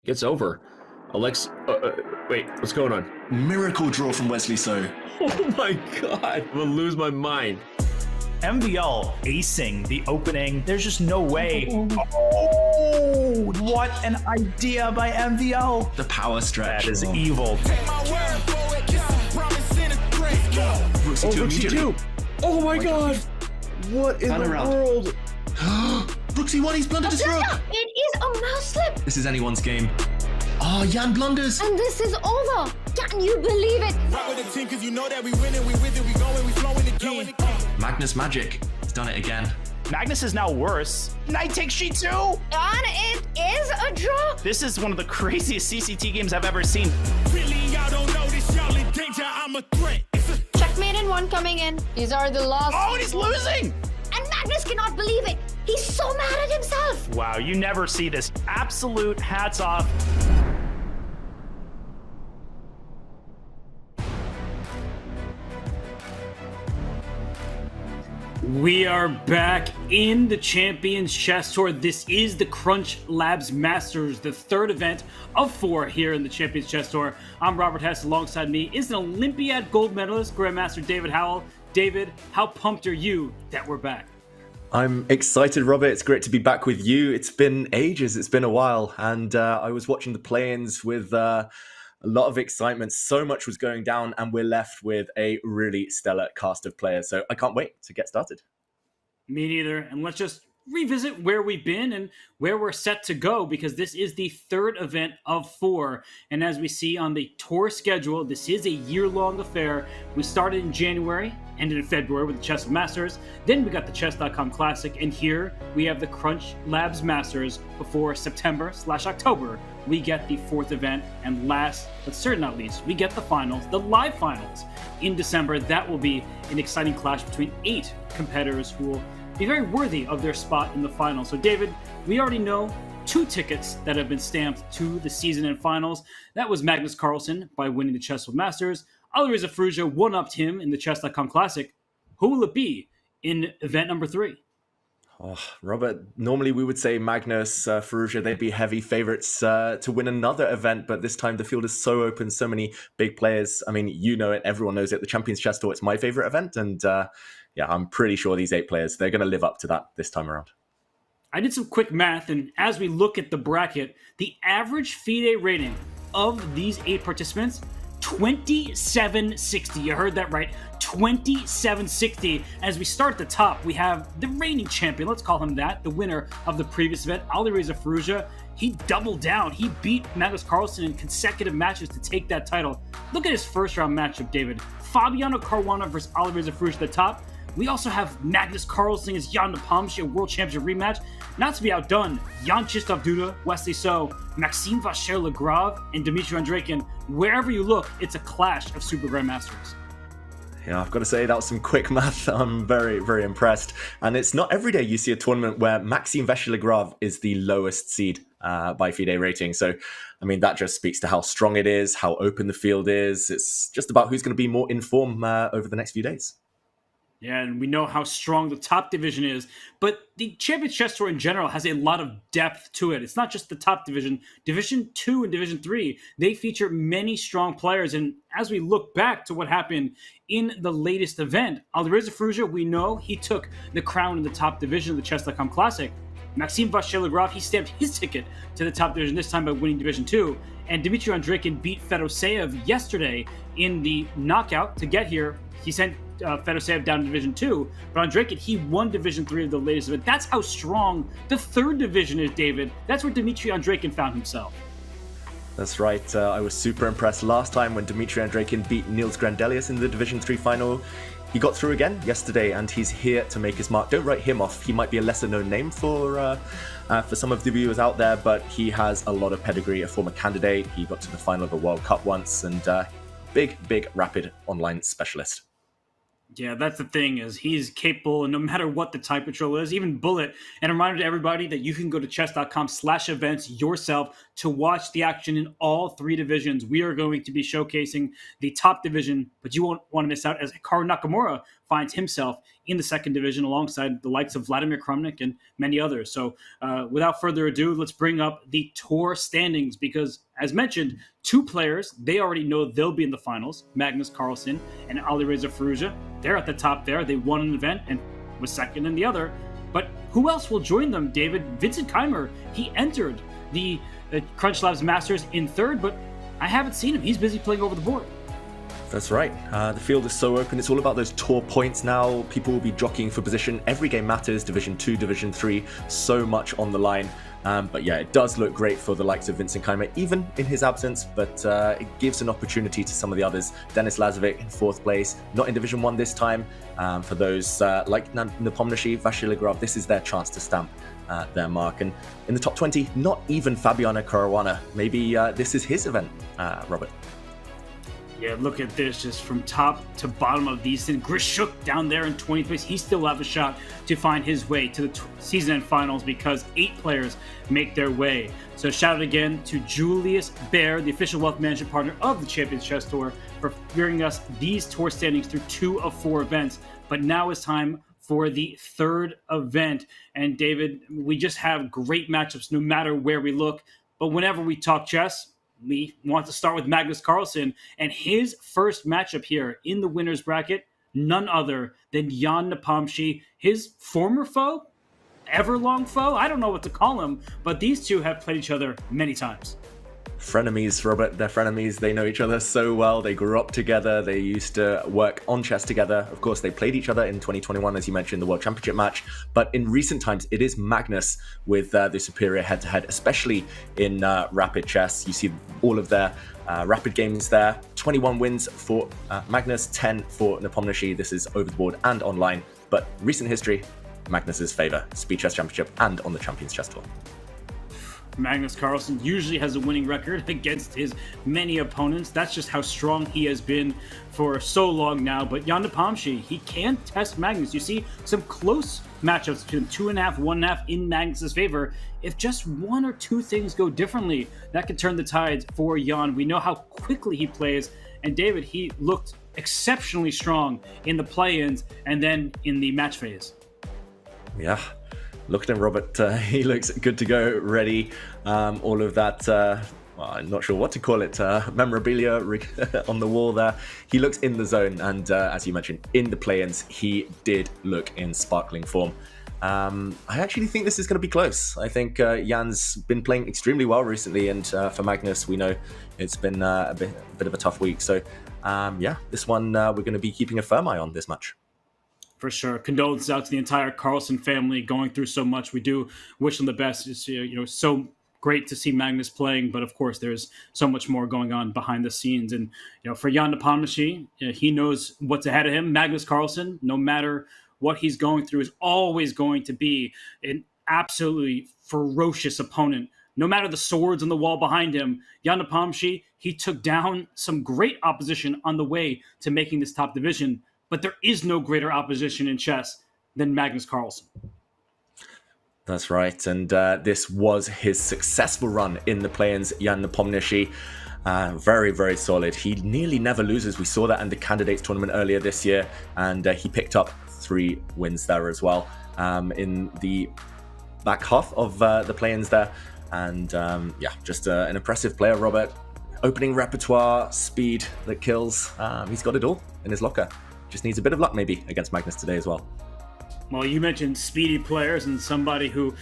It's over. Wait, what's going on? Miracle draw from Wesley So. Oh my god, I'm gonna lose my mind. MVL acing the opening. There's just no way. Oh, what an idea by MVL. The power stretch. That is evil. Rooksy 2 immediately. Oh my god. What in the world? Rooksy 1, he's blundered his rook. It is a mouse slip. This is anyone's game. Oh, Jan blunders. And this is over. Can you believe it? Magnus Magic. He's done it again. Magnus is now worse. Knight takes G2. And it is a draw. This is one of the craziest CCT games I've ever seen. Checkmate in one coming in. These are the last. Oh, and he's losing. And Magnus cannot believe it. He's so mad at himself. Wow, you never see this. Absolute hats off. We are back in the Champions Chess Tour. This is the CrunchLabs Masters, the third event of 4 here in the Champions Chess Tour. I'm Robert Hess. Alongside me is an Olympiad gold medalist, Grandmaster David Howell. David, how pumped are you that we're back? I'm excited, Robert. It's great to be back with you. It's been ages. It's been a while. And I was watching the play-ins with a lot of excitement. So much was going down, and we're left with a really stellar cast of players. So I can't wait to get started. Me neither. And let's just revisit where we've been and where we're set to go, because this is the third event of 4. And as we see on the tour schedule, this is a year-long affair. We started in January, ended in February with the Chess Masters. Then we got the Chess.com Classic. And here we have the CrunchLabs Masters before September/October. We get the 4th event. And last, but certainly not least, we get the finals, the live finals in December. That will be an exciting clash between 8 competitors who will be very worthy of their spot in the final. So David, we already know 2 tickets that have been stamped to the season and finals. That was Magnus Carlsen by winning the CrunchLabs Masters. Alireza Firouzja one-upped him in the Chess.com Classic. Who will it be in event number 3? Oh, Robert, normally we would say Magnus, Firouzja, they'd be heavy favorites to win another event, but this time the field is so open, so many big players. I mean, you know it, everyone knows it. The Champions Chess Tour, it's my favorite event, and yeah, I'm pretty sure these 8 players, they're going to live up to that this time around. I did some quick math, and as we look at the bracket, the average FIDE rating of these 8 participants, 2760. You heard that right. 2760. As we start at the top, we have the reigning champion, let's call him that, the winner of the previous event, Alireza Firouzja. He doubled down. He beat Magnus Carlsen in consecutive matches to take that title. Look at his first round matchup, David. Fabiano Caruana versus Alireza Firouzja at the top. We also have Magnus Carlsen against Jan Nepomniachtchi, a world championship rematch. Not to be outdone, Jan Krzysztof Duda, Wesley So, Maxime Vachier-Lagrave, and Dmitry Andreikin. Wherever you look, it's a clash of super grandmasters. Yeah, I've got to say that was some quick math. I'm very, very impressed. And it's not every day you see a tournament where Maxime Vachier-Lagrave is the lowest seed by FIDE rating. So, I mean, that just speaks to how strong it is, how open the field is. It's just about who's going to be more in form over the next few days. Yeah, and we know how strong the top division is, but the Champions Chess Tour in general has a lot of depth to it. It's not just the top division. Division 2 and Division 3, they feature many strong players, and as we look back to what happened in the latest event, Alireza Firouzja, we know he took the crown in the top division of the Chess.com Classic. Maxime Vachier-Lagrave, he stamped his ticket to the top division, this time by winning Division 2, and Dmitry Andreikin beat Fedoseev yesterday in the knockout to get here. He sent Fedoseev down to Division 2, but Andreikin, he won Division 3 of the latest event. That's how strong the 3rd division is, David. That's where Dmitry Andreikin found himself. That's right. I was super impressed last time when Dmitry Andreikin beat Niels Grandelius in the Division 3 final. He got through again yesterday, and he's here to make his mark. Don't write him off. He might be a lesser-known name for some of the viewers out there, but he has a lot of pedigree, a former candidate. He got to the final of a World Cup once, and big rapid online specialist. Yeah, that's the thing, is he's capable, and no matter what the type control is, even bullet. And a reminder to everybody that you can go to chess.com/events yourself to watch the action in all 3 divisions. We are going to be showcasing the top division, but you won't want to miss out as Hikaru Nakamura finds himself in the second division alongside the likes of Vladimir Krumnik and many others. So without further ado, let's bring up the tour standings because, as mentioned, two players, they already know they'll be in the finals, Magnus Carlsen and Alireza Firouzja. They're at the top there. They won an event and was second in the other. But who else will join them, David? Vincent Keimer, he entered the CrunchLabs Masters in third, but I haven't seen him. He's busy playing over the board. That's right. The field is so open. It's all about those tour points now. People will be jockeying for position. Every game matters. Division 2, Division 3, so much on the line. But yeah, it does look great for the likes of Vincent Keimer, even in his absence, but it gives an opportunity to some of the others. Denis Lazovic in 4th place, not in Division 1 this time. For those like Nepomniachtchi, Vachier-Lagrave, this is their chance to stamp their mark. And in the top 20, not even Fabiano Caruana. Maybe this is his event, Robert. Yeah, look at this, just from top to bottom of these things. Grishuk down there in 20th place. He still have a shot to find his way to the season end finals because 8 players make their way. So shout out again to Julius Baer, the official wealth management partner of the Champions Chess Tour, for bringing us these tour standings through 2 of 4 events. But now it's time for the 3rd event. And David, we just have great matchups no matter where we look. But whenever we talk chess, we want to start with Magnus Carlsen and his first matchup here in the winner's bracket, none other than Jan Nepomniachtchi, his former foe, everlong foe. I don't know what to call him, but these two have played each other many times. Frenemies, Robert. They're frenemies. They know each other so well. They grew up together. They used to work on chess together. Of course, they played each other in 2021, as you mentioned, the World Championship match. But in recent times, it is Magnus with the superior head-to-head, especially in rapid chess. You see all of their rapid games there. 21 wins for Magnus, 10 for Nepomniachtchi. This is over the board and online. But recent history, Magnus's favor. Speed Chess Championship and on the Champions Chess Tour. Magnus Carlsen usually has a winning record against his many opponents. That's just how strong he has been for so long now. But Jan Nepomniachtchi, he can test Magnus. You see some close matchups between 2.5, 1.5 in Magnus's favor. If just 1 or 2 things go differently, that could turn the tides for Jan. We know how quickly he plays. And David, he looked exceptionally strong in the play-ins and then in the match phase. Yeah. Look at him, Robert. He looks good to go, ready. All of that, well, I'm not sure what to call it, memorabilia on the wall there. He looks in the zone, and as you mentioned, in the play-ins, he did look in sparkling form. I actually think this is going to be close. I think Jan's been playing extremely well recently, and for Magnus, we know it's been a bit of a tough week. So, yeah, this one we're going to be keeping a firm eye on this match. For sure. Condolences out to the entire Carlsen family going through so much. We do wish them the best. It's so great to see Magnus playing, but of course there's so much more going on behind the scenes. And for Jan Nepomniachtchi, he knows what's ahead of him. Magnus Carlsen, no matter what he's going through, is always going to be an absolutely ferocious opponent. No matter the swords on the wall behind him, Jan Nepomniachtchi, he took down some great opposition on the way to making this top division. But there is no greater opposition in chess than Magnus Carlsen. That's right, and this was his successful run in the play-ins. Jan Nepomniachtchi, very, very solid. He nearly never loses. We saw that in the candidates tournament earlier this year, and he picked up 3 wins there as well in the back half of the play-ins there. And yeah, just an impressive player, Robert. Opening repertoire, speed that kills. He's got it all in his locker. Just needs a bit of luck maybe against Magnus today as well. Well, you mentioned speedy players and somebody who,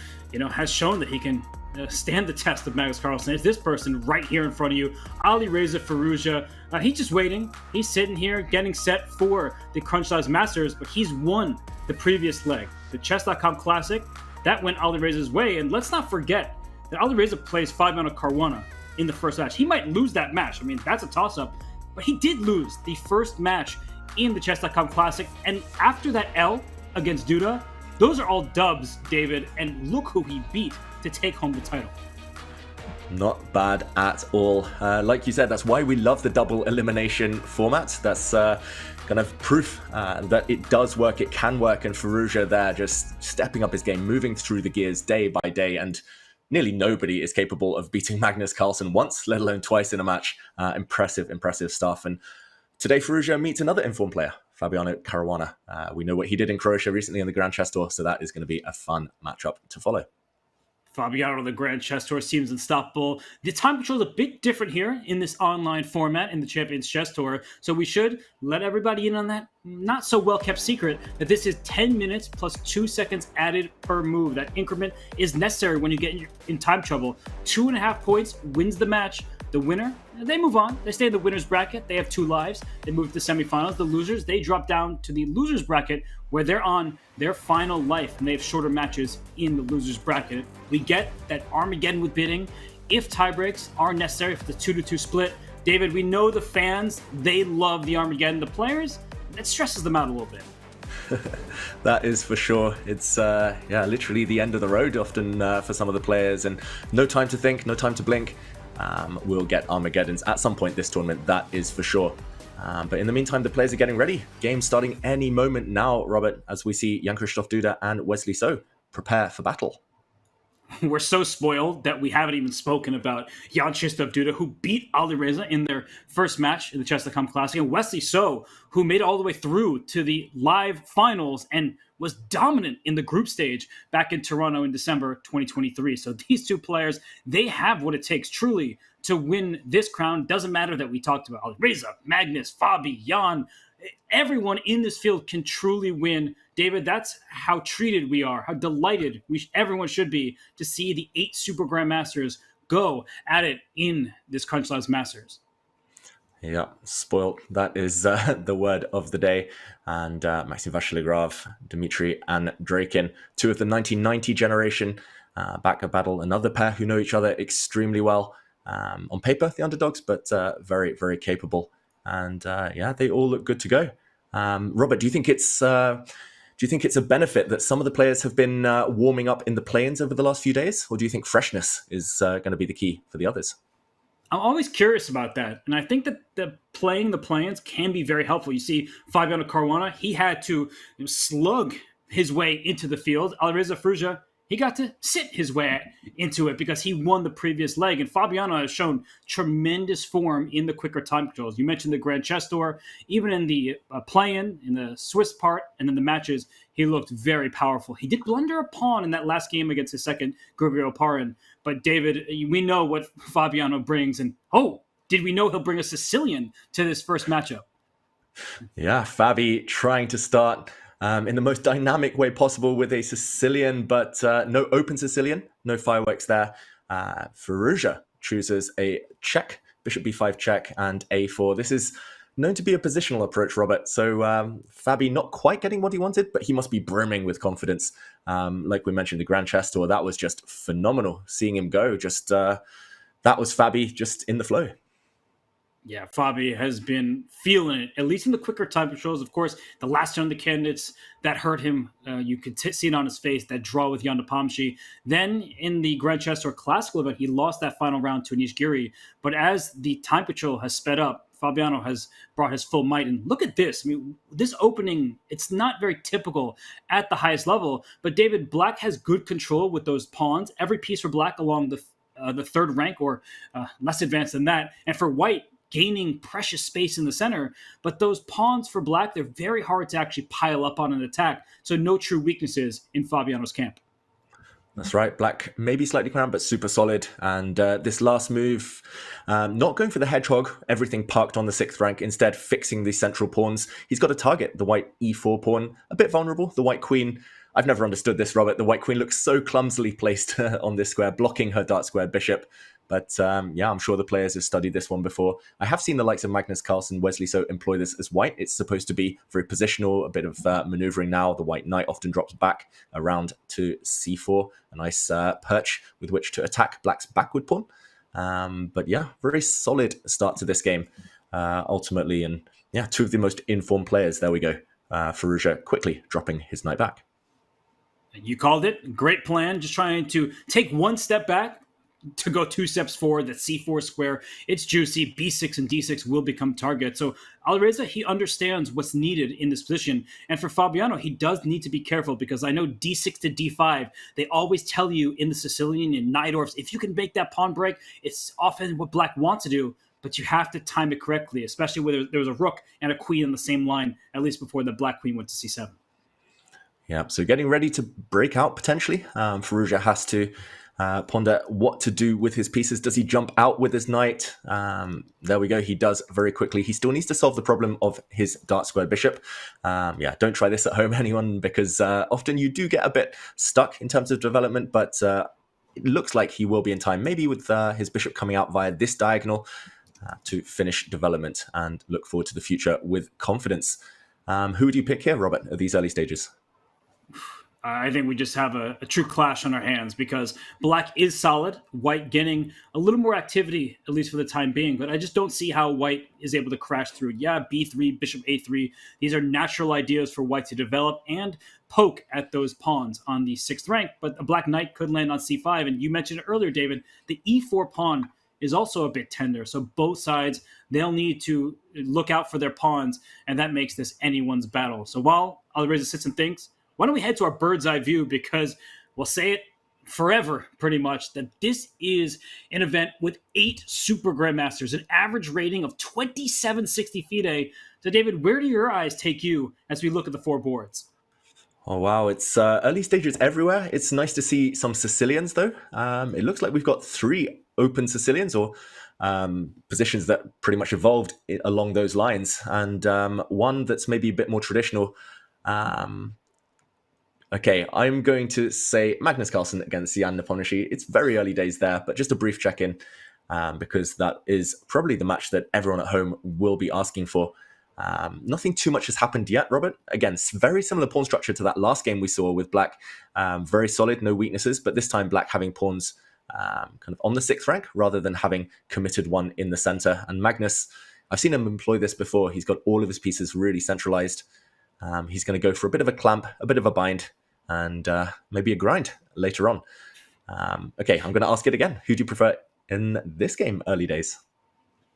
has shown that he can stand the test of Magnus Carlsen. It's this person right here in front of you, Alireza Firouzja. He's just waiting. He's sitting here getting set for the CrunchLabs Masters, but he's won the previous leg. The Chess.com Classic, that went Alireza's way. And let's not forget that Alireza plays Fabiano Caruana in the first match. He might lose that match. I mean, that's a toss-up. But he did lose the first match in the Chess.com Classic, and after that L against Duda, those are all dubs, David, and look who he beat to take home the title. Not bad at all. Like you said, that's why we love the double elimination format. That's kind of proof that it does work, it can work, and Firouzja there just stepping up his game, moving through the gears day by day, and nearly nobody is capable of beating Magnus Carlsen once, let alone twice in a match. Impressive stuff. And today, Firouzja meets another informed player, Fabiano Caruana. We know what he did in Croatia recently in the Grand Chess Tour, so that is going to be a fun matchup to follow. Fabiano, the Grand Chess Tour, seems unstoppable. The time control is a bit different here in this online format in the Champions Chess Tour, so we should let everybody in on that not so well kept secret that this is 10 minutes plus 2 seconds added per move. That increment is necessary when you get in time trouble. 2.5 points wins the match. The winner, they move on. They stay in the winner's bracket. They have 2 lives. They move to the semifinals. The losers, they drop down to the loser's bracket where they're on their final life and they have shorter matches in the loser's bracket. We get that Armageddon with bidding if tiebreaks are necessary for the 2-2 split. David, we know the fans, they love the Armageddon. The players, it stresses them out a little bit. That is for sure. It's literally the end of the road often for some of the players, and no time to think, no time to blink. We'll get Armageddons at some point this tournament, that is for sure. But in the meantime, the players are getting ready. Game starting any moment now, Robert, as we see Jan-Krzysztof Duda and Wesley So prepare for battle. We're so spoiled that we haven't even spoken about Jan-Krzysztof Duda, who beat Alireza in their first match in the Chess.com Classic, and Wesley So, who made it all the way through to the live finals and was dominant in the group stage back in Toronto in December 2023. So these two players, they have what it takes truly to win this crown. Doesn't matter that we talked about Alireza, Magnus, Fabi, Jan. Everyone in this field can truly win. David, that's how treated we are, how delighted everyone should be to see the 8 Super Grandmasters go at it in this CrunchLabs Masters. Yeah, spoiled. That is the word of the day. And Maxime Vachier-Lagrave, Dmitry Andreikin, 2 of the 1990 generation, back at battle. Another pair who know each other extremely well. On paper, the underdogs, but very, very capable. And they all look good to go. Robert, do you think it's a benefit that some of the players have been warming up in the play-ins over the last few days, or do you think freshness is going to be the key for the others? I'm always curious about that, and I think that playing the play-ins can be very helpful. You see, Fabiano Caruana, he had to slug his way into the field. Alireza Firouzja, he got to sit his way into it because he won the previous leg. And Fabiano has shown tremendous form in the quicker time controls. You mentioned the Grand Chess Tour. Even in the play-in, in the Swiss part, and then the matches, he looked very powerful. He did blunder a pawn in that last game against his second Gregorio Parin. But David, we know what Fabiano brings. And, did we know he'll bring a Sicilian to this first matchup? Yeah, Fabi trying to start in the most dynamic way possible with a Sicilian, but no open Sicilian, no fireworks there. Firouzja chooses a check, bishop b5 check, and a4. This is known to be a positional approach, Robert. So Fabi not quite getting what he wanted, but he must be brimming with confidence. Like we mentioned, the Grand Chess Tour, that was just phenomenal. Seeing him go, that was Fabi just in the flow. Yeah, Fabi has been feeling it, at least in the quicker time controls. Of course, the last turn of the candidates that hurt him, you could see it on his face, that draw with Jan Nepomniachtchi. Then in the Grand Chess Tour Classical event, he lost that final round to Anish Giri. But as the time control has sped up, Fabiano has brought his full might. And look at this. I mean, this opening, it's not very typical at the highest level. But David, Black has good control with those pawns. Every piece for Black along the third rank or less advanced than that. And for White, gaining precious space in the center. But those pawns for Black, they're very hard to actually pile up on an attack. So no true weaknesses in Fabiano's camp. That's right. Black maybe slightly cramped, but super solid. And this last move, not going for the hedgehog, everything parked on the 6th rank, instead fixing the central pawns. He's got to target the white e4 pawn, a bit vulnerable. The white queen, I've never understood this, Robert. The white queen looks so clumsily placed on this square, blocking her dark squared bishop. But I'm sure the players have studied this one before. I have seen the likes of Magnus Carlsen, Wesley So employ this as white. It's supposed to be very positional, a bit of maneuvering now. The white knight often drops back around to c4, a nice perch with which to attack Black's backward pawn. But very solid start to this game, ultimately. And two of the most informed players. There we go. Firouzja quickly dropping his knight back. You called it. Great plan. Just trying to take one step back to go 2 steps forward. That c4 square, it's juicy. b6 and d6 will become targets. So Alireza, he understands what's needed in this position. And for Fabiano, he does need to be careful because I know d6 to d5, they always tell you in the Sicilian and Najdorf's, if you can make that pawn break, it's often what Black wants to do. but you have to time it correctly, especially when there was a rook and a queen on the same line, at least before the black queen went to c7. Yeah, so getting ready to break out potentially. Firouzja has to ponder what to do with his pieces. Does he jump out with his knight? There we go. He does very quickly. He still needs to solve the problem of his dark squared bishop. Yeah, don't try this at home, anyone, because often you do get a bit stuck in terms of development, but it looks like he will be in time, maybe with his bishop coming out via this diagonal to finish development and look forward to the future with confidence. Who would you pick here, Robert, at these early stages? I think we just have a true clash on our hands because black is solid, white getting a little more activity, at least for the time being, but I just don't see how white is able to crash through. Yeah, b3, bishop a3, these are natural ideas for white to develop and poke at those pawns on the 6th rank, but a black knight could land on c5, and you mentioned it earlier, David, the e4 pawn is also a bit tender, so both sides, they'll need to look out for their pawns, and that makes this anyone's battle. So while Alireza sits and thinks, why don't we head to our bird's eye view, because we'll say it forever, pretty much, that this is an event with 8 super grandmasters, an average rating of 2760 FIDE. So David, where do your eyes take you as we look at the 4 boards? Oh, wow. It's early stages everywhere. It's nice to see some Sicilians, though. It looks like we've got 3 open Sicilians, or positions that pretty much evolved along those lines, and one that's maybe a bit more traditional. Okay, I'm going to say Magnus Carlsen against Jan Nepomniachtchi. It's very early days there, but just a brief check-in, because that is probably the match that everyone at home will be asking for. Nothing too much has happened yet, Robert. Again, very similar pawn structure to that last game we saw with black. Very solid, no weaknesses, but this time black having pawns kind of on the 6th rank rather than having committed one in the center. And Magnus, I've seen him employ this before. He's got all of his pieces really centralized. He's going to go for a bit of a clamp, a bit of a bind, and maybe a grind later on. Okay, I'm going to ask it again. Who do you prefer in this game, early days?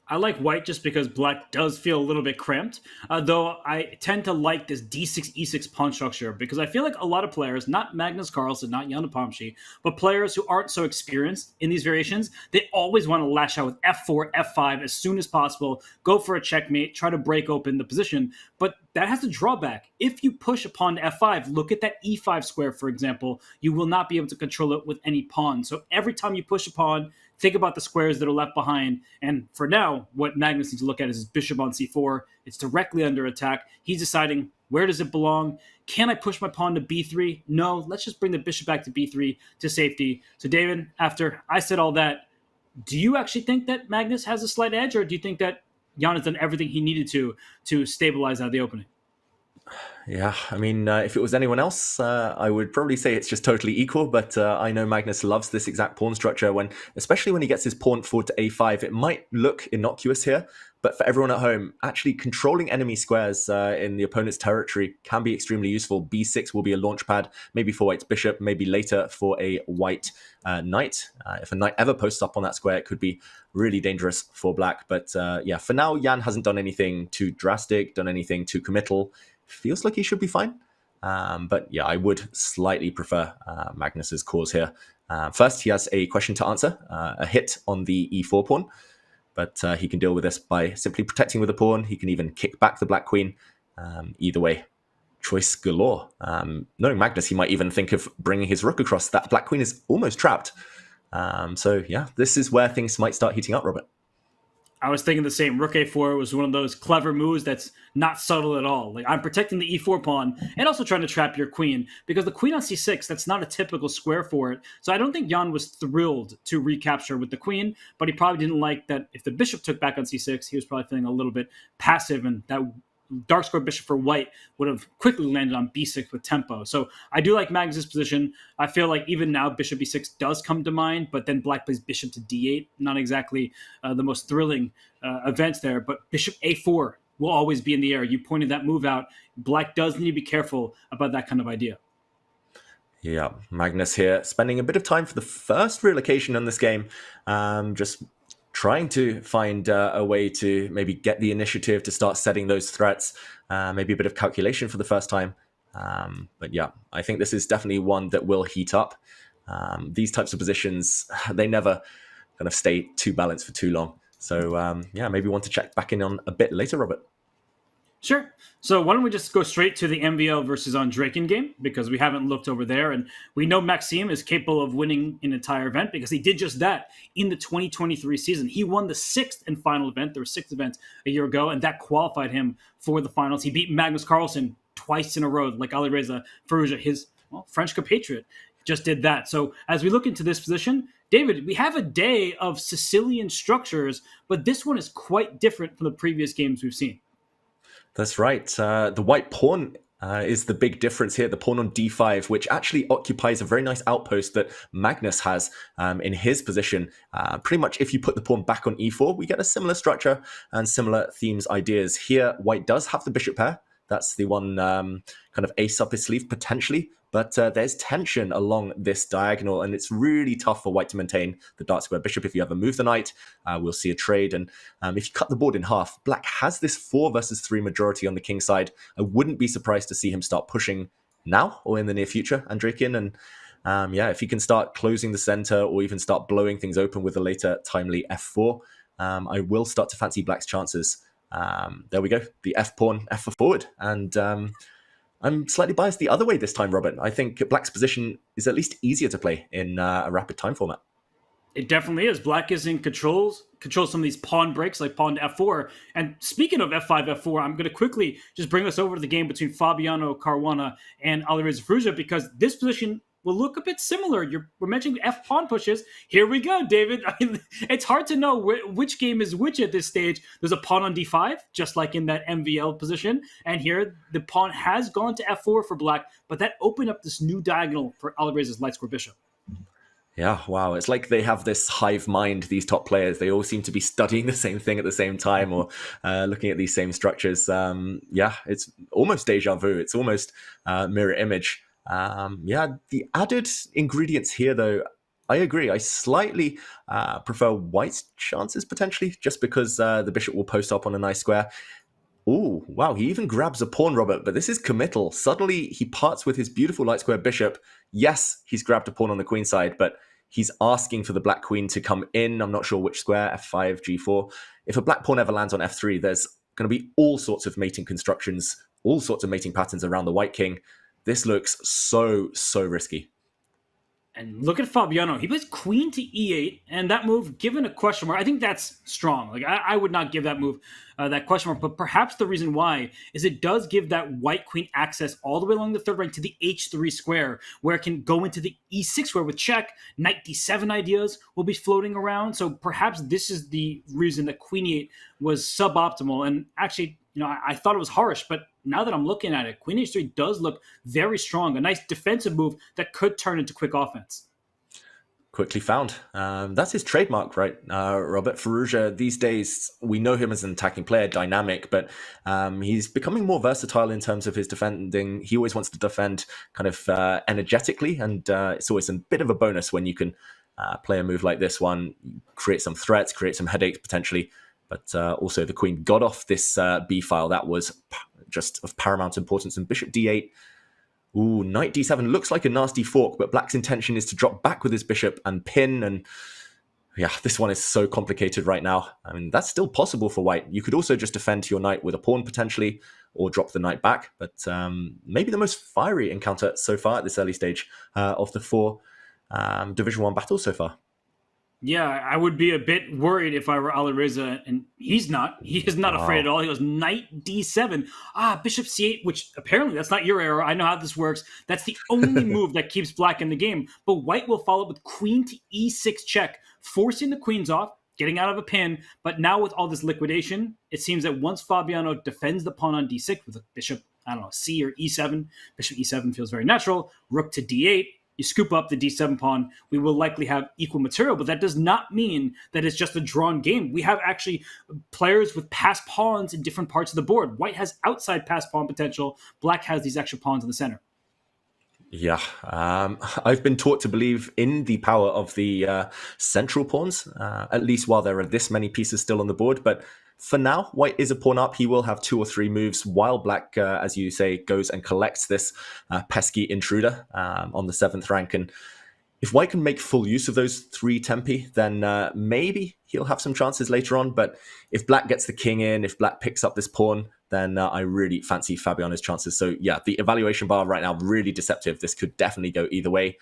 I like white just because black does feel a little bit cramped, though I tend to like this d6, e6 pawn structure because I feel like a lot of players, not Magnus Carlsen, not Jan Nepomniachtchi, but players who aren't so experienced in these variations, they always want to lash out with f4, f5 as soon as possible, go for a checkmate, try to break open the position, but that has a drawback. If you push a pawn to f5, look at that e5 square, for example, you will not be able to control it with any pawn. So every time you push a pawn, think about the squares that are left behind. And for now, what Magnus needs to look at is his bishop on c4. It's directly under attack. He's deciding, where does it belong? Can I push my pawn to b3? No, let's just bring the bishop back to b3 to safety. So David, after I said all that, do you actually think that Magnus has a slight edge, or do you think that Jan has done everything he needed to stabilize out of the opening? Yeah, I mean, if it was anyone else, I would probably say it's just totally equal, but I know Magnus loves this exact pawn structure, especially when he gets his pawn forward to a5. It might look innocuous here, but for everyone at home, actually controlling enemy squares in the opponent's territory can be extremely useful. b6 will be a launch pad, maybe for white's bishop, maybe later for a white knight. If a knight ever posts up on that square, it could be really dangerous for black. But yeah, for now, Jan hasn't done anything too drastic, done anything too committal. Feels like he should be fine. But yeah, I would slightly prefer Magnus's cause here. First, he has a question to answer, a hit on the e4 pawn, but he can deal with this by simply protecting with a pawn. He can even kick back the black queen. Either way, choice galore. Knowing Magnus, he might even think of bringing his rook across. That black queen is almost trapped. So yeah, this is where things might start heating up, Robert. I was thinking the same. Rook a4 was one of those clever moves that's not subtle at all. Like, I'm protecting the e4 pawn and also trying to trap your queen, because the queen on c6, that's not a typical square for it. So I don't think Jan was thrilled to recapture with the queen, but he probably didn't like that if the bishop took back on c6, he was probably feeling a little bit passive, and that dark square bishop for white would have quickly landed on b6 with tempo. So I do like Magnus's position. I feel like even now bishop b6 does come to mind, but then black plays bishop to d8. Not exactly the most thrilling events there, but bishop a4 will always be in the air. You pointed that move out. Black does need to be careful about that kind of idea. Yeah, Magnus here spending a bit of time for the first real occasion on this game, just trying to find a way to maybe get the initiative to start setting those threats, maybe a bit of calculation for the first time. But yeah, I think this is definitely one that will heat up. These types of positions, they never kind of stay too balanced for too long. So yeah, maybe want to check back in on a bit later, Robert. Sure. So why don't we just go straight to the MVL versus Andreikin game, because we haven't looked over there, and we know Maxime is capable of winning an entire event because he did just that in the 2023 season. He won the 6th and final event. There were 6 events a year ago, and that qualified him for the finals. He beat Magnus Carlsen twice in a row, like Alireza Firouzja, his French compatriot, just did that. So as we look into this position, David, we have a day of Sicilian structures, but this one is quite different from the previous games we've seen. That's right. The white pawn is the big difference here. The pawn on d5, which actually occupies a very nice outpost that Magnus has in his position. Pretty much if you put the pawn back on e4, we get a similar structure and similar themes, ideas. Here, white does have the bishop pair. That's the one kind of ace up his sleeve, potentially. But there's tension along this diagonal, and it's really tough for white to maintain the dark square bishop. If you ever move the knight, we'll see a trade. And if you cut the board in half, black has this 4 versus 3 majority on the king side. I wouldn't be surprised to see him start pushing now or in the near future, Andreikin. And yeah, if he can start closing the center or even start blowing things open with a later timely f4, I will start to fancy black's chances. There we go, the f pawn, f for forward. And I'm slightly biased the other way this time, Robert. I think black's position is at least easier to play in a rapid time format. It definitely is. Black is in control some of these pawn breaks, like pawn to f4. And speaking of f5, f4, I'm going to quickly just bring us over to the game between Fabiano Caruana and Alireza Firouzja, because this position will look a bit similar. We're mentioning F pawn pushes. Here we go, David. I mean, it's hard to know which game is which at this stage. There's a pawn on d5, just like in that MVL position. And here, the pawn has gone to f4 for black, but that opened up this new diagonal for Alireza's light square bishop. Yeah, wow. It's like they have this hive mind, these top players. They all seem to be studying the same thing at the same time or looking at these same structures. Yeah, it's almost deja vu. It's almost mirror image. Yeah, the added ingredients here, though, I agree. I slightly prefer white's chances, potentially, just because the bishop will post up on a nice square. Oh, wow, he even grabs a pawn, Robert, but this is committal. Suddenly, he parts with his beautiful light square bishop. Yes, he's grabbed a pawn on the queen side, but he's asking for the black queen to come in. I'm not sure which square, f5, g4. If a black pawn ever lands on f3, there's going to be all sorts of mating constructions, all sorts of mating patterns around the white king. This looks so risky. And look at Fabiano. He plays queen to e8, and that move, given a question mark, I think that's strong. Like I would not give that move that question mark, but perhaps the reason why is it does give that white queen access all the way along the third rank to the h3 square, where it can go into the e6 square with check. Knight d7 ideas will be floating around. So perhaps this is the reason that queen e8 was suboptimal. And actually, I thought it was harsh, but now that I'm looking at it, queen h3 does look very strong. A nice defensive move that could turn into quick offense. Quickly found. That's his trademark, right, Robert? Firouzja, these days, we know him as an attacking player, dynamic, but he's becoming more versatile in terms of his defending. He always wants to defend kind of energetically, and it's always a bit of a bonus when you can play a move like this one, create some threats, create some headaches potentially. But also the queen got off this b file. That was just of paramount importance. And bishop d8. Ooh, knight d7 looks like a nasty fork, but black's intention is to drop back with his bishop and pin. And yeah, this one is so complicated right now. I mean, that's still possible for white. You could also just defend your knight with a pawn potentially, or drop the knight back. But maybe the most fiery encounter so far at this early stage of the 4 Division 1 battles so far. Yeah, I would be a bit worried if I were Alireza, and he's not. He is not afraid at all. He goes knight d7. Bishop c8, which apparently that's not your error. I know how this works. That's the only move that keeps black in the game. But white will follow with queen to e6 check, forcing the queens off, getting out of a pin. But now with all this liquidation, it seems that once Fabiano defends the pawn on d6 with a bishop, c or e7, bishop e7 feels very natural, rook to d8, you scoop up the d7 pawn, we will likely have equal material, but that does not mean that it's just a drawn game. We have actually players with passed pawns in different parts of the board. White has outside passed pawn potential. Black has these extra pawns in the center. Yeah, I've been taught to believe in the power of the central pawns, at least while there are this many pieces still on the board. But for now, white is a pawn up. He will have 2 or 3 moves while black, as you say, goes and collects this pesky intruder on the 7th rank. And if White can make full use of those 3 tempi, then maybe he'll have some chances later on. But if Black gets the king in, if Black picks up this pawn, then I really fancy Fabiano's chances. So yeah, the evaluation bar right now, really deceptive. This could definitely go either way.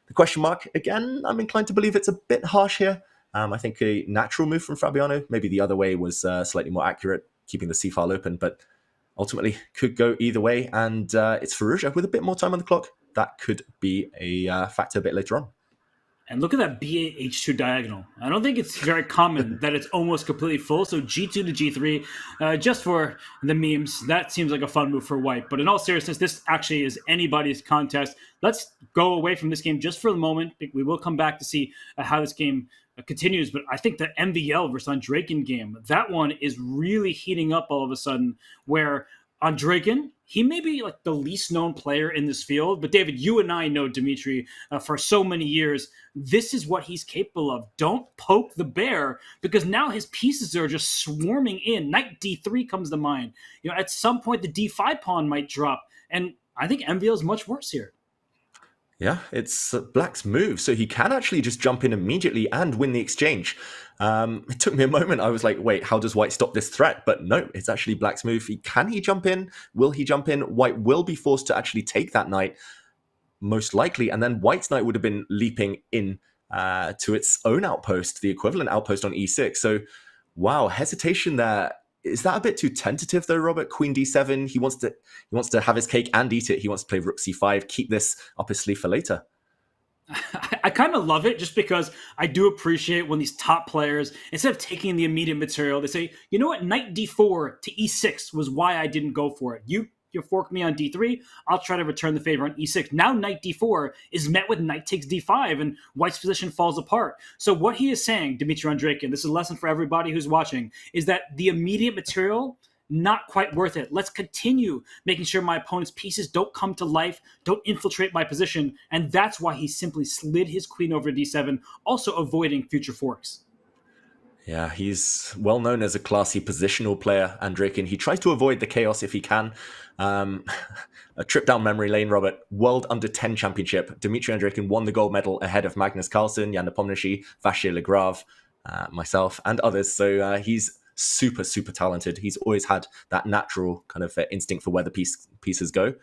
The question mark, again, I'm inclined to believe it's a bit harsh here. I think a natural move from Fabiano, maybe the other way was slightly more accurate, keeping the c-file open, but ultimately could go either way. And it's Firouzja with a bit more time on the clock. That could be a factor a bit later on. And look at that BH2 diagonal. I don't think it's very common that it's almost completely full. So G2 to G3, just for the memes, that seems like a fun move for White. But in all seriousness, this actually is anybody's contest. Let's go away from this game just for the moment. We will come back to see how this game continues. But I think the MVL versus Andreikin game, that one is really heating up all of a sudden, where Andreikin, he may be like the least known player in this field, but David, you and I know Dimitri for so many years. This is what he's capable of. Don't poke the bear, because now his pieces are just swarming in. Knight D3 comes to mind. At some point the D5 pawn might drop, and I think MVL is much worse here. Yeah, it's Black's move, so he can actually just jump in immediately and win the exchange. It took me a moment. I was like, wait, how does White stop this threat? But no, it's actually Black's move. Can he jump in? Will he jump in? White will be forced to actually take that knight, most likely, and then White's knight would have been leaping in to its own outpost, the equivalent outpost on e6. So, wow, hesitation there. Is that a bit too tentative though, Robert? Queen d7. He wants to have his cake and eat it. He wants to play rook c5. Keep this up his sleeve for later. I kind of love it, just because I do appreciate when these top players, instead of taking the immediate material, they say, you know what, knight d4 to e6 was why I didn't go for it. You fork me on d3, I'll try to return the favor on e6. Now knight d4 is met with knight takes d5, and White's position falls apart. So what he is saying, Dmitry Andreikin, this is a lesson for everybody who's watching, is that the immediate material, not quite worth it. Let's continue making sure my opponent's pieces don't come to life, don't infiltrate my position, and that's why he simply slid his queen over d7, also avoiding future forks. Yeah, he's well known as a classy positional player, Andreikin. He tries to avoid the chaos if he can. A trip down memory lane, Robert. World Under 10 Championship. Dmitry Andreikin won the gold medal ahead of Magnus Carlsen, Nepomniachtchi, Vachier-Lagrave, myself, and others. So he's super, super talented. He's always had that natural kind of instinct for where the pieces go.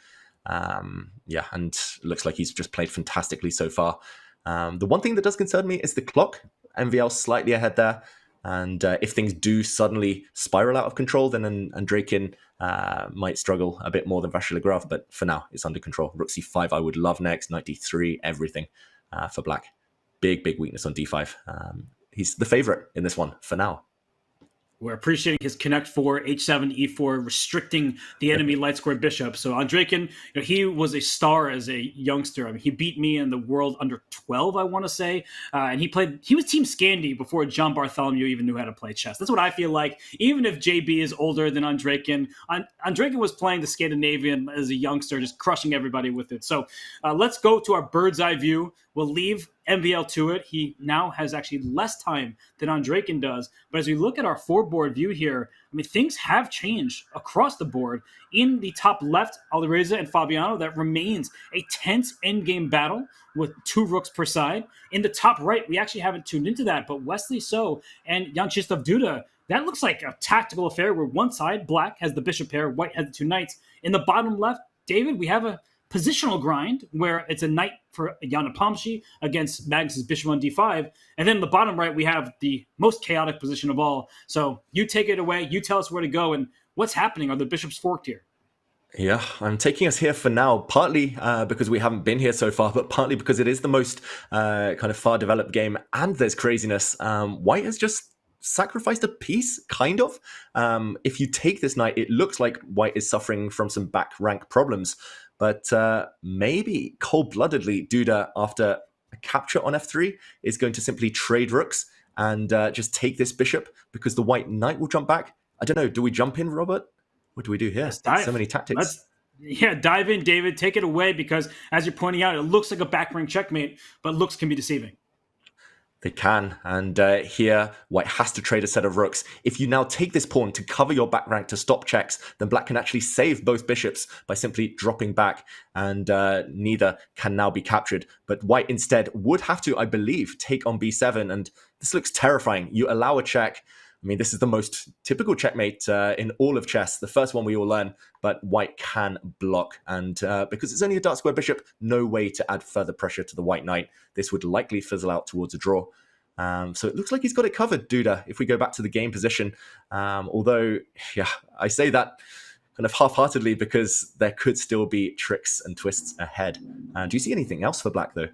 Yeah, and it looks like he's just played fantastically so far. The one thing that does concern me is the clock. MVL slightly ahead there. And if things do suddenly spiral out of control, then Andreikin might struggle a bit more than Vachier-Lagrave. But for now, it's under control. Rook c5, I would love next. Knight d3, everything for Black. Big, big weakness on d5. He's the favorite in this one for now. We're appreciating his connect 4, h7, e4, restricting the enemy light square bishop. So Andreikin, he was a star as a youngster. I mean, he beat me in the world under 12, I want to say. And he was Team Scandi before John Bartholomew even knew how to play chess. That's what I feel like. Even if JB is older than Andreikin, Andreikin was playing the Scandinavian as a youngster, just crushing everybody with it. So let's go to our bird's eye view. We'll leave MVL to it. He now has actually less time than Andreikin does. But as we look at our four-board view here, I mean, things have changed across the board. In the top left, Alireza and Fabiano, that remains a tense endgame battle with 2 rooks per side. In the top right, we actually haven't tuned into that, but Wesley So and Yanchistov Duda, that looks like a tactical affair where one side, Black, has the bishop pair, White has the 2 knights. In the bottom left, David, we have a positional grind where it's a knight for Nepomniachtchi against Magnus's bishop on d5. And then in the bottom right, we have the most chaotic position of all. So you take it away. You tell us where to go and what's happening. Are the bishops forked here? Yeah, I'm taking us here for now, partly because we haven't been here so far, but partly because it is the most kind of far developed game and there's craziness. White has just sacrificed a piece, kind of. If you take this knight, it looks like White is suffering from some back rank problems. But maybe cold-bloodedly, Duda, after a capture on f3, is going to simply trade rooks and just take this bishop because the white knight will jump back. I don't know. Do we jump in, Robert? What do we do here? So many tactics. Dive in, David. Take it away because, as you're pointing out, it looks like a back ring checkmate, but looks can be deceiving. They can, and here White has to trade a set of rooks. If you now take this pawn to cover your back rank to stop checks, then Black can actually save both bishops by simply dropping back, and neither can now be captured. But White instead would have to, I believe, take on b7, and this looks terrifying. You allow a check. I mean, this is the most typical checkmate in all of chess, the first one we all learn, but White can block. And because it's only a dark square bishop, no way to add further pressure to the White knight. This would likely fizzle out towards a draw. So it looks like he's got it covered, Duda, if we go back to the game position. Although, yeah, I say that kind of half-heartedly because there could still be tricks and twists ahead. Do you see anything else for Black, though?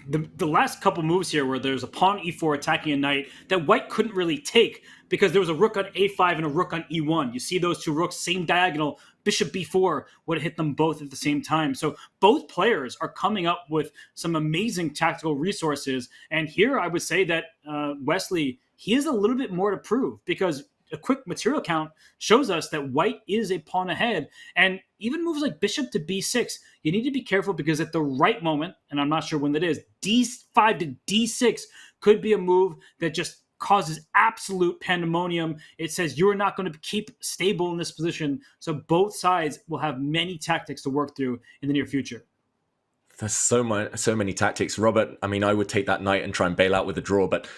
The last couple moves here where there's a pawn e4 attacking a knight that White couldn't really take because there was a rook on a5 and a rook on e1. You see those two rooks, same diagonal, bishop b4 would have hit them both at the same time. So both players are coming up with some amazing tactical resources. And here I would say that Wesley, he has a little bit more to prove because a quick material count shows us that White is a pawn ahead. And even moves like bishop to b6, you need to be careful because at the right moment, and I'm not sure when that is, d5 to d6 could be a move that just causes absolute pandemonium. It says you're not going to keep stable in this position. So both sides will have many tactics to work through in the near future. There's so many tactics. Robert, I mean, I would take that knight and try and bail out with a draw, but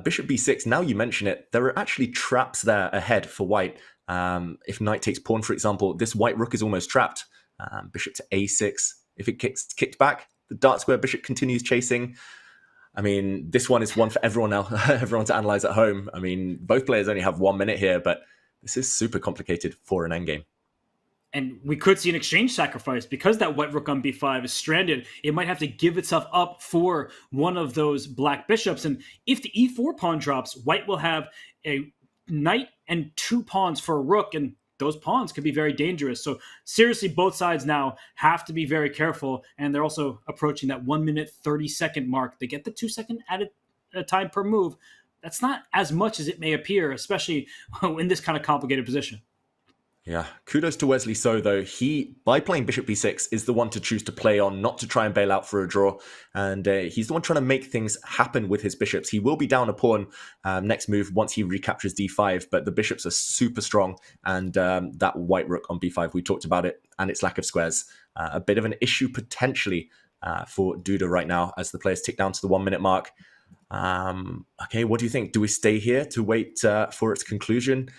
bishop b6, now you mention it, there are actually traps there ahead for White. If knight takes pawn, for example, this White rook is almost trapped. Bishop to a6. If it kicked back, the dark square bishop continues chasing. I mean, this one is one for everyone to analyze at home. I mean, both players only have 1 minute here, but this is super complicated for an endgame. And we could see an exchange sacrifice because that white rook on b5 is stranded. It might have to give itself up for one of those black bishops. And if the e4 pawn drops, White will have a knight and 2 pawns for a rook, and those pawns could be very dangerous. So seriously, both sides now have to be very careful. And they're also approaching that 1 minute, 30-second mark. They get the 2 second added time per move. That's not as much as it may appear, especially in this kind of complicated position. Yeah, kudos to Wesley So, though. He, by playing bishop b6, is the one to choose to play on, not to try and bail out for a draw. And he's the one trying to make things happen with his bishops. He will be down a pawn next move once he recaptures d5, but the bishops are super strong. And that white rook on b5, we talked about it, and its lack of squares. A bit of an issue potentially for Duda right now as the players tick down to the 1 minute mark. Okay, what do you think? Do we stay here to wait for its conclusion?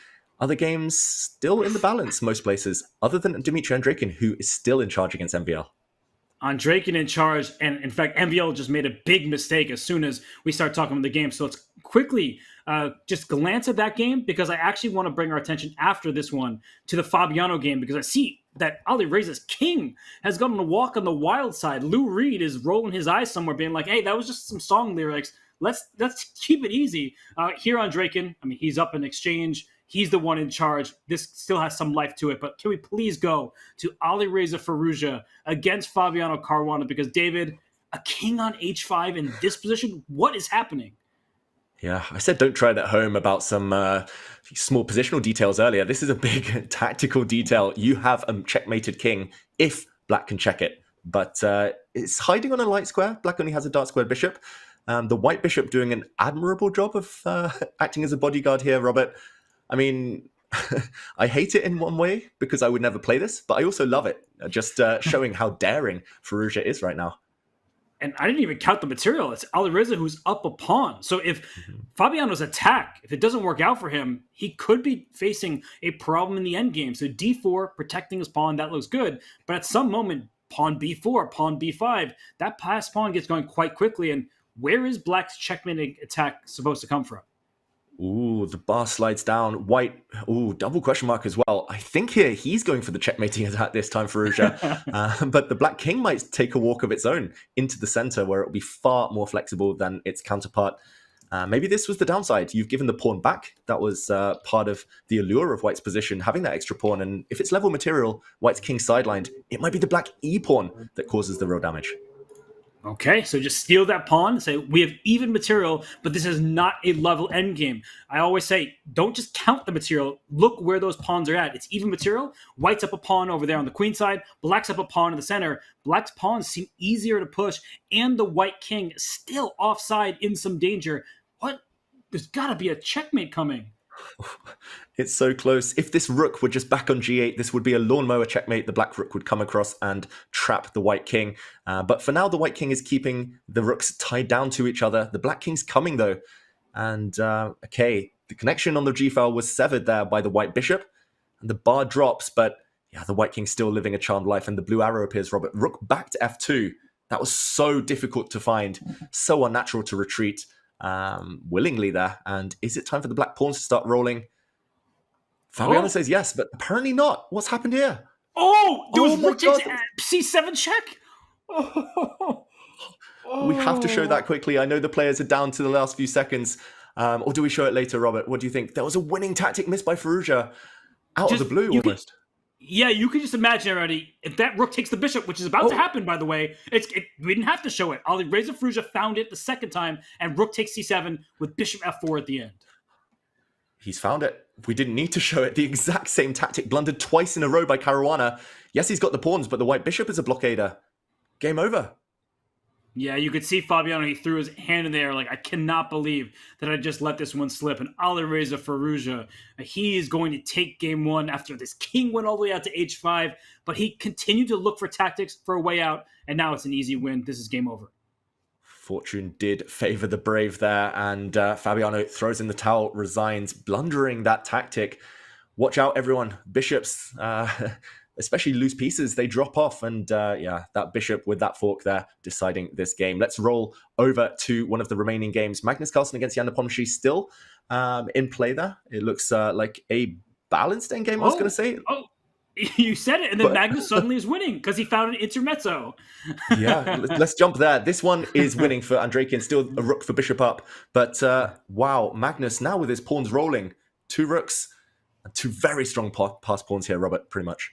Other games still in the balance most places, other than Dmitry Andreikin, who is still in charge against MVL. Andreikin in charge, and in fact, MVL just made a big mistake as soon as we start talking about the game. So let's quickly just glance at that game, because I actually want to bring our attention after this one to the Fabiano game, because I see that Alireza's king has gone on a walk on the wild side. Lou Reed is rolling his eyes somewhere, being like, hey, that was just some song lyrics. Let's keep it easy. Here, Andreikin, I mean, he's up in exchange. He's the one in charge. This still has some life to it, but can we please go to Alireza Firouzja against Fabiano Caruana? Because, David, a king on h5 in this position, what is happening? Yeah, I said don't try it at home about some small positional details earlier. This is a big tactical detail. You have a checkmated king if Black can check it, but it's hiding on a light square. Black only has a dark squared bishop. The white bishop doing an admirable job of acting as a bodyguard here, Robert. I mean, I hate it in one way because I would never play this, but I also love it, just showing how daring Firouzja is right now. And I didn't even count the material. It's Alireza who's up a pawn. So if Fabiano's attack, if it doesn't work out for him, he could be facing a problem in the endgame. So d4, protecting his pawn, that looks good. But at some moment, pawn b4, pawn b5, that passed pawn gets going quite quickly. And where is Black's checkmate attack supposed to come from? Ooh, the bar slides down. White, ooh, double question mark as well. I think here he's going for the checkmating attack this time, Firouzja. But the black king might take a walk of its own into the center where it'll be far more flexible than its counterpart. Maybe this was the downside. You've given the pawn back. That was part of the allure of White's position, having that extra pawn. And if it's level material, White's king sidelined, it might be the black e-pawn that causes the real damage. Okay, so just steal that pawn and say, we have even material, but this is not a level endgame. I always say, don't just count the material. Look where those pawns are at. It's even material. White's up a pawn over there on the queen side. Black's up a pawn in the center. Black's pawns seem easier to push, and the white king is still offside in some danger. What? There's got to be a checkmate coming. It's so close. If this rook were just back on g8, this would be a lawnmower checkmate. The black rook would come across and trap the white king. But for now, the white king is keeping the rooks tied down to each other. The black king's coming, though. And, okay, the connection on the g-file was severed there by the white bishop. And the bar drops, but yeah, the white king's still living a charmed life. And the blue arrow appears, Robert. Rook back to f2. That was so difficult to find. So unnatural to retreat willingly there. And is it time for the black pawns to start rolling? Fabiano says yes, but apparently not. What's happened here? Oh, there was rook God. takes c7 check. We have to show that quickly. I know the players are down to the last few seconds. Or do we show it later, Robert? What do you think? There was a winning tactic missed by Firouzja out of the blue almost. Yeah, you can just imagine already, if that rook takes the bishop, which is about to happen, by the way, we didn't have to show it. Alireza Firouzja found it the second time, and rook takes c7 with bishop f4 at the end. He's found it. We didn't need to show it. The exact same tactic blundered twice in a row by Caruana. Yes, he's got the pawns, but the white bishop is a blockader. Game over. Yeah, you could see Fabiano, he threw his hand in the air like, I cannot believe that I just let this one slip. And Alireza Firouzja, he is going to take game one after this king went all the way out to h5, but he continued to look for tactics for a way out, and now it's an easy win. This is game over. Fortune did favor the brave there, and Fabiano throws in the towel, resigns, blundering that tactic. Watch out, everyone. Bishops, especially loose pieces, they drop off, and yeah, that bishop with that fork there deciding this game. Let's roll over to one of the remaining games. Magnus Carlsen against Jan Nepomniachtchi still in play there. It looks like a balanced endgame, I was going to say. Oh, you said it, and then Magnus suddenly is winning because he found an intermezzo. Yeah, let's jump there. This one is winning for Andreikin, still a rook for bishop up. But wow, Magnus now with his pawns rolling. 2 rooks and 2 very strong pass pawns here, Robert, pretty much.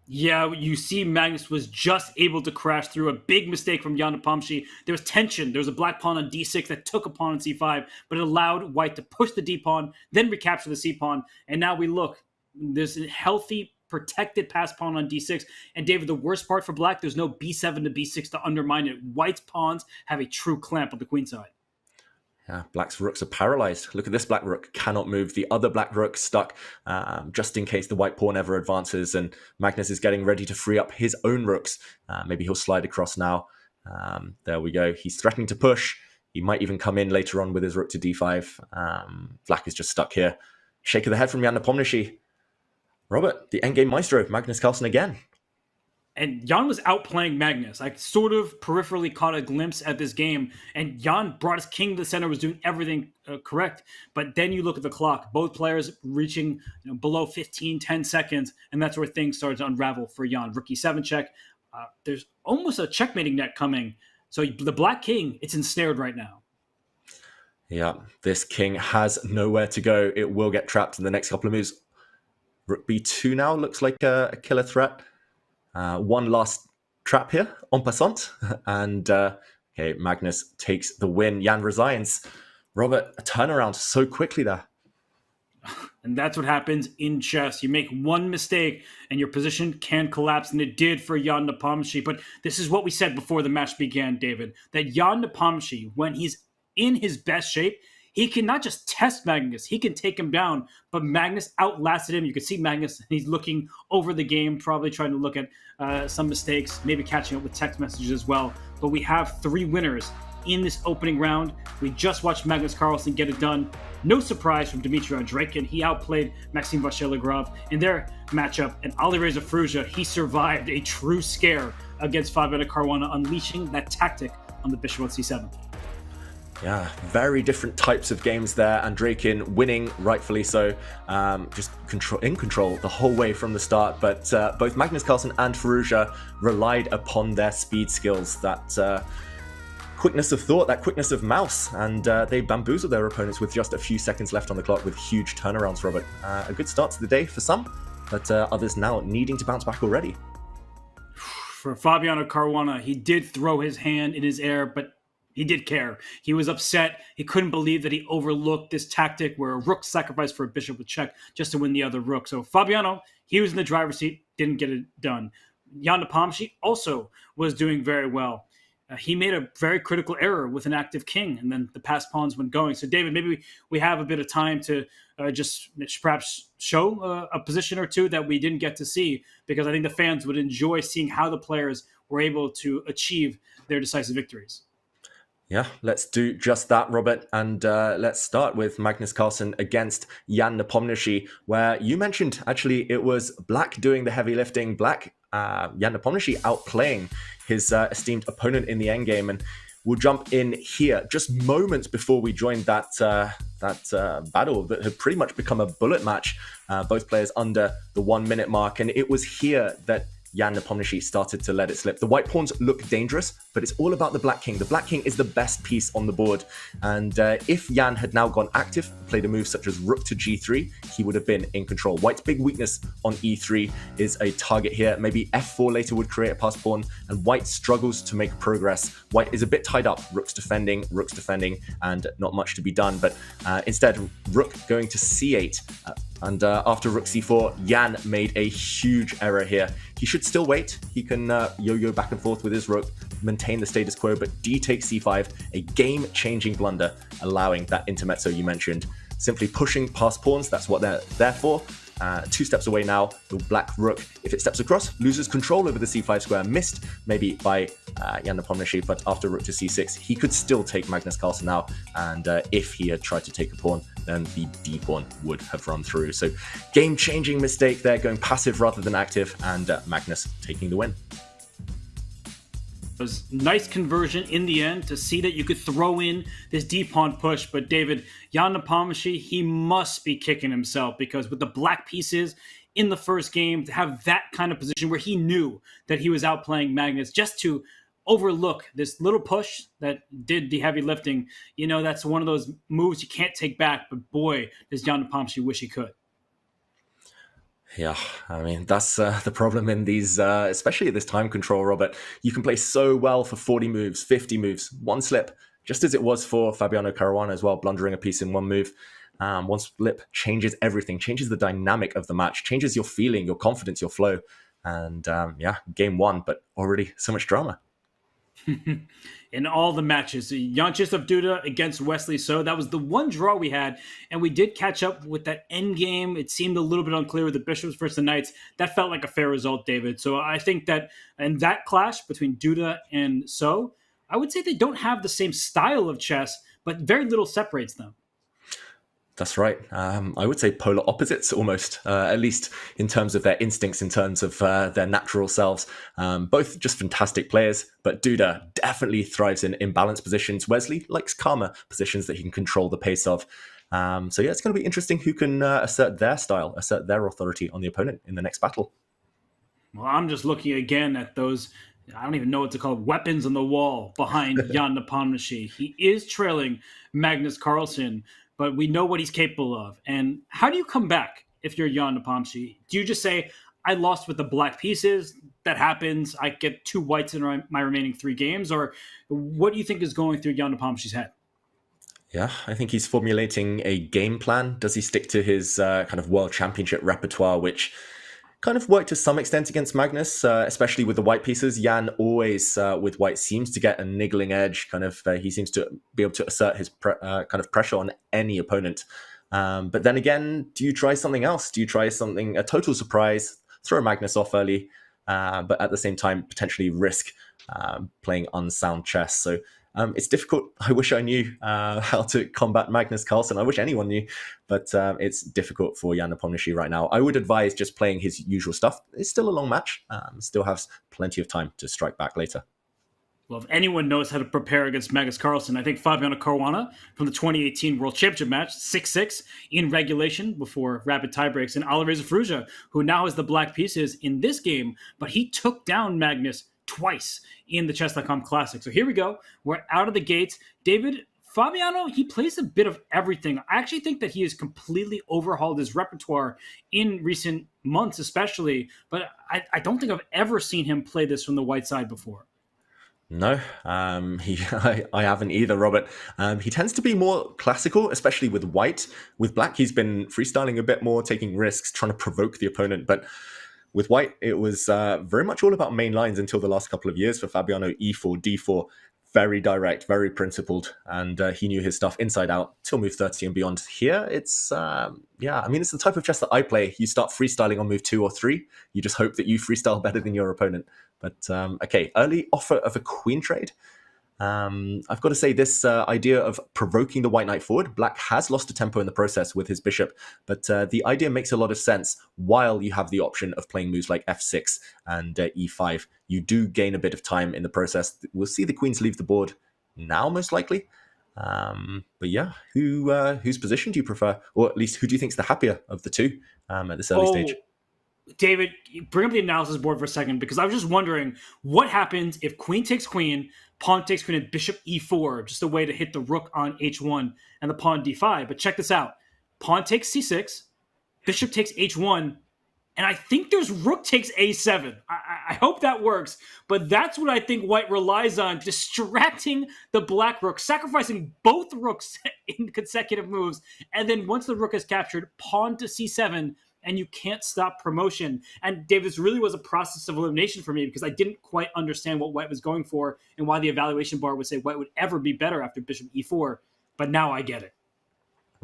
Yeah, you see Magnus was just able to crash through a big mistake from Jan Nepomniachtchi. There was tension. There was a black pawn on d6 that took a pawn on c5, but it allowed white to push the d pawn, then recapture the c pawn. And now we look. There's a healthy, protected pass pawn on d6. And David, the worst part for black, there's no b7 to b6 to undermine it. White's pawns have a true clamp on the queen side. Yeah, black's rooks are paralyzed. Look at this black rook, cannot move. The other black rook stuck just in case the white pawn ever advances, and Magnus is getting ready to free up his own rooks. Maybe he'll slide across now. There we go. He's threatening to push. He might even come in later on with his rook to d5. Black is just stuck here. Shake of the head from Jan Nepomniachtchi. Robert, the endgame maestro, Magnus Carlsen again. And Jan was outplaying Magnus. I sort of peripherally caught a glimpse at this game, and Jan brought his king to the center, was doing everything correct. But then you look at the clock, both players reaching below 15, 10 seconds, and that's where things started to unravel for Jan. Rook e7 check. There's almost a checkmating net coming. So the black king, it's ensnared right now. Yeah, this king has nowhere to go. It will get trapped in the next couple of moves. Rook b2 now looks like a killer threat. One last trap here, en passant. And okay, Magnus takes the win. Jan resigns. Robert, a turnaround so quickly there. And that's what happens in chess. You make one mistake and your position can collapse, and it did for Jan Nepomniachtchi. But this is what we said before the match began, David, that Jan Nepomniachtchi, when he's in his best shape, he can not just test Magnus, he can take him down, but Magnus outlasted him. You can see Magnus, he's looking over the game, probably trying to look at some mistakes, maybe catching up with text messages as well. But we have 3 winners in this opening round. We just watched Magnus Carlsen get it done. No surprise from Dmitry Andreikin. He outplayed Maxime Vachier-Lagrave in their matchup. And Alireza Firouzja, he survived a true scare against Fabiano Caruana, unleashing that tactic on the bishop on c7. Yeah, very different types of games there. Andreikin winning, rightfully so, just in control the whole way from the start. But both Magnus Carlsen and Firouzja relied upon their speed skills, that quickness of thought, that quickness of mouse, and they bamboozled their opponents with just a few seconds left on the clock with huge turnarounds, Robert. A good start to the day for some, but others now needing to bounce back already. For Fabiano Caruana, he did throw his hand in his air, but he did care. He was upset. He couldn't believe that he overlooked this tactic where a rook sacrificed for a bishop with check just to win the other rook. So Fabiano, he was in the driver's seat, didn't get it done. Jan Nepomniachtchi also was doing very well. He made a very critical error with an active king, and then the passed pawns went going. So, David, maybe we have a bit of time to just perhaps show a position or two that we didn't get to see, because I think the fans would enjoy seeing how the players were able to achieve their decisive victories. Yeah, let's do just that, Robert. And let's start with Magnus Carlsen against Jan Nepomniachtchi, where you mentioned actually it was Black doing the heavy lifting. Black, Jan Nepomniachtchi outplaying his esteemed opponent in the endgame. And we'll jump in here just moments before we joined that battle that had pretty much become a bullet match. Both players under the 1 minute mark. And it was here that Jan Nepomniachtchi started to let it slip. The white pawns look dangerous, but it's all about the black king. The black king is the best piece on the board. And if Jan had now gone active, played a move such as rook to g3, he would have been in control. White's big weakness on e3 is a target here. Maybe f4 later would create a passed pawn, and white struggles to make progress. White is a bit tied up. Rook's defending, and not much to be done. But instead, rook going to c8. And after rook c4, Jan made a huge error here. He should still wait. He can yo-yo back and forth with his rook, maintain the status quo, but d takes c5, a game-changing blunder, allowing that intermezzo you mentioned. Simply pushing past pawns, that's what they're there for. 2 steps away now, the black rook, if it steps across, loses control over the c5 square, missed maybe by Jan Nepomniachtchi, but after rook to c6, he could still take Magnus Carlsen now, and if he had tried to take a pawn, then the d pawn would have run through. So game-changing mistake there, going passive rather than active, and Magnus taking the win. It was nice conversion in the end to see that you could throw in this d-pawn push. But David, Jan Nepomniachtchi, he must be kicking himself, because with the black pieces in the first game, to have that kind of position where he knew that he was outplaying Magnus, just to overlook this little push that did the heavy lifting, you know, that's one of those moves you can't take back. But boy, does Jan Nepomniachtchi wish he could. Yeah, I mean, that's the problem in these, especially at this time control, Robert. You can play so well for 40 moves, 50 moves, one slip, just as it was for Fabiano Caruana as well, blundering a piece in one move. One slip changes everything, changes the dynamic of the match, changes your feeling, your confidence, your flow. And yeah, game 1, but already so much drama. In all the matches, Vyacheslav Duda against Wesley So, that was the one draw we had, and we did catch up with that end game. It seemed a little bit unclear with the bishops versus the knights. That felt like a fair result, David. So I think that in that clash between Duda and So, I would say they don't have the same style of chess, but very little separates them. That's right. I would say polar opposites almost, at least in terms of their instincts, in terms of their natural selves. Both just fantastic players, but Duda definitely thrives in imbalanced positions. Wesley likes calmer positions that he can control the pace of. So yeah, it's going to be interesting who can assert their style, assert their authority on the opponent in the next battle. Well, I'm just looking again at those, I don't even know what to call it, weapons on the wall behind Jan Nepomniachtchi. He is trailing Magnus Carlsen, but we know what he's capable of. And how do you come back if you're Jan Nepomniachtchi? Do you just say, I lost with the black pieces, that happens, I get 2 whites in my remaining 3 games? Or what do you think is going through Jan Nepomniachtchi's head? Yeah, I think he's formulating a game plan. Does he stick to his kind of world championship repertoire, which kind of worked to some extent against Magnus, especially with the white pieces? Jan always, with white, seems to get a niggling edge. Kind of, he seems to be able to assert his kind of pressure on any opponent. But then again, do you try something else? Do you try something, a total surprise, throw Magnus off early, but at the same time, potentially risk playing unsound chess? So it's difficult. I wish I knew how to combat Magnus Carlsen. I wish anyone knew, but it's difficult for Jan Nepomniachtchi right now. I would advise just playing his usual stuff. It's still a long match. Still has plenty of time to strike back later. Well, if anyone knows how to prepare against Magnus Carlsen, I think Fabiano Caruana from the 2018 World Championship match, 6-6 in regulation before rapid tiebreaks, and Alireza Firouzja, who now has the black pieces in this game, but he took down Magnus twice in the Chess.com Classic. So here we go. We're out of the gates. David, Fabiano, he plays a bit of everything. I actually think that he has completely overhauled his repertoire in recent months, especially. But I don't think I've ever seen him play this from the white side before. No, I haven't either, Robert. He tends to be more classical, especially with white. With black, he's been freestyling a bit more, taking risks, trying to provoke the opponent. But with white, it was very much all about main lines until the last couple of years for Fabiano. E4, D4, very direct, very principled, and he knew his stuff inside out till move 30 and beyond. Here, it's, it's the type of chess that I play. You start freestyling on move 2 or 3. You just hope that you freestyle better than your opponent. But, okay, early offer of a queen trade. I've got to say, this idea of provoking the white knight forward, black has lost a tempo in the process with his bishop, but the idea makes a lot of sense while you have the option of playing moves like f6 and e5. You do gain a bit of time in the process. We'll see the queens leave the board now, most likely. But yeah, whose position do you prefer? Or at least, who do you think is the happier of the two at this early stage? David, bring up the analysis board for a second, because I was just wondering what happens if queen takes queen, pawn takes queen, and bishop e4, just a way to hit the rook on h1 and the pawn d5. But check this out. Pawn takes c6, bishop takes h1, and I think there's rook takes a7. I hope that works, but that's what I think white relies on, distracting the black rook, sacrificing both rooks in consecutive moves, and then once the rook is captured, pawn to c7, and you can't stop promotion. And Dave, this really was a process of elimination for me, because I didn't quite understand what white was going for and why the evaluation bar would say white would ever be better after bishop e4. But now I get it.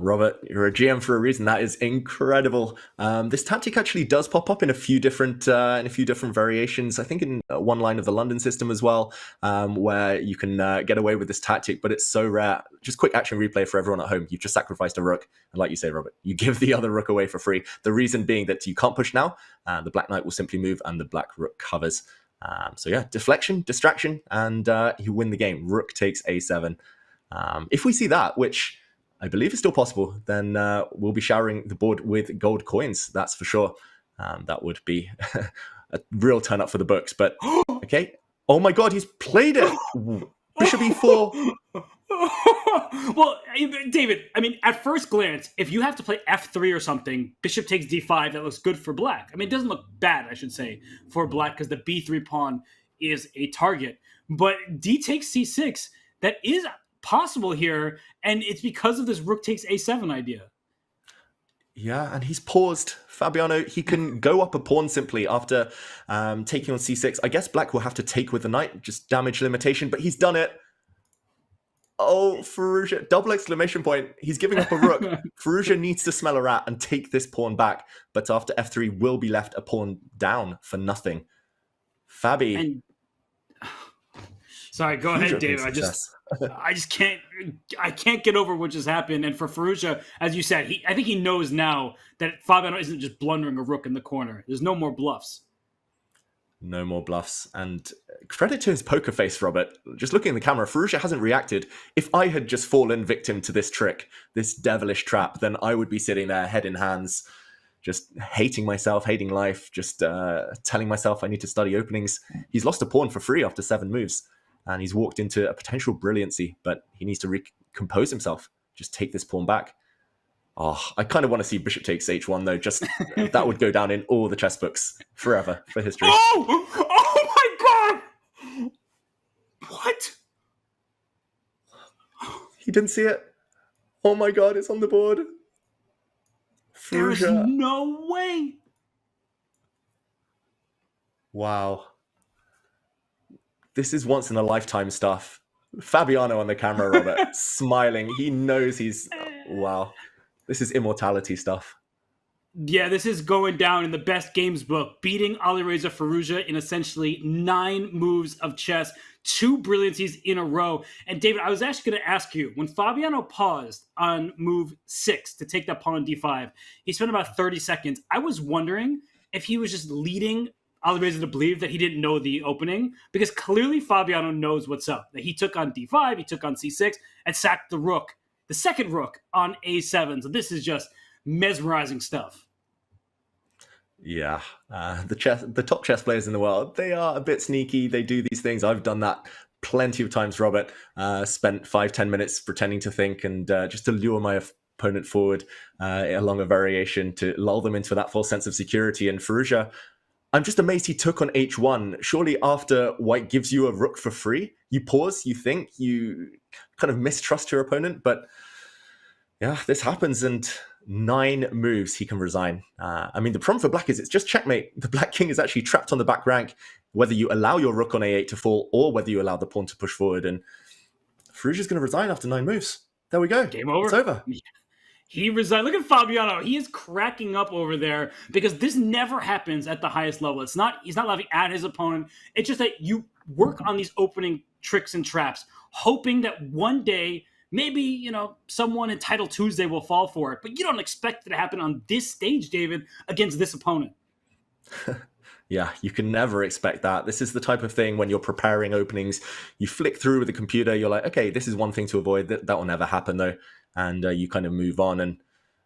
Robert, you're a GM for a reason. That is incredible. This tactic actually does pop up in a few different variations. I think in one line of the London system as well, where you can get away with this tactic, but it's so rare. Just quick action replay for everyone at home. You've just sacrificed a rook, and like you say, Robert, you give the other rook away for free. The reason being that you can't push now. The black knight will simply move, and the black rook covers. So yeah, deflection, distraction, and you win the game. Rook takes a7. If we see that, which I believe is still possible, then we'll be showering the board with gold coins, that's for sure. That would be a real turn up for the books. But okay. Oh my god, he's played it! Bishop e4. Well, David, I mean, at first glance, if you have to play f3 or something, bishop takes d5, that looks good for black. I mean, it doesn't look bad, I should say, for black, because the b3 pawn is a target. But d takes c6, that is possible here, and it's because of this rook takes a7 idea. Yeah, and he's paused. Fabiano, he can go up a pawn simply after taking on c6. I guess black will have to take with the knight, just damage limitation, but he's done it. Oh, Firouzja, double exclamation point. He's giving up a rook. Firouzja needs to smell a rat and take this pawn back, but after f3 will be left a pawn down for nothing. Fabi. And sorry, go ahead, David. I just can't get over what just happened. And for Firouzja, as you said, I think he knows now that Fabiano isn't just blundering a rook in the corner. There's no more bluffs. No more bluffs. And credit to his poker face, Robert. Just looking in the camera, Firouzja hasn't reacted. If I had just fallen victim to this trick, this devilish trap, then I would be sitting there, head in hands, just hating myself, hating life, just telling myself I need to study openings. He's lost a pawn for free after 7 moves. And he's walked into a potential brilliancy, but he needs to recompose himself. Just take this pawn back. Oh, I kind of want to see bishop takes h1, though. Just that would go down in all the chess books forever for history. Oh my god! What? He didn't see it. Oh my god, it's on the board. There's Firouzja. no way. Wow. This is once in a lifetime stuff. Fabiano on the camera, Robert, smiling. He knows he's... Wow. This is immortality stuff. Yeah, this is going down in the best games book, beating Alireza Firouzja in essentially 9 moves of chess, 2 brilliancies in a row. And David, I was actually going to ask you, when Fabiano paused on move 6 to take that pawn on d5, he spent about 30 seconds. I was wondering if he was just leading Alireza to believe that he didn't know the opening, because clearly Fabiano knows what's up. That he took on d5, he took on c6, and sacked the rook, the second rook, on a7. So this is just mesmerizing stuff. Yeah, the top chess players in the world, they are a bit sneaky. They do these things. I've done that plenty of times, Robert, spent 5-10 minutes pretending to think and just to lure my opponent forward along a variation to lull them into that false sense of security. And Firouzja, I'm just amazed he took on h1. Surely after white gives you a rook for free, you pause, you think, you kind of mistrust your opponent. But yeah, this happens, and 9 moves he can resign. I mean, the problem for black is it's just checkmate. The black king is actually trapped on the back rank, whether you allow your rook on a8 to fall or whether you allow the pawn to push forward. And Firouzja's going to resign after 9 moves. There we go. Game over. It's over. He resigned. Look at Fabiano. He is cracking up over there because this never happens at the highest level. He's not laughing at his opponent. It's just that you work on these opening tricks and traps, hoping that one day maybe, someone in Title Tuesday will fall for it. But you don't expect it to happen on this stage, David, against this opponent. Yeah, you can never expect that. This is the type of thing when you're preparing openings, you flick through with the computer, you're like, okay, this is one thing to avoid. That will never happen, though. And you kind of move on. And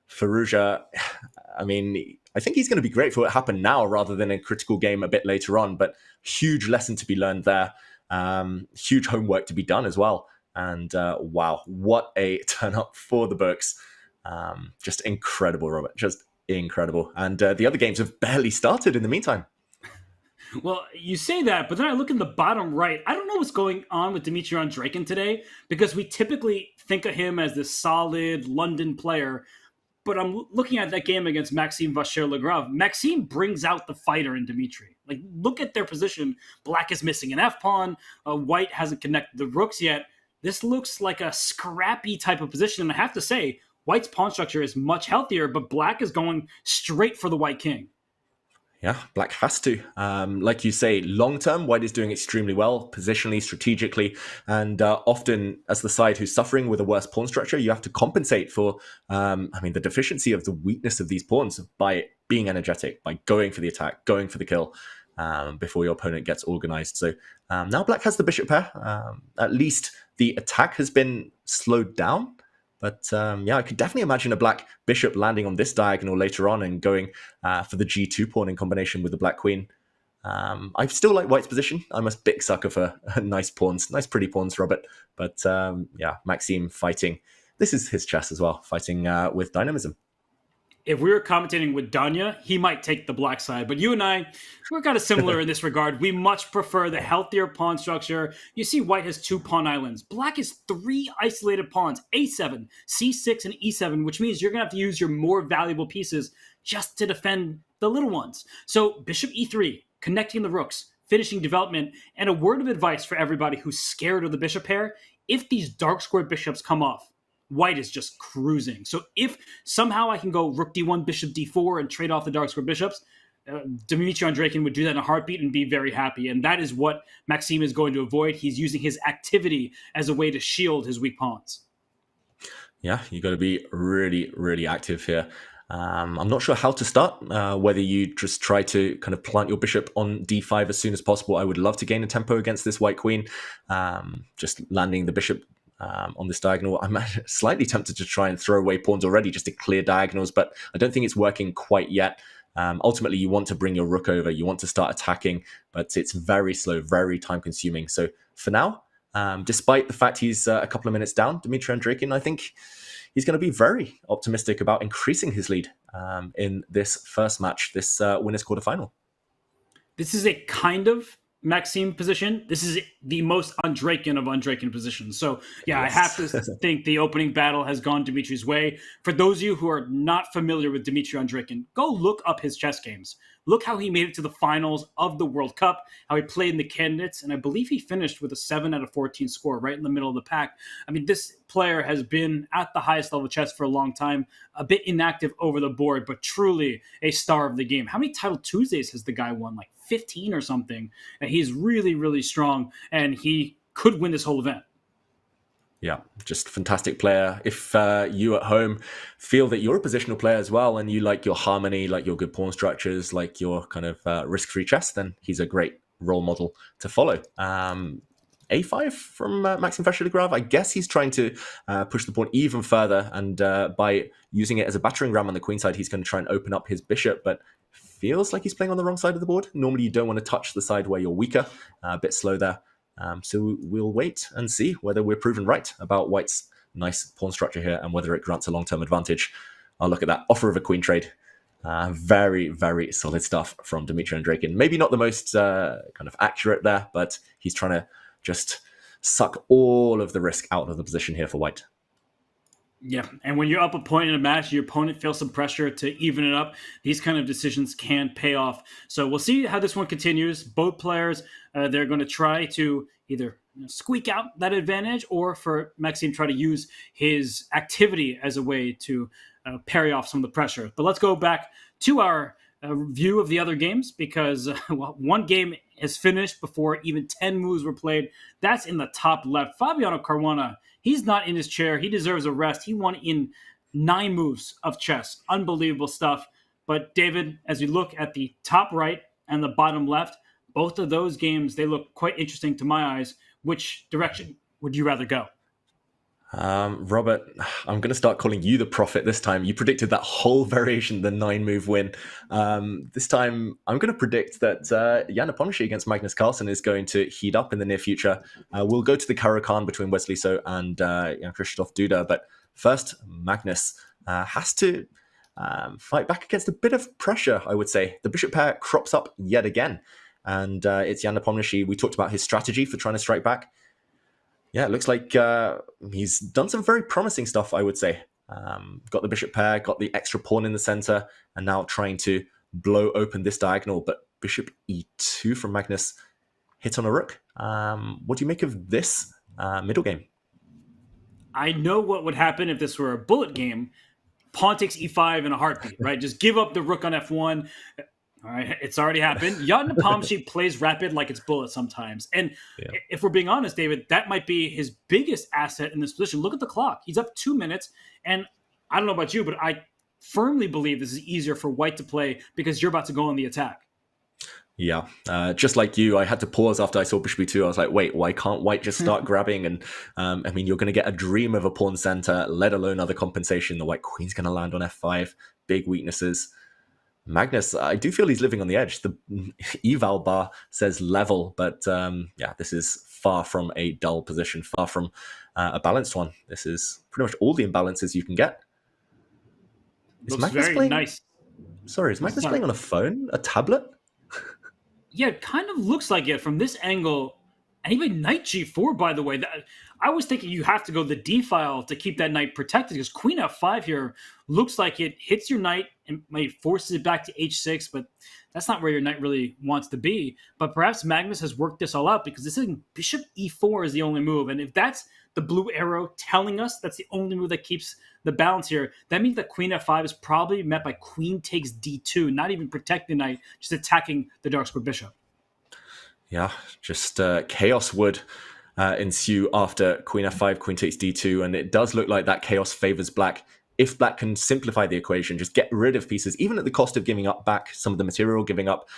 Firouzja, I mean, I think he's going to be grateful it happened now rather than a critical game a bit later on. But huge lesson to be learned there. Huge homework to be done as well. And wow, what a turn up for the books. Just incredible, Robert. Just incredible. And the other games have barely started in the meantime. Well, you say that, but then I look in the bottom right. I don't know what's going on with Dmitry Andreikin today because we typically think of him as this solid London player. But I'm looking at that game against Maxime Vachier-Lagrave. Maxime brings out the fighter in Dmitry. Like, look at their position. Black is missing an F-pawn. White hasn't connected the rooks yet. This looks like a scrappy type of position. And I have to say, White's pawn structure is much healthier, but Black is going straight for the White king. Yeah, Black has to. Like you say, long-term, White is doing extremely well, positionally, strategically, and often as the side who's suffering with a worse pawn structure, you have to compensate for, the deficiency of the weakness of these pawns by being energetic, by going for the attack, going for the kill before your opponent gets organized. So now Black has the bishop pair. At least the attack has been slowed down. But I could definitely imagine a black bishop landing on this diagonal later on and going for the g2 pawn in combination with the black queen. I still like White's position. I'm a big sucker for nice pawns, nice pretty pawns, Robert. But Maxime fighting. This is his chess as well, fighting with dynamism. If we were commentating with Danya, he might take the black side. But you and I, we're kind of similar in this regard. We much prefer the healthier pawn structure. You see White has 2 pawn islands. Black has 3 isolated pawns, a7, c6, and e7, which means you're going to have to use your more valuable pieces just to defend the little ones. So bishop e3, connecting the rooks, finishing development, and a word of advice for everybody who's scared of the bishop pair. If these dark square bishops come off, White is just cruising. So if somehow I can go rook d1, bishop d4, and trade off the dark square bishops, Dmitry Andreikin would do that in a heartbeat and be very happy. And that is what Maxime is going to avoid. He's using his activity as a way to shield his weak pawns. Yeah, you got to be really, really active here. I'm not sure how to start, whether you just try to kind of plant your bishop on d5 as soon as possible. I would love to gain a tempo against this white queen, just landing the bishop on this diagonal. I'm slightly tempted to try and throw away pawns already just to clear diagonals, but I don't think it's working quite yet. Ultimately, you want to bring your rook over. You want to start attacking, but it's very slow, very time consuming. So for now, despite the fact he's a couple of minutes down, Dmitry Andreikin, I think he's going to be very optimistic about increasing his lead in this first match, this winners quarterfinal. This is a kind of Maxime position. This is the most Andreikin of Andreikin positions. So yeah, yes. I have to think the opening battle has gone Dmitry's way. For those of you who are not familiar with Dmitry Andreikin, go look up his chess games. Look how he made it to the finals of the World Cup, how he played in the candidates, and I believe he finished with a 7 out of 14 score, right in the middle of the pack. I mean, this player has been at the highest level of chess for a long time, a bit inactive over the board, but truly a star of the game. How many Title Tuesdays has the guy won? Like 15 or something. And he's really, really strong, and he could win this whole event. Yeah, just fantastic player. If you at home feel that you're a positional player as well and you like your harmony, like your good pawn structures, like your kind of risk-free chess, then he's a great role model to follow. A5 from Maxime Vachier-Lagrave. I guess he's trying to push the pawn even further, and by using it as a battering ram on the queen side, he's going to try and open up his bishop, but feels like he's playing on the wrong side of the board. Normally, you don't want to touch the side where you're weaker. A bit slow there. So we'll wait and see whether we're proven right about White's nice pawn structure here and whether it grants a long-term advantage. I'll look at that offer of a queen trade. Very, very solid stuff from Dmitry Andreikin. Maybe not the most kind of accurate there, but he's trying to just suck all of the risk out of the position here for White. Yeah, and when you're up a point in a match, your opponent feels some pressure to even it up. These kind of decisions can pay off. So we'll see how this one continues. Both players, they're going to try to either squeak out that advantage or for Maxime try to use his activity as a way to parry off some of the pressure. But let's go back to our view of the other games because one game is finished before even 10 moves were played. That's in the top left. Fabiano Caruana, he's not in his chair. He deserves a rest. He won in 9 moves of chess. Unbelievable stuff. But David, as we look at the top right and the bottom left, both of those games, they look quite interesting to my eyes. Which direction would you rather go? Robert, I'm going to start calling you the prophet this time. You predicted that whole variation, the 9-move win. This time, I'm going to predict that Jan Nepomniachtchi against Magnus Carlsen is going to heat up in the near future. We'll go to the Caruana between Wesley So and Jan-Krzysztof Duda. But first, Magnus has to fight back against a bit of pressure, I would say. The bishop pair crops up yet again. And it's Jan Nepomniachtchi. We talked about his strategy for trying to strike back. Yeah, it looks like he's done some very promising stuff, I would say. Got the bishop pair, got the extra pawn in the center, and now trying to blow open this diagonal. But bishop e2 from Magnus hit on a rook. What do you make of this middle game? I know what would happen if this were a bullet game. Pawn takes e5 in a heartbeat, right? Just give up the rook on f1. All right, it's already happened. Jan Nepomniachtchi plays rapid like it's bullet sometimes. And if we're being honest, David, that might be his biggest asset in this position. Look at the clock. He's up 2 minutes. And I don't know about you, but I firmly believe this is easier for White to play because you're about to go on the attack. Yeah, just like you, I had to pause after I saw bishop e2. I was like, wait, why can't White just start grabbing? And I mean, you're going to get a dream of a pawn center, let alone other compensation. The White queen's going to land on f5. Big weaknesses. Magnus, I do feel he's living on the edge. The eval bar says level, but this is far from a dull position, far from a balanced one. This is pretty much all the imbalances you can get. Looks Magnus very nice. Sorry, is Magnus playing on a phone? A tablet? Yeah, it kind of looks like it from this angle. And even knight g4, by the way. I was thinking you have to go the d file to keep that knight protected because queen f5 here looks like it hits your knight and may forces it back to h6, but that's not where your knight really wants to be. But perhaps Magnus has worked this all out because this is bishop e4 is the only move. And if that's the blue arrow telling us that's the only move that keeps the balance here, that means that queen f5 is probably met by queen takes d2, not even protecting the knight, just attacking the dark square bishop. Yeah, just chaos would ensue after queen f5, queen takes d2, and it does look like that chaos favors black. If black can simplify the equation, just get rid of pieces, even at the cost of giving up back some of the material, giving up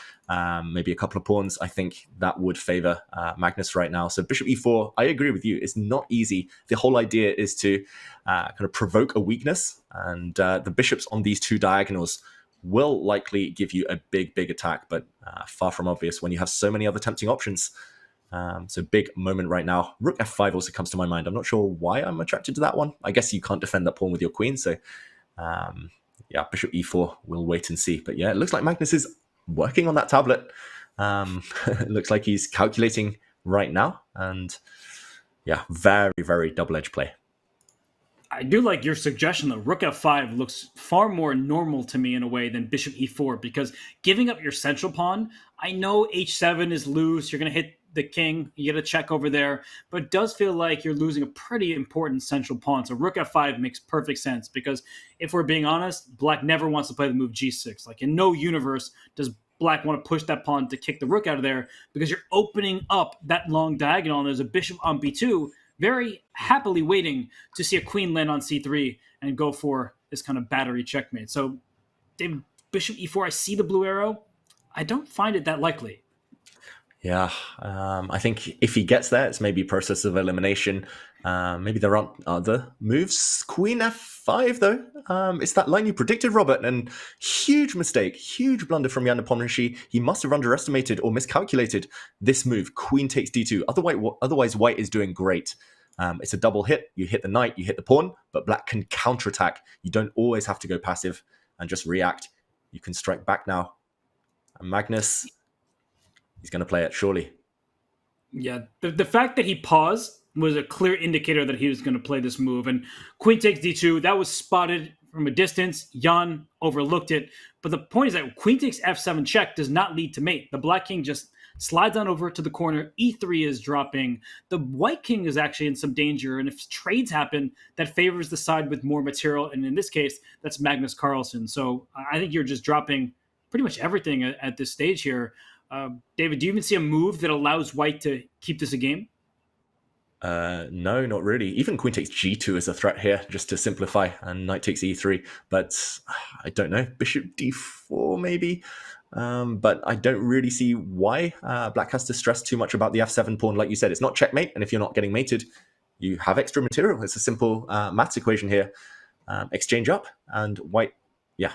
maybe a couple of pawns, I think that would favor Magnus right now. So bishop e4, I agree with you. It's not easy. The whole idea is to kind of provoke a weakness, and the bishops on these two diagonals will likely give you a big attack, but far from obvious when you have so many other tempting options. So big moment right now. Rook f5 also comes to my mind. I'm not sure why I'm attracted to that one. I guess you can't defend that pawn with your queen, so bishop e4, we'll wait and see. But yeah, it looks like Magnus is working on that tablet. It looks like he's calculating right now, and yeah, very double-edged play. I do like your suggestion that rook f5 looks far more normal to me in a way than bishop e4, because giving up your central pawn, I know h7 is loose, you're going to hit the king, you get a check over there, but it does feel like you're losing a pretty important central pawn. So rook f5 makes perfect sense, because if we're being honest, black never wants to play the move g6. Like in no universe does black want to push that pawn to kick the rook out of there, because you're opening up that long diagonal, and there's a bishop on b2, very happily waiting to see a queen land on c3 and go for this kind of battery checkmate. So bishop e4, I see the blue arrow. I don't find it that likely. Yeah, I think if he gets there, it's maybe a process of elimination. Maybe there aren't other moves. Queen f5, though. It's that line you predicted, Robert, and huge mistake, huge blunder from Jan Nepomniachtchi. He must have underestimated or miscalculated this move. Queen takes d2. Otherwise, white is doing great. It's a double hit. You hit the knight, you hit the pawn, but black can counterattack. You don't always have to go passive and just react. You can strike back now. And Magnus, he's going to play it, surely. Yeah, the fact that he paused was a clear indicator that he was going to play this move. And queen takes d2, that was spotted from a distance. Jan overlooked it. But the point is that queen takes f7 check does not lead to mate. The black king just slides on over to the corner. e3 is dropping. The white king is actually in some danger. And if trades happen, that favors the side with more material. And in this case, that's Magnus Carlsen. So I think you're just dropping pretty much everything at this stage here. David, do you even see a move that allows white to keep this a game? No, not really. Even queen takes g2 is a threat here, just to simplify, and knight takes e3. But I don't know, bishop d4 maybe. But I don't really see why black has to stress too much about the f7 pawn. Like you said, it's not checkmate, and if you're not getting mated, you have extra material. It's a simple maths equation here. Exchange up, and white,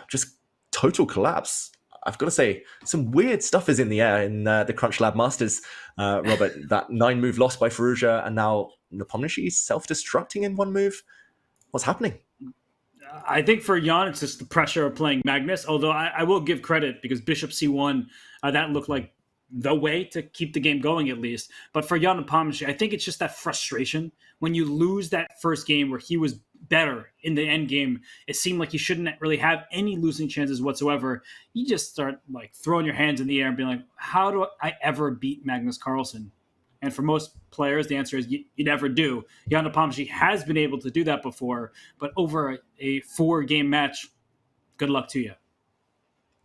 just total collapse. I've got to say, some weird stuff is in the air in the CrunchLabs Masters, Robert. That 9-move loss by Firouzja, and now Nepomniachtchi is self-destructing in one move. What's happening? I think for Jan, it's just the pressure of playing Magnus, although I will give credit because bishop c1, that looked like the way to keep the game going at least. But for Jan Nepomniachtchi, I think it's just that frustration. When you lose that first game where he was better in the end game, it seemed like you shouldn't really have any losing chances whatsoever. You just start like throwing your hands in the air and being like, how do I ever beat Magnus Carlsen? And for most players, the answer is you never do. Jan Nepomniachtchi has been able to do that before, but over a 4-game match, good luck to you.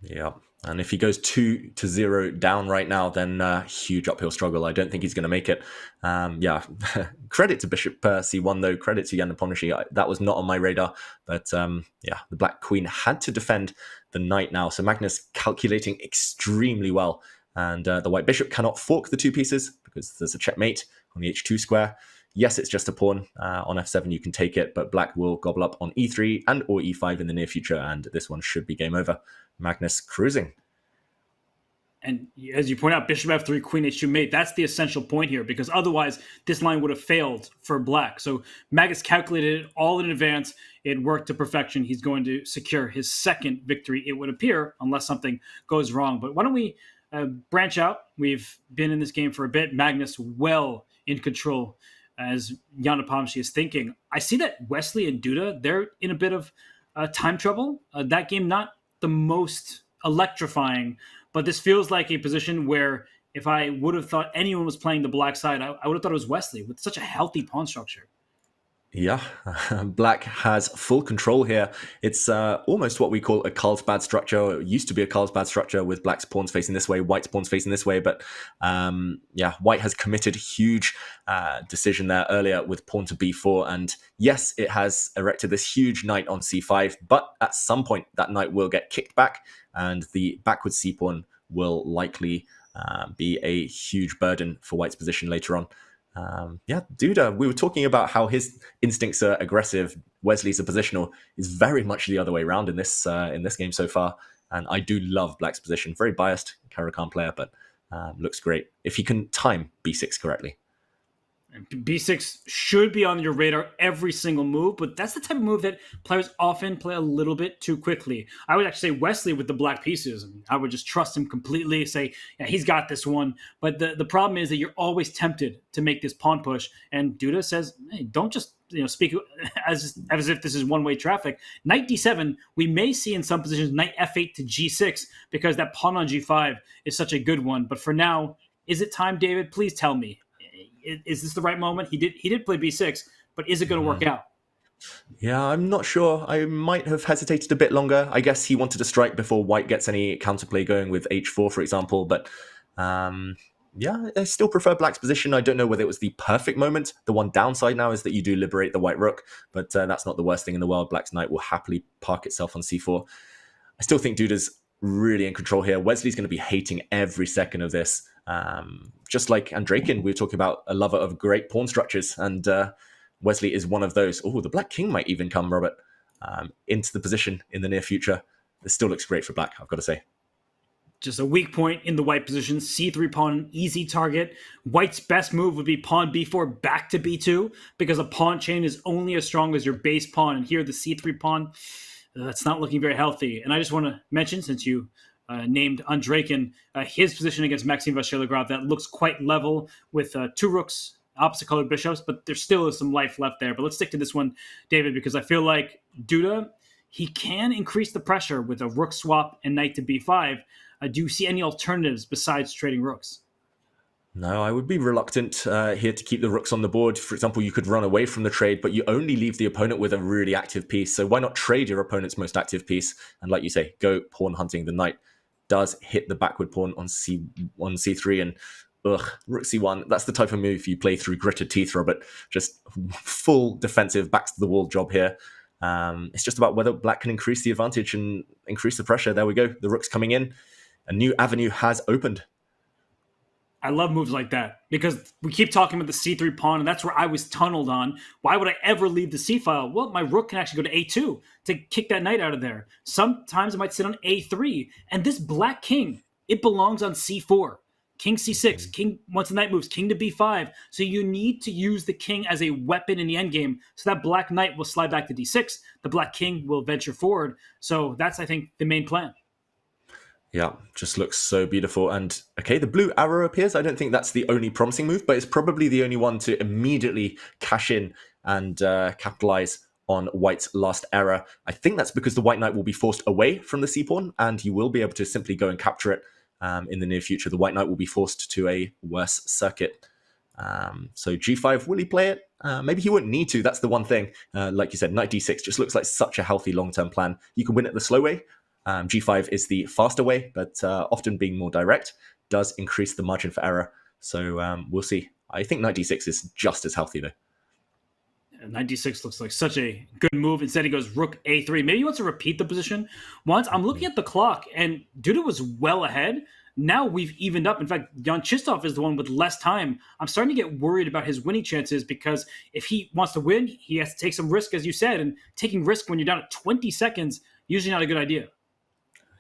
Yeah. And if he goes 2-0 down right now, then huge uphill struggle. I don't think he's going to make it. Credit to bishop c1, though. Credit to Jan Nepomniachtchi. That was not on my radar. But the black queen had to defend the knight now. So Magnus calculating extremely well. And the white bishop cannot fork the two pieces because there's a checkmate on the h2 square. Yes, it's just a pawn. On f7, you can take it, but black will gobble up on e3 and or e5 in the near future, and this one should be game over. Magnus cruising. And as you point out, bishop f3, queen h2 mate, that's the essential point here, because otherwise this line would have failed for black. So Magnus calculated it all in advance. It worked to perfection. He's going to secure his second victory, it would appear, unless something goes wrong. But why don't we branch out? We've been in this game for a bit. Magnus well in control as Jan Nepomniachtchi is thinking. I see that Wesley and Duda, they're in a bit of time trouble. That game, not the most electrifying, but this feels like a position where if I would have thought anyone was playing the black side, I would have thought it was Wesley with such a healthy pawn structure. Yeah, black has full control here. It's almost what we call a Carlsbad structure. It used to be a Carlsbad structure with black's pawns facing this way, white's pawns facing this way. But white has committed a huge decision there earlier with pawn to b4. And yes, it has erected this huge knight on c5. But at some point, that knight will get kicked back and the backwards c-pawn will likely be a huge burden for white's position later on. Duda, we were talking about how his instincts are aggressive. Wesley's a positional. Is very much the other way around in this game so far. And I do love black's position. Very biased Caruana player, but looks great if he can time b6 correctly. B6 should be on your radar every single move, but that's the type of move that players often play a little bit too quickly. I would actually say Wesley with the black pieces, I would just trust him completely, say, yeah, he's got this one. But the problem is that you're always tempted to make this pawn push, and Duda says, hey, don't just speak as if this is one-way traffic. Knight d7, we may see in some positions knight f8 to g6 because that pawn on g5 is such a good one. But for now, is it time, David? Please tell me. Is this the right moment? He did play b6, but is it going to work out? Yeah, I'm not sure. I might have hesitated a bit longer. I guess he wanted to strike before white gets any counterplay going with h4, for example. But I still prefer black's position. I don't know whether it was the perfect moment. The one downside now is that you do liberate the white rook, but that's not the worst thing in the world. Black's knight will happily park itself on c4. I still think Duda's really in control here. Wesley's going to be hating every second of this. Just like Andreikin, we were talking about a lover of great pawn structures, and Wesley is one of those. Oh, the black king might even come, Robert, into the position in the near future. This still looks great for black, I've got to say. Just a weak point in the white position. C3 pawn, easy target. White's best move would be pawn b4 back to b2, because a pawn chain is only as strong as your base pawn. And here, the c3 pawn, that's not looking very healthy. And I just want to mention, since you named Andreikin, his position against Maxime Vachier-Lagrave, that looks quite level with 2 rooks, opposite colored bishops, but there still is some life left there. But let's stick to this one, David, because I feel like Duda, he can increase the pressure with a rook swap and knight to b5. Do you see any alternatives besides trading rooks? No, I would be reluctant here to keep the rooks on the board. For example, you could run away from the trade, but you only leave the opponent with a really active piece. So why not trade your opponent's most active piece? And like you say, go pawn hunting. The knight does hit the backward pawn on c3, and rook c1. That's the type of move you play through gritted teeth, Robert. Just full defensive, back to the wall job here. It's just about whether black can increase the advantage and increase the pressure. There we go. The rook's coming in. A new avenue has opened. I love moves like that, because we keep talking about the c3 pawn, and that's where I was tunneled on. Why would I ever leave the c file? Well, my rook can actually go to a2 to kick that knight out of there. Sometimes it might sit on a3. And this black king, it belongs on c4. King c6, king, once the knight moves, king to b5. So you need to use the king as a weapon in the endgame. So that black knight will slide back to d6. The black king will venture forward. So that's, I think, the main plan. Yeah, just looks so beautiful. And okay, the blue arrow appears. I don't think that's the only promising move, but it's probably the only one to immediately cash in and capitalize on white's last error. I think that's because the white knight will be forced away from the c-pawn, and he will be able to simply go and capture it in the near future. The white knight will be forced to a worse circuit. So g5, will he play it? Maybe he won't need to. That's the one thing. Like you said, knight d6 just looks like such a healthy long-term plan. You can win it the slow way. G5 is the faster way, but often being more direct does increase the margin for error. So we'll see. I think knight d6 is just as healthy, though. Knight d6 looks like such a good move. Instead, he goes rook a3. Maybe he wants to repeat the position once. I'm looking at the clock, and Duda was well ahead. Now we've evened up. In fact, Jan Chistov is the one with less time. I'm starting to get worried about his winning chances, because if he wants to win, he has to take some risk, as you said. And taking risk when you're down at 20 seconds, usually not a good idea.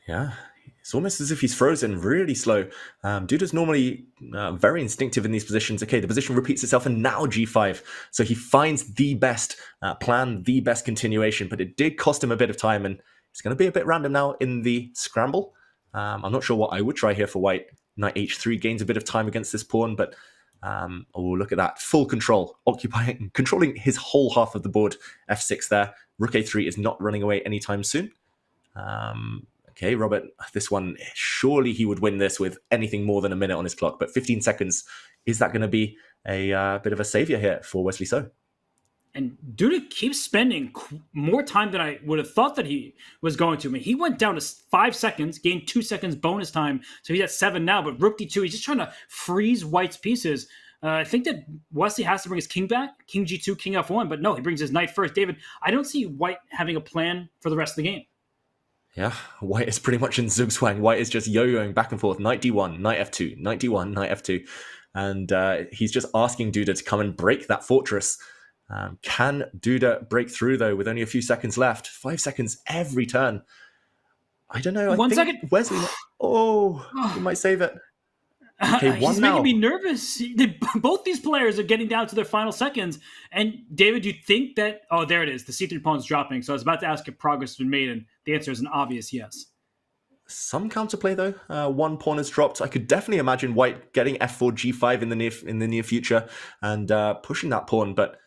Yeah, it's almost as if he's frozen really slow. Duda's normally very instinctive in these positions. Okay, the position repeats itself, and now g5. So he finds the best plan, the best continuation, but it did cost him a bit of time, and it's going to be a bit random now in the scramble. I'm not sure what I would try here for white. Knight h3 gains a bit of time against this pawn, but oh, look at that. Full control, controlling his whole half of the board. f6 there. Rook a3 is not running away anytime soon. Okay, Robert, this one, surely he would win this with anything more than a minute on his clock, but 15 seconds, is that going to be a bit of a savior here for Wesley So? And Duda keeps spending more time than I would have thought that he was going to. I mean, he went down to 5 seconds, gained 2 seconds bonus time, so he's at 7 now, but rook d2, he's just trying to freeze white's pieces. I think that Wesley has to bring his king back, king g2, king f1, but no, he brings his knight first. David, I don't see white having a plan for the rest of the game. Yeah, white is pretty much in zugzwang. White is just yo-yoing back and forth. Knight d1, knight f2, knight d1, knight f2. And he's just asking Duda to come and break that fortress. Can Duda break through, though, with only a few seconds left? 5 seconds every turn. I don't know. One second. Wesley, he might save it. Okay, he's making me nervous. Both these players are getting down to their final seconds. And David, you think that... Oh, there it is. The c3 pawn's dropping. So I was about to ask if progress has been made, and the answer is an obvious yes. Some counterplay, though. One pawn has dropped. I could definitely imagine white getting f4, g5 in the near future and pushing that pawn. But,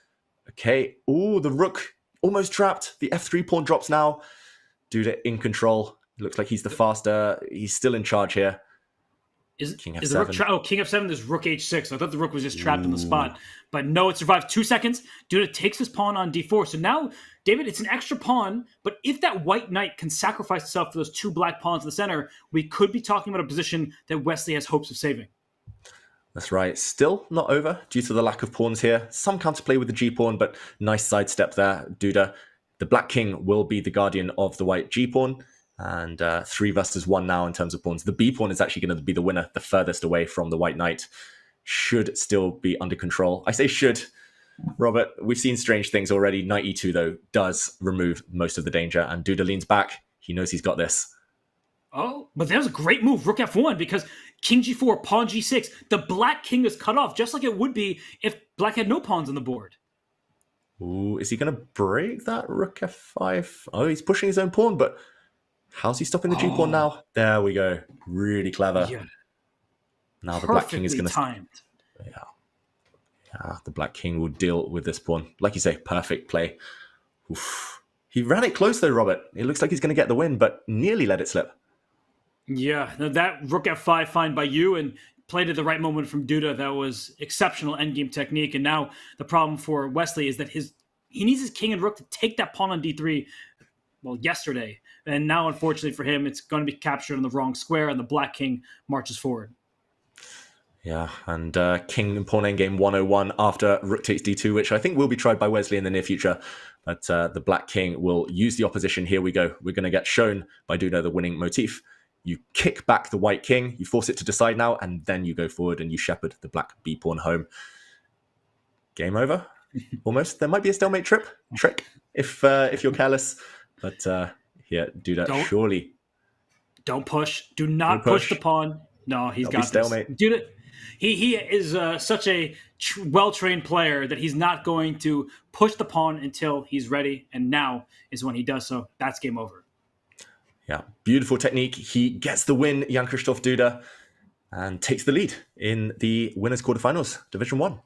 okay. Oh, the rook almost trapped. The f3 pawn drops now. Duda in control. Looks like he's the faster. He's still in charge here. King F7. Is the rook King F7, there's rook H6. I thought the rook was just trapped in the spot. But no, it survived 2 seconds. Duda takes his pawn on d4. So now, David, it's an extra pawn. But if that white knight can sacrifice itself for those 2 black pawns in the center, we could be talking about a position that Wesley has hopes of saving. That's right. Still not over due to the lack of pawns here. Some counterplay with the g-pawn, but nice sidestep there, Duda. The black king will be the guardian of the white g-pawn. And 3 versus 1 now in terms of pawns. The B pawn is actually going to be the winner, the furthest away from the white knight. Should still be under control. I say should, Robert. We've seen strange things already. Knight e2, though, does remove most of the danger. And Duda leans back. He knows he's got this. Oh, but there's a great move, rook f1, because king g4, pawn g6. The black king is cut off, just like it would be if black had no pawns on the board. Ooh, is he going to break that rook f5? Oh, he's pushing his own pawn, but how's he stopping the G pawn now? There we go. Really clever. Yeah. Now the black king is going to... timed. Yeah, the black king will deal with this pawn. Like you say, perfect play. Oof. He ran it close though, Robert. It looks like he's going to get the win, but nearly let it slip. Yeah, that rook f5 find by you and played at the right moment from Duda. That was exceptional endgame technique. And now the problem for Wesley is that he needs his king and rook to take that pawn on d3, well, yesterday. And now, unfortunately for him, it's going to be captured on the wrong square, and the black king marches forward. Yeah, and king and pawn endgame 101 after rook takes d2, which I think will be tried by Wesley in the near future. But the black king will use the opposition. Here we go. We're going to get shown by Duda the winning motif. You kick back the white king, you force it to decide now, and then you go forward and you shepherd the black b pawn home. Game over, almost. There might be a stalemate trick if you're careless. But here, Duda, surely. Don't push. Do not push the pawn. No, he's got stalemate. This. Duda, he is such a well-trained player that he's not going to push the pawn until he's ready, and now is when he does so. That's game over. Yeah, beautiful technique. He gets the win, Jan-Krzysztof Duda, and takes the lead in the winners' quarterfinals, Division 1.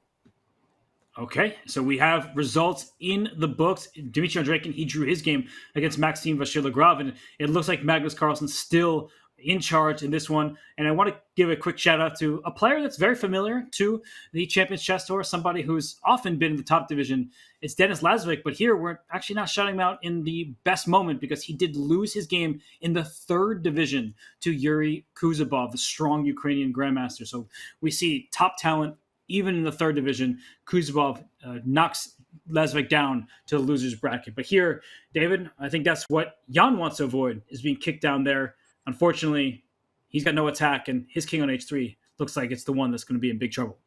Okay, so we have results in the books. Dmitry Andreikin, he drew his game against Maxime Vachier-Lagrave, and it looks like Magnus Carlsen still in charge in this one. And I want to give a quick shout out to a player that's very familiar to the Champions Chess Tour, somebody who's often been in the top division. It's Denis Lazovic, but here we're actually not shouting him out in the best moment because he did lose his game in the 3rd division to Yuri Kuzubov, the strong Ukrainian Grandmaster. So we see top talent even in the 3rd division. Kuzubov knocks Lazovic down to the loser's bracket. But here, David, I think that's what Jan wants to avoid, is being kicked down there. Unfortunately, he's got no attack, and his king on h3 looks like it's the one that's going to be in big trouble.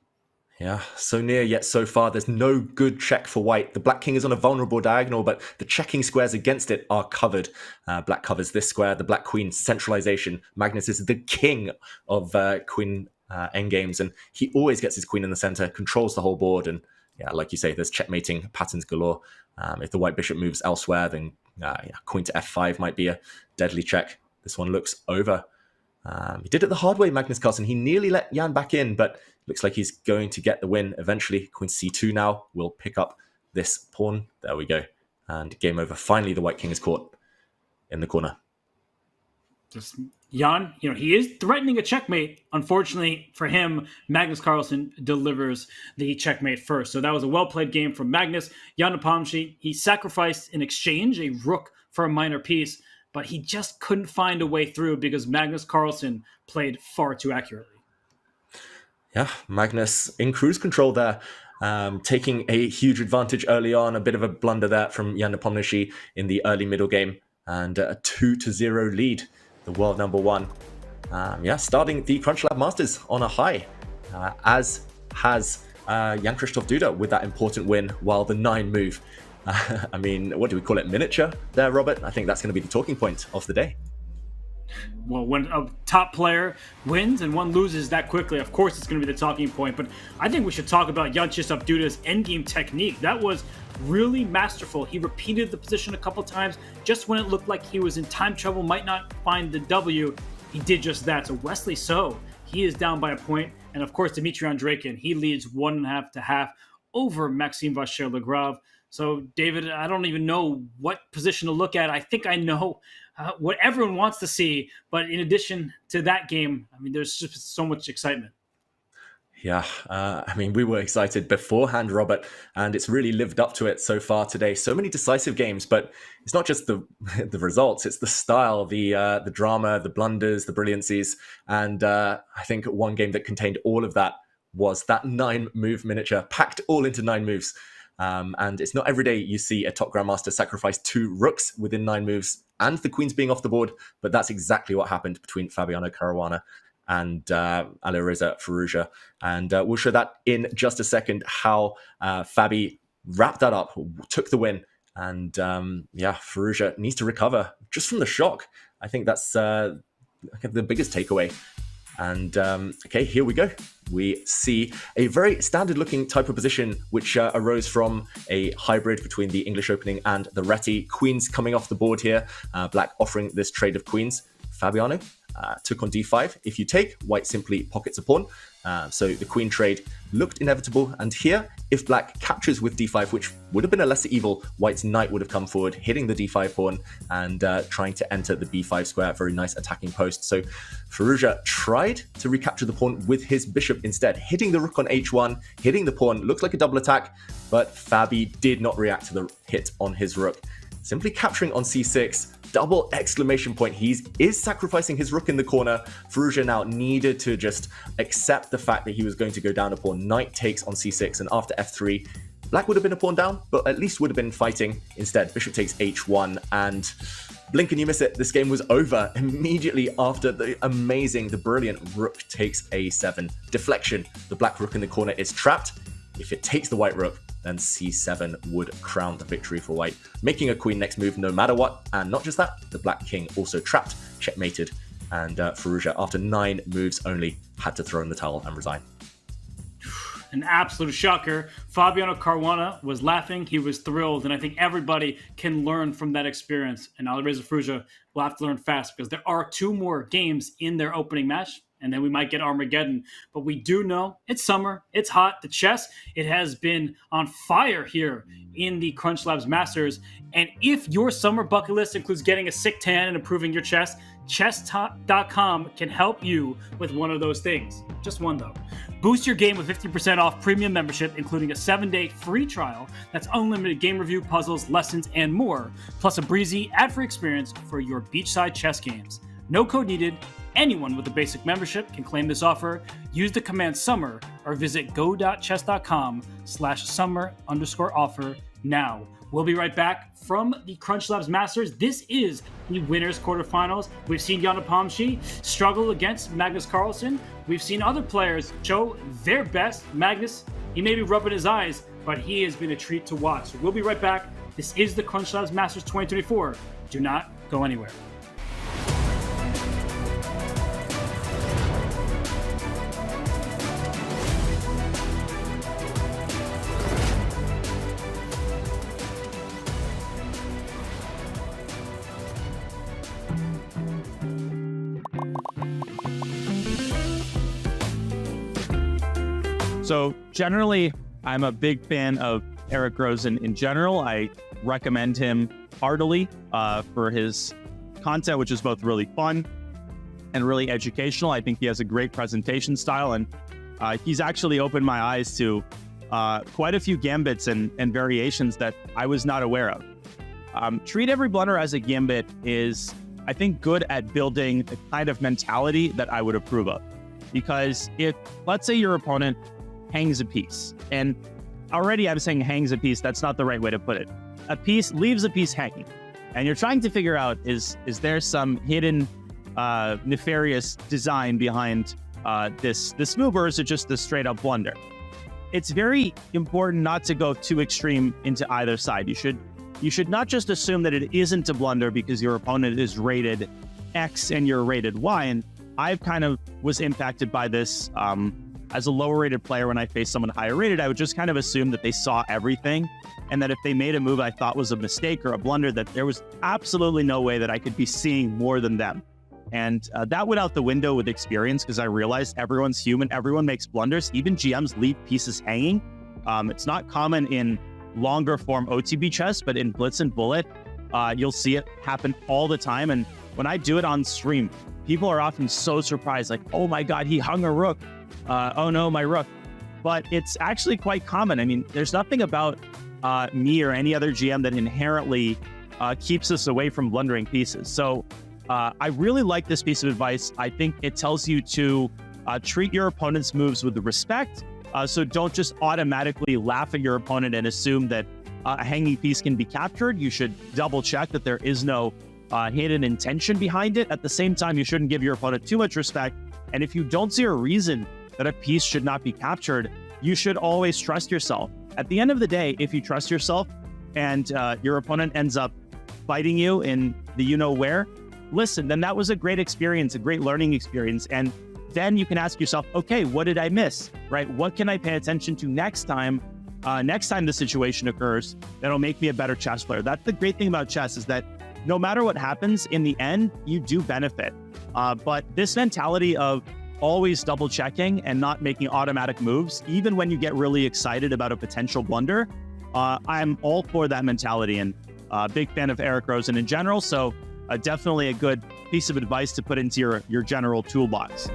Yeah, so near yet so far. There's no good check for white. The black king is on a vulnerable diagonal, but the checking squares against it are covered. Black covers this square. The black queen, centralization. Magnus is the king of queen endgames, and he always gets his queen in the center, controls the whole board, and yeah, like you say, there's checkmating patterns galore. If the white bishop moves elsewhere, then queen to f5 might be a deadly check. This one looks over. He did it the hard way, Magnus Carlsen. He nearly let Jan back in, but looks like he's going to get the win eventually. Queen c2 now will pick up this pawn. There we go. And game over. Finally, the white king is caught in the corner. Just Jan, he is threatening a checkmate. Unfortunately for him, Magnus Carlsen delivers the checkmate first. So that was a well-played game from Magnus. Jan Nepomniachtchi, he sacrificed in exchange a rook for a minor piece, but he just couldn't find a way through because Magnus Carlsen played far too accurately. Yeah, Magnus in cruise control there, taking a huge advantage early on. A bit of a blunder there from Jan Nepomniachtchi in the early middle game, and a 2-0 lead, the world number 1. Starting the CrunchLabs Masters on a high, as has Jan-Krzysztof Duda with that important win while the 9 move. I mean, what do we call it? Miniature there, Robert? I think that's going to be the talking point of the day. Well, when a top player wins and one loses that quickly, of course it's going to be the talking point. But I think we should talk about Jan-Krzysztof Duda's endgame technique. That was really masterful. He repeated the position a couple times. Just when it looked like he was in time trouble, might not find the W, he did just that. So Wesley he is down by a point. And of course, Dmitry Andreikin, he leads 1.5-0 over Maxime Vachier-Lagrave. So, David, I don't even know what position to look at. I think I know what everyone wants to see. But in addition to that game, I mean, there's just so much excitement. Yeah, we were excited beforehand, Robert, and it's really lived up to it so far today. So many decisive games, but it's not just the results, it's the style, the drama, the blunders, the brilliancies. And I think one game that contained all of that was that 9-move miniature, packed all into 9 moves. And it's not every day you see a top grandmaster sacrifice 2 rooks within 9 moves. and the queens being off the board, but that's exactly what happened between Fabiano Caruana and Alireza Firouzja. And we'll show that in just a second, how Fabi wrapped that up, took the win. And Firouzja needs to recover just from the shock. I think that's the biggest takeaway. And okay, here we go. We see a very standard looking type of position, which arose from a hybrid between the English opening and the Reti. Queens coming off the board here. Black offering this trade of queens. Fabiano took on d5. If you take, white simply pockets a pawn. So the queen trade looked inevitable. And here, if black captures with d5, which would have been a lesser evil, white's knight would have come forward, hitting the d5 pawn and trying to enter the b5 square. Very nice attacking post. So Firouzja tried to recapture the pawn with his bishop instead, hitting the rook on h1, hitting the pawn. Looks like a double attack, but Fabi did not react to the hit on his rook. Simply capturing on c6, double exclamation point. He is sacrificing his rook in the corner. Firouzja now needed to just accept the fact that he was going to go down a pawn. Knight takes on c6, and after f3, black would have been a pawn down, but at least would have been fighting. Instead, bishop takes h1, and blink and you miss it. This game was over immediately after the brilliant rook takes a7. Deflection. The black rook in the corner is trapped. If it takes the white rook, then c7 would crown the victory for white, making a queen next move no matter what. And not just that, the black king also trapped, checkmated, and Firouzja, after 9 moves only, had to throw in the towel and resign. An absolute shocker. Fabiano Caruana was laughing. He was thrilled. And I think everybody can learn from that experience. And Alireza Firouzja will have to learn fast, because there are 2 more games in their opening match, and then we might get Armageddon. But we do know it's summer, it's hot. The chess, it has been on fire here in the CrunchLabs Masters. And if your summer bucket list includes getting a sick tan and improving your chess, Chess.com can help you with one of those things. Just one, though. Boost your game with 50% off premium membership, including a 7-day free trial that's unlimited game review, puzzles, lessons, and more, plus a breezy, ad-free experience for your beachside chess games. No code needed. Anyone with a basic membership can claim this offer. Use the command SUMMER or visit go.chess.com/summer_offer now. We'll be right back from the CrunchLabs Masters. This is the winners quarterfinals. We've seen Nepomniachtchi struggle against Magnus Carlsen. We've seen other players show their best. Magnus, he may be rubbing his eyes, but he has been a treat to watch. So we'll be right back. This is the CrunchLabs Masters 2024. Do not go anywhere. So generally, I'm a big fan of Eric Rosen in general. I recommend him heartily for his content, which is both really fun and really educational. I think he has a great presentation style, and he's actually opened my eyes to quite a few gambits and variations that I was not aware of. Treat Every Blunder as a gambit is, I think, good at building the kind of mentality that I would approve of. Because if, let's say your opponent hangs a piece, and already I'm saying hangs a piece, that's not the right way to put it. A piece leaves a piece hanging, and you're trying to figure out, is there some hidden nefarious design behind this move, or is it just a straight up blunder? It's very important not to go too extreme into either side. You should not just assume that it isn't a blunder because your opponent is rated X and you're rated Y. And I've kind of was impacted by this as a lower rated player. When I faced someone higher rated, I would just kind of assume that they saw everything, and that if they made a move I thought was a mistake or a blunder, that there was absolutely no way that I could be seeing more than them. And that went out the window with experience, because I realized everyone's human, everyone makes blunders. Even GMs leave pieces hanging. It's not common in longer form OTB chess, but in Blitz and Bullet, you'll see it happen all the time. And when I do it on stream, people are often so surprised, like, oh my God, he hung a rook. Oh no, my rook. But it's actually quite common. I mean, there's nothing about me or any other GM that inherently keeps us away from blundering pieces. So I really like this piece of advice. I think it tells you to treat your opponent's moves with respect. So don't just automatically laugh at your opponent and assume that a hanging piece can be captured. You should double check that there is no hidden intention behind it. At the same time, you shouldn't give your opponent too much respect. And if you don't see a reason that a piece should not be captured, you should always trust yourself. At the end of the day, if you trust yourself and your opponent ends up fighting you in the you-know-where, listen, then that was a great experience, a great learning experience. And then you can ask yourself, okay, what did I miss, right? What can I pay attention to next time the situation occurs that'll make me a better chess player? That's the great thing about chess, is that no matter what happens, in the end, you do benefit. But this mentality of always double checking and not making automatic moves, even when you get really excited about a potential blunder, I'm all for that mentality, and a big fan of Eric Rosen in general. So definitely a good piece of advice to put into your general toolbox.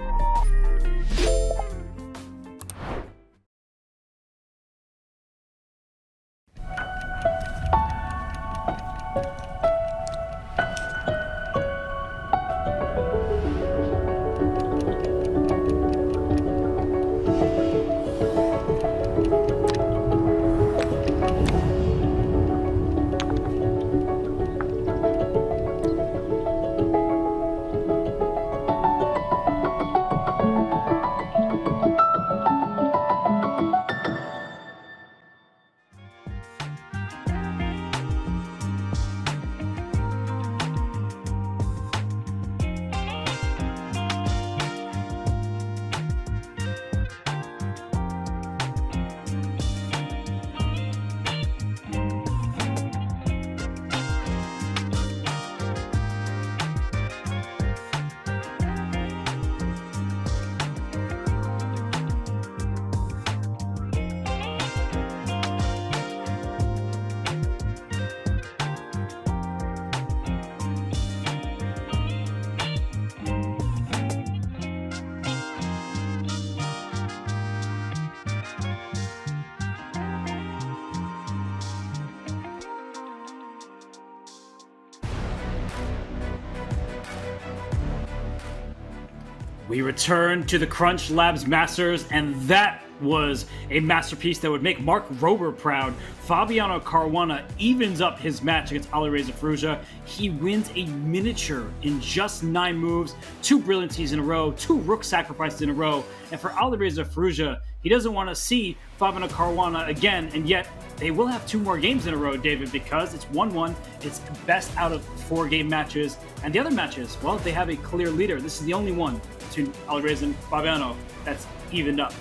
We return to the CrunchLabs Masters, and that was a masterpiece that would make Mark Rober proud. Fabiano Caruana evens up his match against Alireza Firouzja. He wins a miniature in just 9 moves, 2 brilliancies in a row, 2 rook sacrifices in a row. And for Alireza Firouzja, he doesn't want to see Fabiano Caruana again, and yet they will have 2 more games in a row, David, because it's 1-1. It's best out of 4 game matches. And the other matches, well, they have a clear leader. This is the only one between Alireza and Fabiano that's evened up.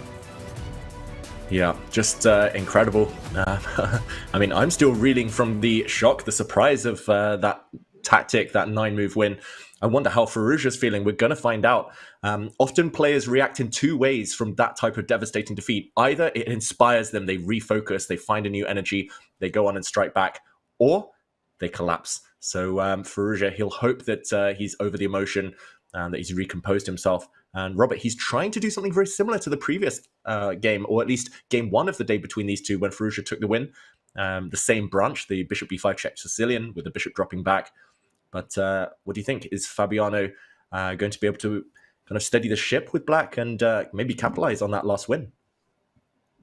Yeah, just incredible. I mean, I'm still reeling from the shock, the surprise of that tactic, that 9-move win. I wonder how Firouzja's feeling. We're going to find out. Often players react in 2 ways from that type of devastating defeat. Either it inspires them, they refocus, they find a new energy, they go on and strike back, or they collapse. So Firouzja, he'll hope that he's over the emotion, that he's recomposed himself. And Robert, he's trying to do something very similar to the previous game, or at least game 1 of the day between these two when Firouzja took the win. The same branch, the bishop b5 check Sicilian, with the bishop dropping back. But what do you think? Is Fabiano going to be able to kind of steady the ship with black and maybe capitalize on that last win?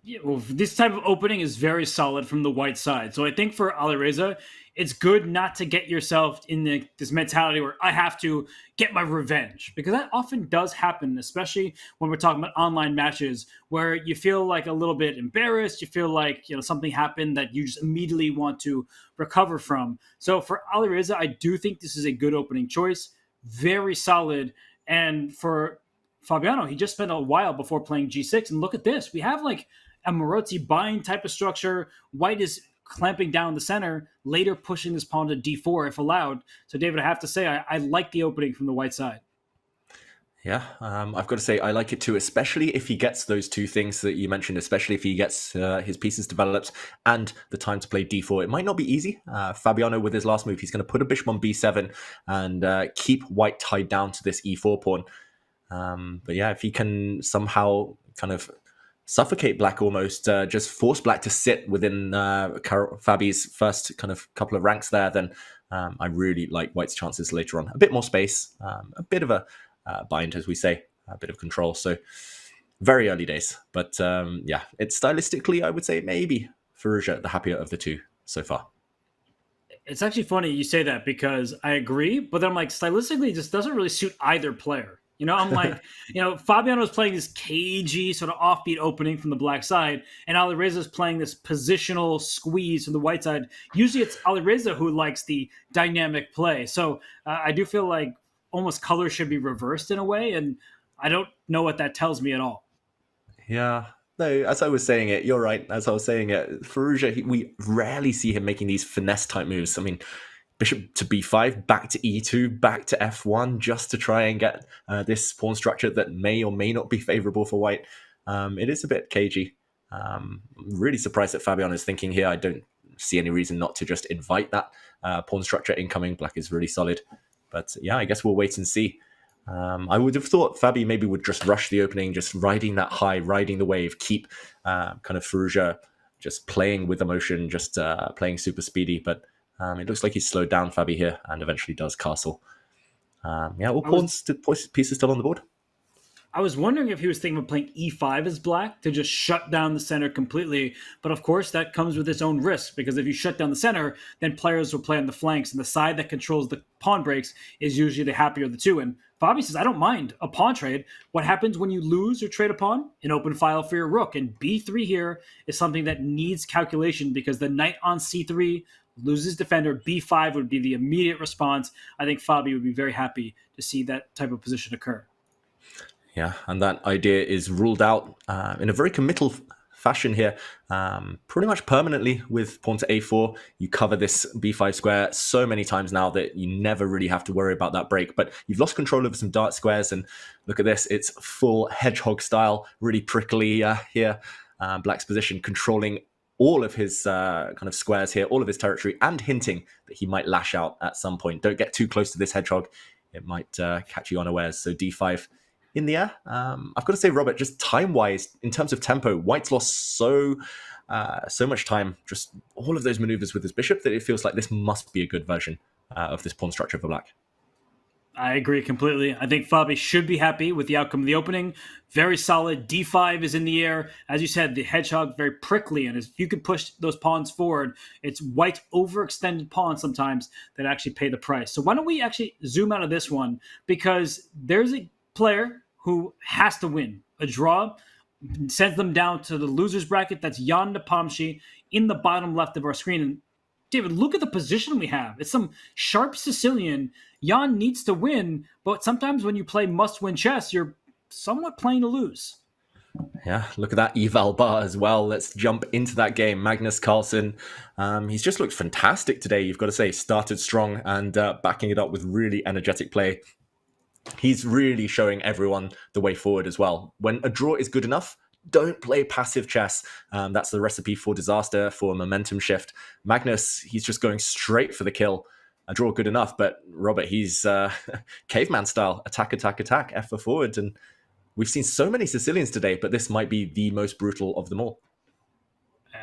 Yeah, well, this type of opening is very solid from the white side. So I think for Alireza, it's good not to get yourself in this mentality where I have to get my revenge, because that often does happen, especially when we're talking about online matches where you feel like a little bit embarrassed. You feel like something happened that you just immediately want to recover from. So for Alireza, I do think this is a good opening choice. Very solid. And for Fabiano, he just spent a while before playing g6. And look at this. We have like a Maroczy bind type of structure. White is clamping down the center, later pushing this pawn to d4 if allowed. So, David, I have to say, I like the opening from the white side. Yeah, I've got to say I like it too, especially if he gets those 2 things that you mentioned, especially if he gets his pieces developed and the time to play d4. It might not be easy. Fabiano, with his last move, he's going to put a bishop on b7 and keep white tied down to this e4 pawn. But yeah, if he can somehow kind of suffocate black almost, just force black to sit within Fabi's first kind of couple of ranks there, then I really like white's chances later on. A bit more space, a bit of a bind, as we say, a bit of control. So very early days. But yeah, it's stylistically, I would say maybe Firouzja the happier of the 2 so far. It's actually funny you say that because I agree, but then I'm like, stylistically, it just doesn't really suit either player. I'm like, Fabiano is playing this cagey, sort of offbeat opening from the black side, and Alireza is playing this positional squeeze from the white side. Usually it's Alireza who likes the dynamic play. So I do feel like almost color should be reversed in a way, and I don't know what that tells me at all. Yeah. No, as I was saying it, you're right. As I was saying it, Firouzja, we rarely see him making these finesse type moves. I mean, bishop to b5, back to e2, back to f1, just to try and get this pawn structure that may or may not be favorable for white. It is a bit cagey. I'm really surprised that Fabiano is thinking here. I don't see any reason not to just invite that pawn structure incoming. Black is really solid. But yeah, I guess we'll wait and see. I would have thought Fabi maybe would just rush the opening, just riding that high, riding the wave, keep kind of Firouzja just playing with emotion, just playing super speedy. But it looks like he's slowed down Fabi here and eventually does castle. All pieces still on the board. I was wondering if he was thinking of playing e5 as black to just shut down the center completely. But of course, that comes with its own risk, because if you shut down the center, then players will play on the flanks, and the side that controls the pawn breaks is usually the happier of the two. And Fabi says, I don't mind a pawn trade. What happens when you lose or trade a pawn? An open file for your rook. And b3 here is something that needs calculation, because the knight on c3 loses defender. b5 would be the immediate response. I think Fabi would be very happy to see that type of position occur. Yeah, and that idea is ruled out in a very committal fashion here, pretty much permanently with pawn to a4. You cover this b5 square so many times now that you never really have to worry about that break. But you've lost control over some dart squares, and look at this. It's full hedgehog style, really prickly here. Black's position controlling all of his kind of squares here, all of his territory, and hinting that he might lash out at some point. Don't get too close to this hedgehog. It might catch you unawares. So d5 in the air. I've got to say, Robert, just time-wise, in terms of tempo, White's lost so much time, just all of those maneuvers with his bishop, that it feels like this must be a good version of this pawn structure for Black. I agree completely. I think Fabi should be happy with the outcome of the opening. Very solid. D5 is in the air. As you said, the hedgehog, very prickly. And if you could push those pawns forward, it's white overextended pawns sometimes that actually pay the price. So why don't we actually zoom out of this one? Because there's a player who has to win. A draw sends them down to the loser's bracket. That's Jan Nepomniachtchi in the bottom left of our screen. And David, look at the position we have. It's some sharp Sicilian. Jan needs to win, but sometimes when you play must-win chess, you're somewhat playing to lose. Yeah, look at that eval bar as well. Let's jump into that game. Magnus Carlsen, he's just looked fantastic today, you've got to say. Started strong and backing it up with really energetic play. He's really showing everyone the way forward as well. When a draw is good enough, don't play passive chess. That's the recipe for disaster, for momentum shift. Magnus, he's just going straight for the kill. A draw good enough, but Robert, he's caveman style. Attack, attack, attack, F for forward. And we've seen so many Sicilians today, but this might be the most brutal of them all.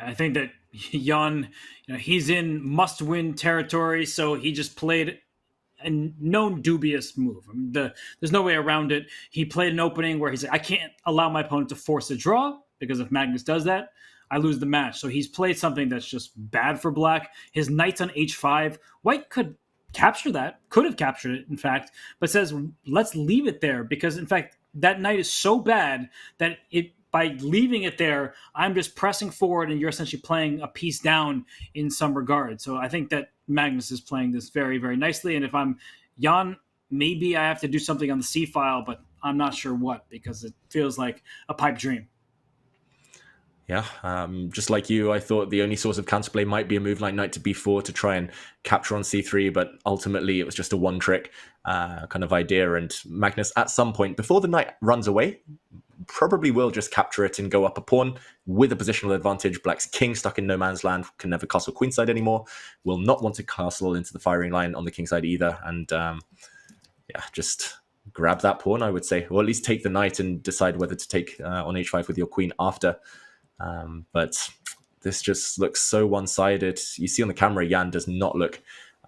I think that Jan, he's in must-win territory, so he just played a known dubious move. I mean, there's no way around it. He played an opening where he's like, I can't allow my opponent to force a draw, because if Magnus does that, I lose the match. So he's played something that's just bad for Black. His knight's on h5. White could capture that, could have captured it, in fact, but says, let's leave it there, because, in fact, that knight is so bad that by leaving it there, I'm just pressing forward and you're essentially playing a piece down in some regard. So I think that Magnus is playing this very, very nicely. And if I'm Jan, maybe I have to do something on the C file, but I'm not sure what, because it feels like a pipe dream. Yeah, just like you, I thought the only source of counterplay might be a move like knight to b4 to try and capture on c3, but ultimately it was just a one-trick kind of idea. And Magnus, at some point, before the knight runs away, probably will just capture it and go up a pawn with a positional advantage. Black's king stuck in no man's land, can never castle queenside anymore, will not want to castle into the firing line on the kingside either. And just grab that pawn, I would say, or at least take the knight and decide whether to take on h5 with your queen after. But this just looks so one-sided. You see on the camera, Jan does not look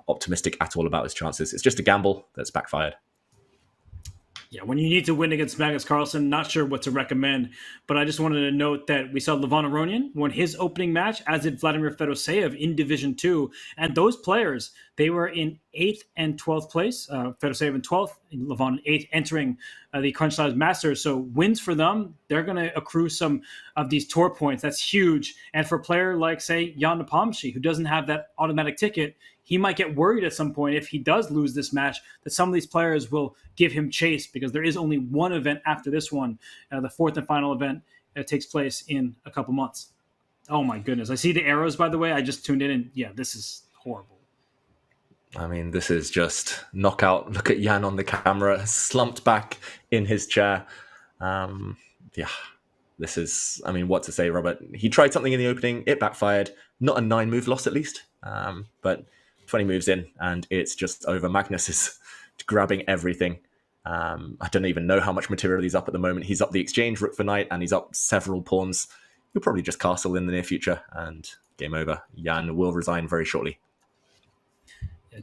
optimistic at all about his chances. It's just a gamble that's backfired. Yeah, when you need to win against Magnus Carlsen, not sure what to recommend, but I just wanted to note that we saw Levon Aronian won his opening match, as did Vladimir Fedoseev in Division 2. And those players, they were in 8th and 12th place, Fedoseev in 12th, and Levon in 8th, entering the CrunchLabs Masters. So wins for them, they're going to accrue some of these tour points. That's huge. And for a player like, say, Jan Nepomniachtchi, who doesn't have that automatic ticket, he might get worried at some point if he does lose this match that some of these players will give him chase, because there is only one event after this one. The fourth and final event takes place in a couple months. Oh my goodness. I see the arrows, by the way. I just tuned in and yeah, this is horrible. I mean, this is just knockout. Look at Jan on the camera, slumped back in his chair. This is, I mean, what to say, Robert? He tried something in the opening. It backfired. Not a 9-move loss, at least. But 20 moves in, and it's just over. Magnus is grabbing everything. I don't even know how much material he's up at the moment. He's up the exchange, rook for knight, and he's up several pawns. He'll probably just castle in the near future, and game over. Jan will resign very shortly.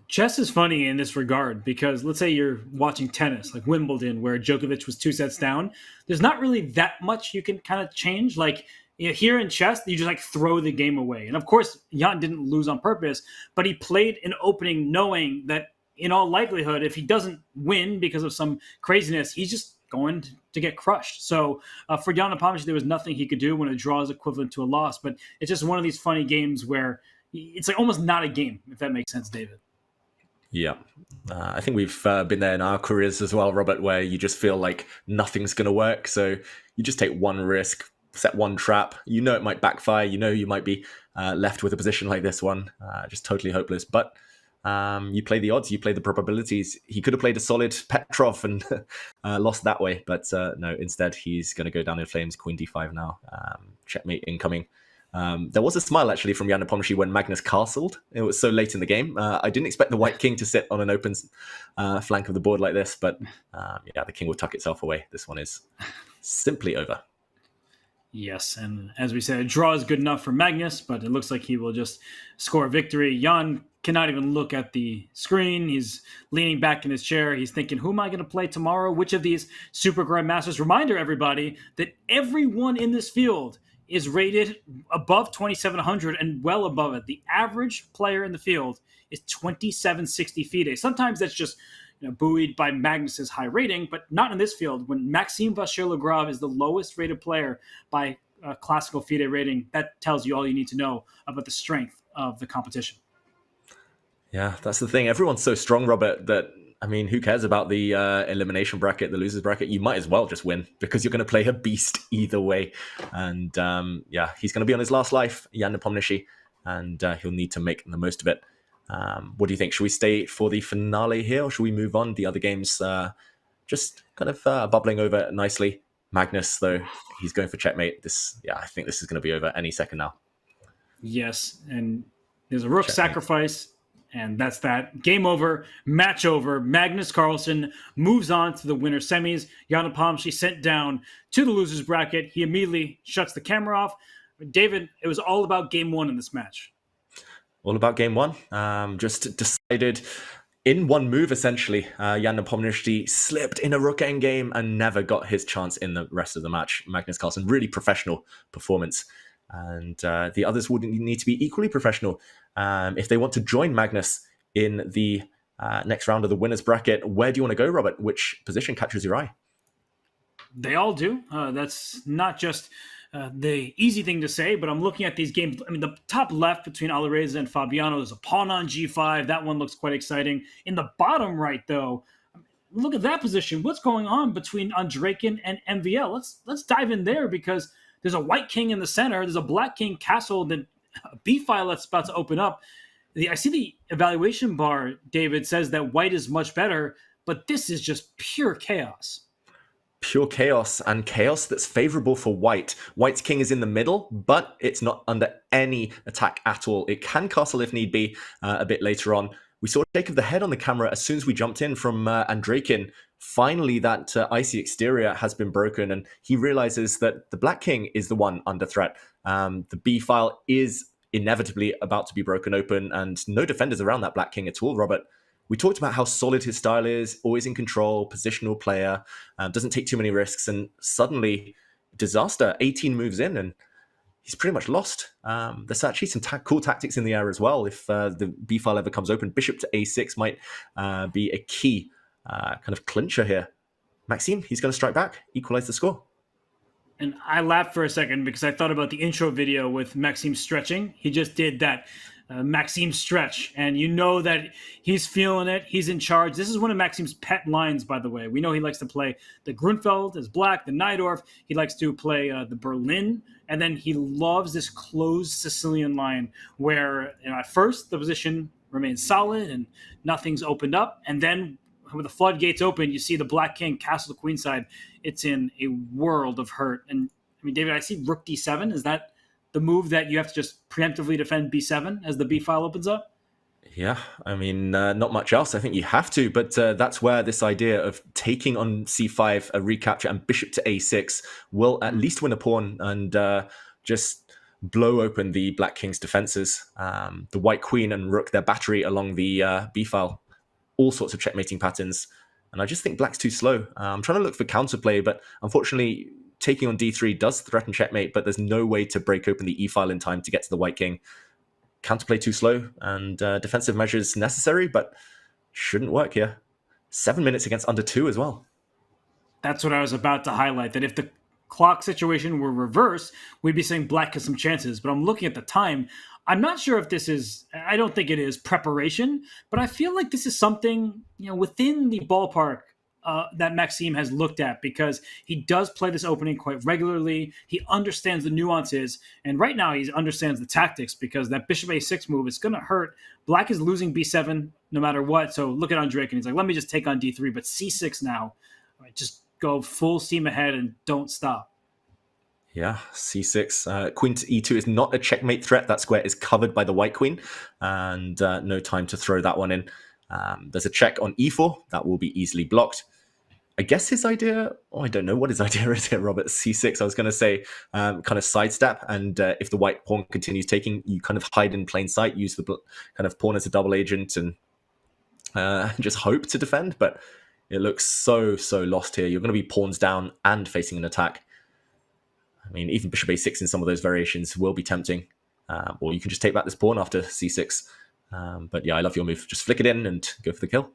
Chess is funny in this regard, because let's say you're watching tennis, like Wimbledon, where Djokovic was 2 sets down. There's not really that much you can kind of change. Like, here in chess, you just like throw the game away. And of course, Jan didn't lose on purpose, but he played an opening knowing that in all likelihood, if he doesn't win because of some craziness, he's just going to get crushed. So for Jan Nepomniachtchi, there was nothing he could do when a draw is equivalent to a loss. But it's just one of these funny games where it's like almost not a game, if that makes sense, David. Yeah. I think we've been there in our careers as well, Robert, where you just feel like nothing's going to work. So you just take one risk, set one trap. You know it might backfire. You know you might be left with a position like this one, just totally hopeless. But you play the odds, you play the probabilities. He could have played a solid Petrov and lost that way. But no, instead he's going to go down in flames. Queen d5 now. Checkmate incoming. There was a smile actually from Jan Nepomniachtchi when Magnus castled. It was so late in the game. I didn't expect the white king to sit on an open flank of the board like this, but the king will tuck itself away. This one is simply over. Yes, and as we said, a draw is good enough for Magnus, but it looks like he will just score a victory. Jan cannot even look at the screen. He's leaning back in his chair. He's thinking, who am I going to play tomorrow? Which of these Super Grandmasters? Reminder, everybody, that everyone in this field is rated above 2,700 and well above it. The average player in the field is 2,760 FIDE. Sometimes that's just buoyed by Magnus's high rating, but not in this field. When Maxime Vachier-Lagrave is the lowest rated player by classical FIDE rating, that tells you all you need to know about the strength of the competition. Yeah, that's the thing. Everyone's so strong, Robert, that, I mean, who cares about the elimination bracket, the losers bracket? You might as well just win, because you're going to play a beast either way. And he's going to be on his last life, Jan Nepomniachtchi, and he'll need to make the most of it. What do you think? Should we stay for the finale here, or should we move on? The other games just kind of bubbling over nicely. Magnus, though, he's going for checkmate. I think this is going to be over any second now. Yes, and there's a rook sacrifice, and that's that. Game over, match over. Magnus Carlsen moves on to the winner semis. Jan Nepomniachtchi sent down to the losers bracket. He immediately shuts the camera off. David, it was all about game one in this match. All about game one. Just decided in one move, essentially. Jan Nepomniachtchi slipped in a rook endgame and never got his chance in the rest of the match. Magnus Carlsen, really professional performance. And the others would need to be equally professional if they want to join Magnus in the next round of the winner's bracket. Where do you want to go, Robert? Which position catches your eye? They all do. That's not just the easy thing to say, but I'm looking at these games. I mean, the top left between Alireza and Fabiano is a pawn on g5. That one looks quite exciting. In the bottom right, though, look at that position. What's going on between Andreikin and MVL? Let's dive in there, because there's a white king in the center. There's a black king castle, then a b file that's about to open up. I see the evaluation bar, David, says that white is much better, but this is just pure chaos. Pure chaos, and chaos that's favorable for white. White's king is in the middle, but it's not under any attack at all. It can castle if need be a bit later on. We saw a shake of the head on the camera as soon as we jumped in from Andreikin. Finally, that icy exterior has been broken, and he realizes that the black king is the one under threat. The b file is inevitably about to be broken open, and no defenders around that black king at all, Robert. We talked about how solid his style is, always in control, positional player, doesn't take too many risks, and suddenly, disaster, 18 moves in, and he's pretty much lost. There's actually some cool tactics in the air as well. If the B file ever comes open, bishop to a6 might be a key kind of clincher here. Maxime, he's going to strike back, equalize the score. And I laughed for a second because I thought about the intro video with Maxime stretching. He just did that Maxime stretch, and you know that he's feeling it. He's in charge. This is one of Maxime's pet lines, by the way. We know he likes to play the Grunfeld as black, the Najdorf. He likes to play the Berlin, and then he loves this closed Sicilian line where at first the position remains solid and nothing's opened up, and then when the floodgates open, you see the black king castle the queen side. It's in a world of hurt. And I mean, David, I see rook d7. Is that the move that you have to just preemptively defend b7 as the b file opens up? Yeah, I mean, not much else. I think you have to, but that's where this idea of taking on c5, a recapture, and bishop to a6 will at least win a pawn and just blow open the black king's defenses. The white queen and rook, their battery along the b file, all sorts of checkmating patterns. And I just think black's too slow. I'm trying to look for counterplay, but unfortunately, taking on d3 does threaten checkmate, but there's no way to break open the e file in time to get to the white king. Counterplay too slow, and defensive measures necessary, but shouldn't work here. 7 minutes against under 2 as well. That's what I was about to highlight, that if the clock situation were reversed, we'd be saying black has some chances. But I'm looking at the time. I'm not sure if this is, I don't think it is preparation, but I feel like this is something, within the ballpark that Maxime has looked at, because he does play this opening quite regularly. He understands the nuances, and right now he understands the tactics, because that bishop a6 move is going to hurt. Black is losing b7 no matter what, so look at Andreikin. He's like, let me just take on d3, but c6 now. Just go full steam ahead and don't stop. Yeah, c6. Queen to e2 is not a checkmate threat. That square is covered by the white queen, and no time to throw that one in. There's a check on e4. That will be easily blocked. I guess his idea, I don't know what his idea is here, Robert. c6, I was going to say kind of sidestep, and if the white pawn continues taking, you kind of hide in plain sight, use the kind of pawn as a double agent, and just hope to defend. But it looks so lost here. You're going to be pawns down and facing an attack. I mean, even bishop a6 in some of those variations will be tempting. Or you can just take back this pawn after c6. But yeah, I love your move. Just flick it in and go for the kill.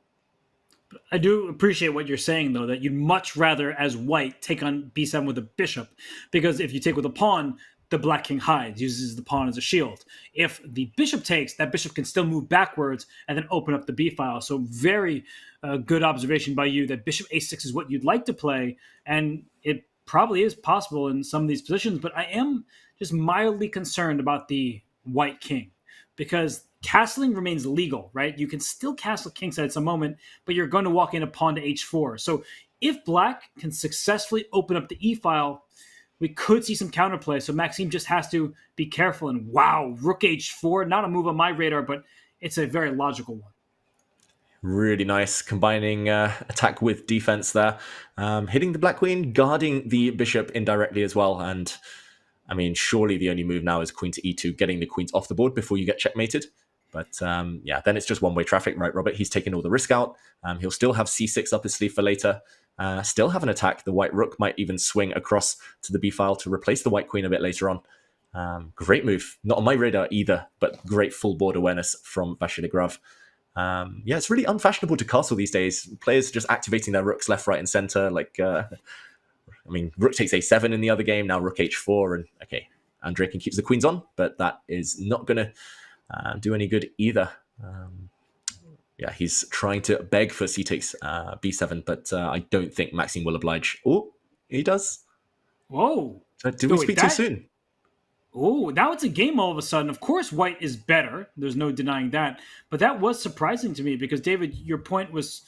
I do appreciate what you're saying, though, that you'd much rather, as white, take on b7 with a bishop. Because if you take with a pawn, the black king hides, uses the pawn as a shield. If the bishop takes, that bishop can still move backwards and then open up the b file. So very good observation by you that bishop a6 is what you'd like to play. And it probably is possible in some of these positions, but I am just mildly concerned about the white king, because castling remains legal, right? You can still castle kingside at some moment, but you're going to walk in a pawn to h4. So if black can successfully open up the e file, we could see some counterplay. So Maxime just has to be careful. And wow, rook h4, not a move on my radar, but it's a very logical one. Really nice, combining attack with defense there. Hitting the black queen, guarding the bishop indirectly as well. And I mean, surely the only move now is queen to e2, getting the queens off the board before you get checkmated. But yeah, then it's just one-way traffic, right, Robert? He's taking all the risk out. He'll still have c6 up his sleeve for later. Still have an attack. The white rook might even swing across to the b file to replace the white queen a bit later on. Great move. Not on my radar either, but great full board awareness from Vachier-Lagrave. Yeah, it's really unfashionable to castle these days. Players are just activating their rooks left, right, and center. Like, I mean, rook takes a7 in the other game, now rook h4, and okay, Andreikin keeps the queens on, but that is not going to do any good either. Yeah, he's trying to beg for c takes b7, but I don't think Maxime will oblige. Oh, he does. Whoa. Did we speak too soon? Oh, now it's a game all of a sudden. Of course, white is better. There's no denying that. But that was surprising to me because, David, your point was,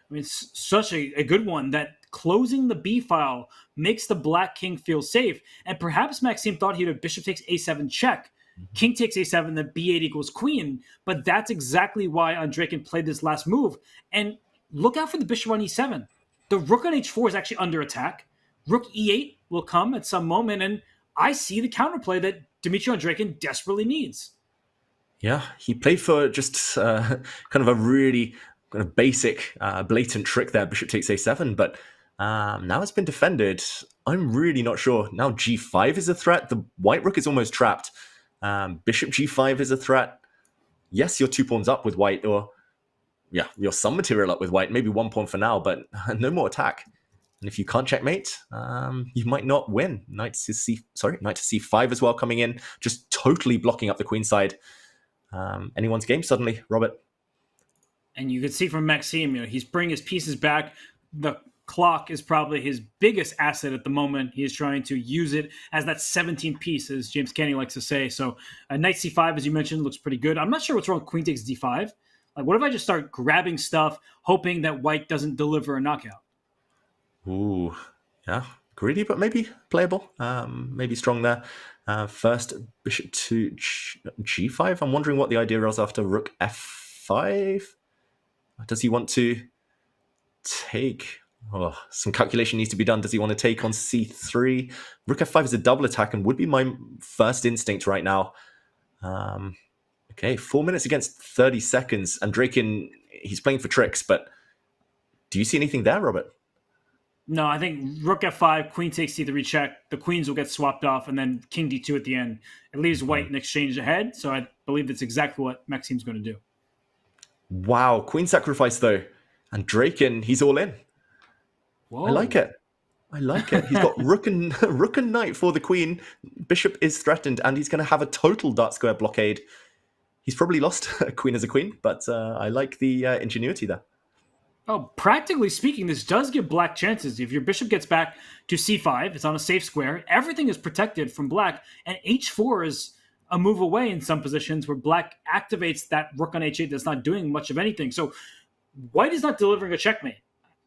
I mean, it's such a good one, that closing the b file makes the black king feel safe. And perhaps Maxime thought he'd have bishop takes a7 check. King takes a7, then b8 equals queen. But that's exactly why Andreikin played this last move. And look out for the bishop on e7. The rook on h4 is actually under attack. Rook e8 will come at some moment, and I see the counterplay that Dmitry Andreikin desperately needs. Yeah, he played for just kind of a really kind of basic, blatant trick there, bishop takes a7, but now it's been defended. I'm really not sure. Now g5 is a threat. The white rook is almost trapped. Bishop g5 is a threat. Yes, you're 2 pawns up with white, or yeah, you're some material up with white, maybe 1 pawn for now, but no more attack. And if you can't checkmate, you might not win. Knight to c5 as well coming in, just totally blocking up the queen side. Anyone's game suddenly, Robert. And you can see from Maxime, he's bringing his pieces back. The clock is probably his biggest asset at the moment. He is trying to use it as that 17th piece, as James Canny likes to say. So knight c5, as you mentioned, looks pretty good. I'm not sure what's wrong with queen takes d5. Like, what if I just start grabbing stuff, hoping that white doesn't deliver a knockout? Ooh, yeah, greedy, but maybe playable. Maybe strong there. First, bishop to g5. I'm wondering what the idea is after rook f5. Does he want to take? Oh, some calculation needs to be done. Does he want to take on c3? Rook f5 is a double attack and would be my first instinct right now. Okay, 4 minutes against 30 seconds. Andreikin, he's playing for tricks, but do you see anything there, Robert? No, I think rook f5, queen takes c3 check. The queens will get swapped off, and then king d2 at the end. It leaves white in exchange ahead, so I believe that's exactly what Maxime's going to do. Wow, queen sacrifice though. Andreikin, he's all in. Whoa. I like it. He's got rook and knight for the queen. Bishop is threatened, and he's going to have a total dark square blockade. He's probably lost a queen as a queen, but I like the ingenuity there. Oh, practically speaking, this does give black chances. If your bishop gets back to c5, it's on a safe square. Everything is protected from black, and h4 is a move away in some positions where black activates that rook on h8 that's not doing much of anything. So white is not delivering a checkmate.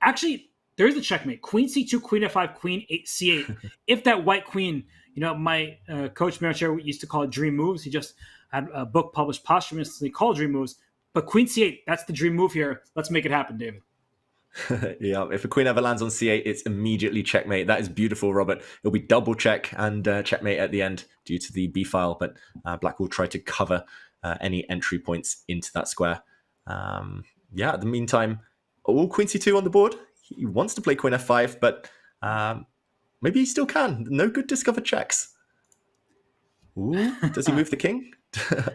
Actually, there is a checkmate. Queen c2, queen f5, queen c8. If that white queen, my coach Maricher used to call it dream moves. He just had a book published posthumously called Dream Moves. But queen c8, that's the dream move here. Let's make it happen, David. Yeah, if a queen ever lands on c8, it's immediately checkmate. That is beautiful, Robert. It'll be double check and checkmate at the end due to the b file, but black will try to cover any entry points into that square. Yeah, in the meantime, queen c2 on the board. He wants to play queen f5, but maybe he still can. No good discovered checks. Ooh, does he move the king?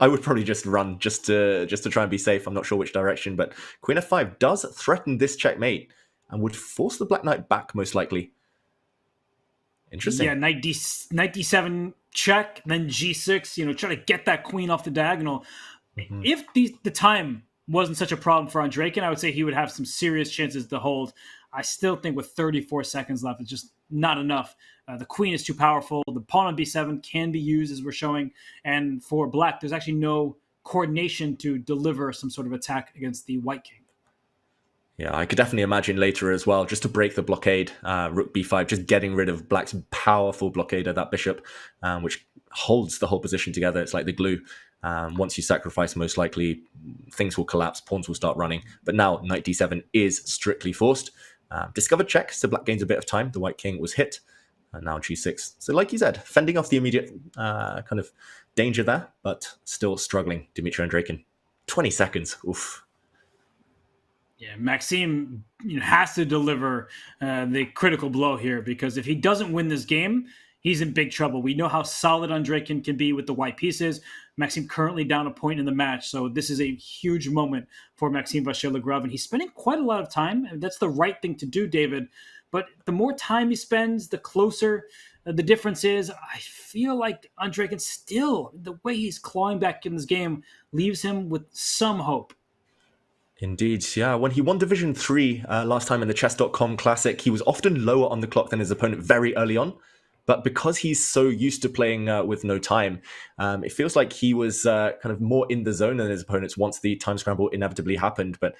I would probably just run just to try and be safe. I'm not sure which direction, but queen f5 does threaten this checkmate and would force the black knight back most likely. Interesting. Yeah, knight d7 check, then g6. Try to get that queen off the diagonal. Mm-hmm. If the time wasn't such a problem for Andreikin, I would say he would have some serious chances to hold. I still think with 34 seconds left, it's just not enough. The queen is too powerful. The pawn on b7 can be used, as we're showing. And for black, there's actually no coordination to deliver some sort of attack against the white king. Yeah, I could definitely imagine later as well, just to break the blockade, rook b5, just getting rid of black's powerful blockade of that bishop, which holds the whole position together. It's like the glue. Once you sacrifice, most likely things will collapse, pawns will start running. But now knight d7 is strictly forced. Discovered check, so black gains a bit of time. The white king was hit. And now g6. So like you said, fending off the immediate kind of danger there, but still struggling, Dmitry Andreikin. 20 seconds. Oof. Yeah, Maxime has to deliver the critical blow here, because if he doesn't win this game, he's in big trouble. We know how solid Andreikin can be with the white pieces. Maxime currently down a point in the match, so this is a huge moment for Maxime Vachier-Lagrave, and he's spending quite a lot of time, and that's the right thing to do, David. But the more time he spends, the closer the difference is. I feel like Andreikin still, the way he's clawing back in this game, leaves him with some hope. Indeed, yeah. When he won Division 3 last time in the Chess.com Classic, he was often lower on the clock than his opponent very early on. But because he's so used to playing with no time, it feels like he was kind of more in the zone than his opponents once the time scramble inevitably happened. But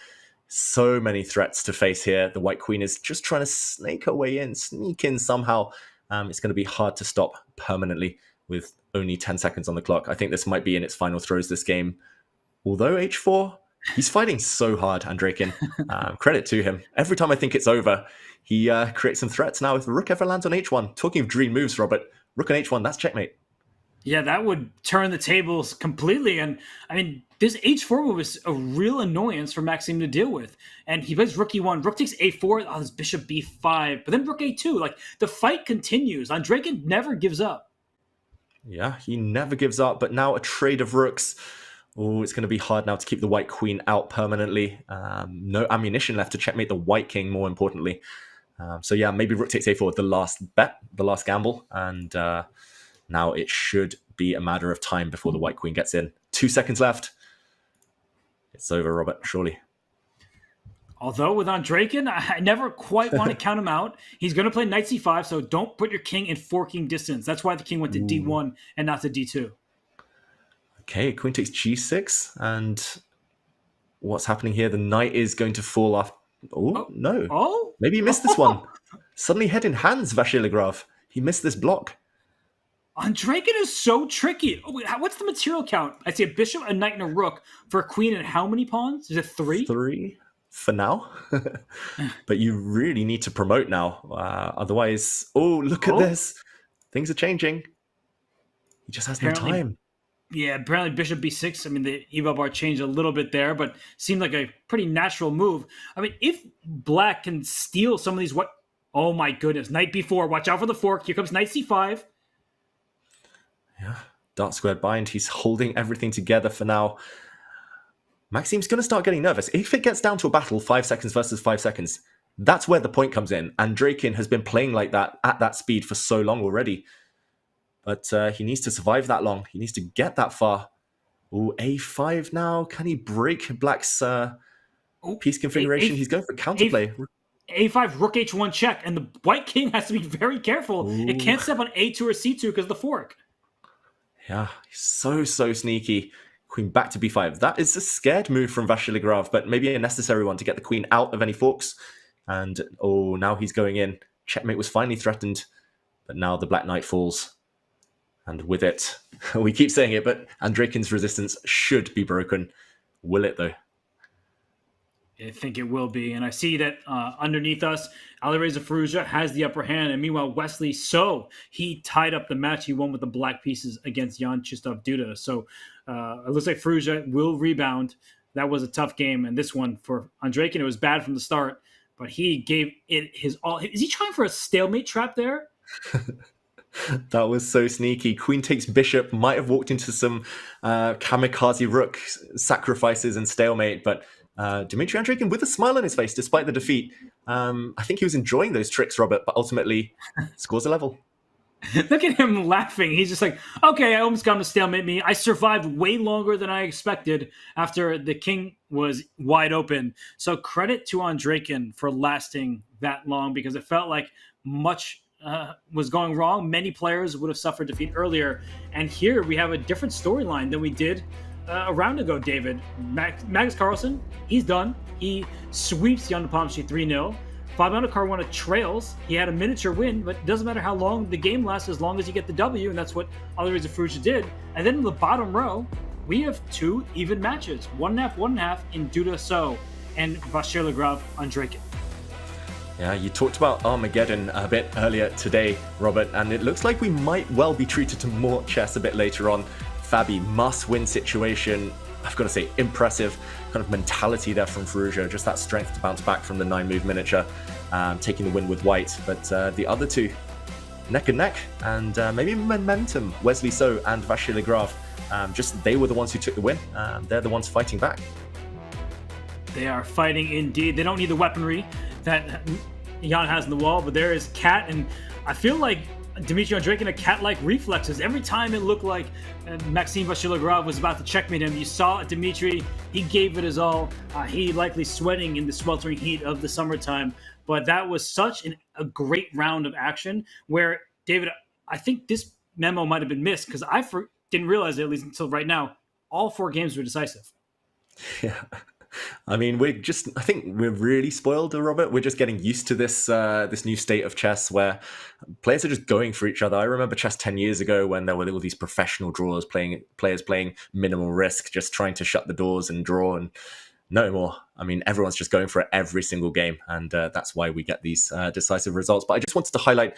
so many threats to face here. The white queen is just trying to snake her way in, sneak in somehow. It's going to be hard to stop permanently with only 10 seconds on the clock. I think this might be in its final throws this game. Although h4, he's fighting so hard, Andreikin. Credit to him. Every time I think it's over, he creates some threats. Now, if the rook ever lands on h1, talking of dream moves, Robert, rook on h1, that's checkmate. Yeah, that would turn the tables completely. And I mean, this H4 move is a real annoyance for Maxime to deal with. And he plays rook E1, rook takes A4, oh, this bishop B5, but then rook A2. Like, the fight continues. Andreikin never gives up. Yeah, he never gives up, but now a trade of rooks. Oh, it's going to be hard now to keep the white queen out permanently. No ammunition left to checkmate the white king, more importantly. So yeah, maybe rook takes A4, the last bet, the last gamble. And now it should be a matter of time before the white queen gets in. 2 seconds left. It's over, Robert, surely. Although with Andreikin, I never quite want to count him out. He's going to play knight c5, so don't put your king in forking distance. That's why the king went to d1 and not to d2. Okay, queen takes g6, and what's happening here? The knight is going to fall off. Oh, no. Oh? Maybe he missed this one. Suddenly head in hands, Vachier-Lagrave. He missed this block. Andreikin is so tricky. Oh, wait, what's the material count? I see a bishop, a knight, and a rook for a queen and how many pawns? Is it 3? 3 for now. But you really need to promote now. Otherwise, look at this. Things are changing. He just has no time. Yeah, apparently bishop b6. I mean, the eval bar changed a little bit there, but seemed like a pretty natural move. I mean, if black can steal some of these... Oh my goodness. Knight b4. Watch out for the fork. Here comes knight c5. Yeah, dark squared bind. He's holding everything together for now. Maxime's going to start getting nervous. If it gets down to a battle, 5 seconds versus 5 seconds, that's where the point comes in. Andreikin has been playing like that at that speed for so long already. But he needs to survive that long. He needs to get that far. Oh, A5 now. Can he break Black's piece configuration? He's going for counterplay. A5, rook h1 check, and the white king has to be very careful. Ooh. It can't step on A2 or C2 because of the fork. Yeah, so sneaky. Queen back to b5. That is a scared move from Vachier-Lagrave, but maybe a necessary one to get the queen out of any forks. And, now he's going in. Checkmate was finally threatened, but now the black knight falls. And with it, we keep saying it, but Andreikin's resistance should be broken. Will it, though? I think it will be. And I see that underneath us, Alireza Firouzja has the upper hand. And meanwhile, Wesley So, he tied up the match. He won with the black pieces against Jan Krzysztof Duda. So it looks like Firouzja will rebound. That was a tough game. And this one for Andreikin, it was bad from the start. But he gave it his all. Is he trying for a stalemate trap there? That was so sneaky. Queen takes bishop. Might have walked into some kamikaze rook sacrifices and stalemate. But Dmitry Andreikin with a smile on his face despite the defeat. I think he was enjoying those tricks, Robert, but ultimately scores a level. Look at him laughing. He's just like, okay, I almost got him to stalemate me. I survived way longer than I expected after the king was wide open. So credit to Andreikin for lasting that long because it felt like much was going wrong. Many players would have suffered defeat earlier. And here we have a different storyline than we did a round ago, David. Magnus Carlsen, he's done. He sweeps Jan Nepomniachtchi 3-0. Fabiano Caruana trails. He had a miniature win, but it doesn't matter how long the game lasts as long as you get the W, and that's what Alireza Firouzja did. And then in the bottom row, we have 2 even matches. 1.5, 1.5 in Duda So and Vachier-Lagrave Andreikin. Yeah, you talked about Armageddon a bit earlier today, Robert, and it looks like we might well be treated to more chess a bit later on. Fabi, must-win situation. I've got to say, impressive kind of mentality there from Firouzja, just that strength to bounce back from the 9-move miniature, taking the win with white. But the other two, neck and neck, and maybe momentum. Wesley So and Vachier-Lagrave, just they were the ones who took the win. They're the ones fighting back. They are fighting indeed. They don't need the weaponry that Jan has in the wall, but there is Cat, and I feel like Dmitry Andreikin had cat-like reflexes. Every time it looked like Maxime Vachier-Lagrave was about to checkmate him, you saw Dmitry, he gave it his all. He likely sweating in the sweltering heat of the summertime, but that was such a great round of action where, David, I think this memo might have been missed because I didn't realize it, at least until right now, all 4 games were decisive. Yeah. I mean, I think we're really spoiled, Robert. We're just getting used to this this new state of chess where players are just going for each other. I remember chess 10 years ago when there were all these professional drawers, players playing minimal risk, just trying to shut the doors and draw. And no more. I mean, everyone's just going for it every single game, and that's why we get these decisive results. But I just wanted to highlight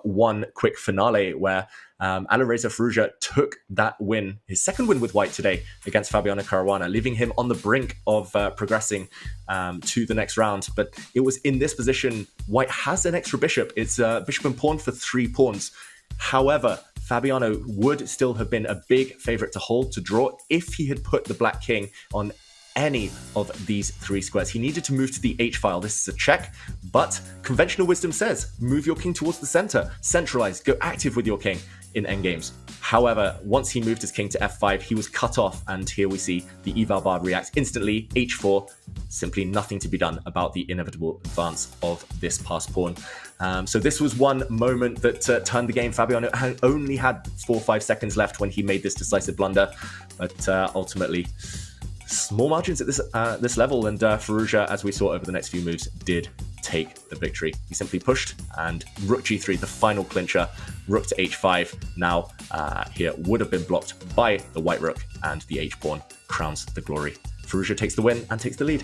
one quick finale where Alireza Firouzja took that win, his second win with white today against Fabiano Caruana, leaving him on the brink of progressing to the next round. But it was in this position, white has an extra bishop. It's bishop and pawn for 3 pawns. However, Fabiano would still have been a big favorite to hold, to draw, if he had put the black king on any of these 3 squares. He needed to move to the H file. This is a check, but conventional wisdom says move your king towards the center, centralize, go active with your king in endgames. However, once he moved his king to F5, he was cut off, and here we see the eval bar react instantly. H4, simply nothing to be done about the inevitable advance of this passed pawn. So this was one moment that turned the game. Fabiano only had 4 or 5 seconds left when he made this decisive blunder, but ultimately, small margins at this level, and Firouzja, as we saw over the next few moves, did take the victory. He simply pushed, and rook g3, the final clincher, rook to h5, now here would have been blocked by the white rook, and the h-pawn crowns the glory. Firouzja takes the win and takes the lead.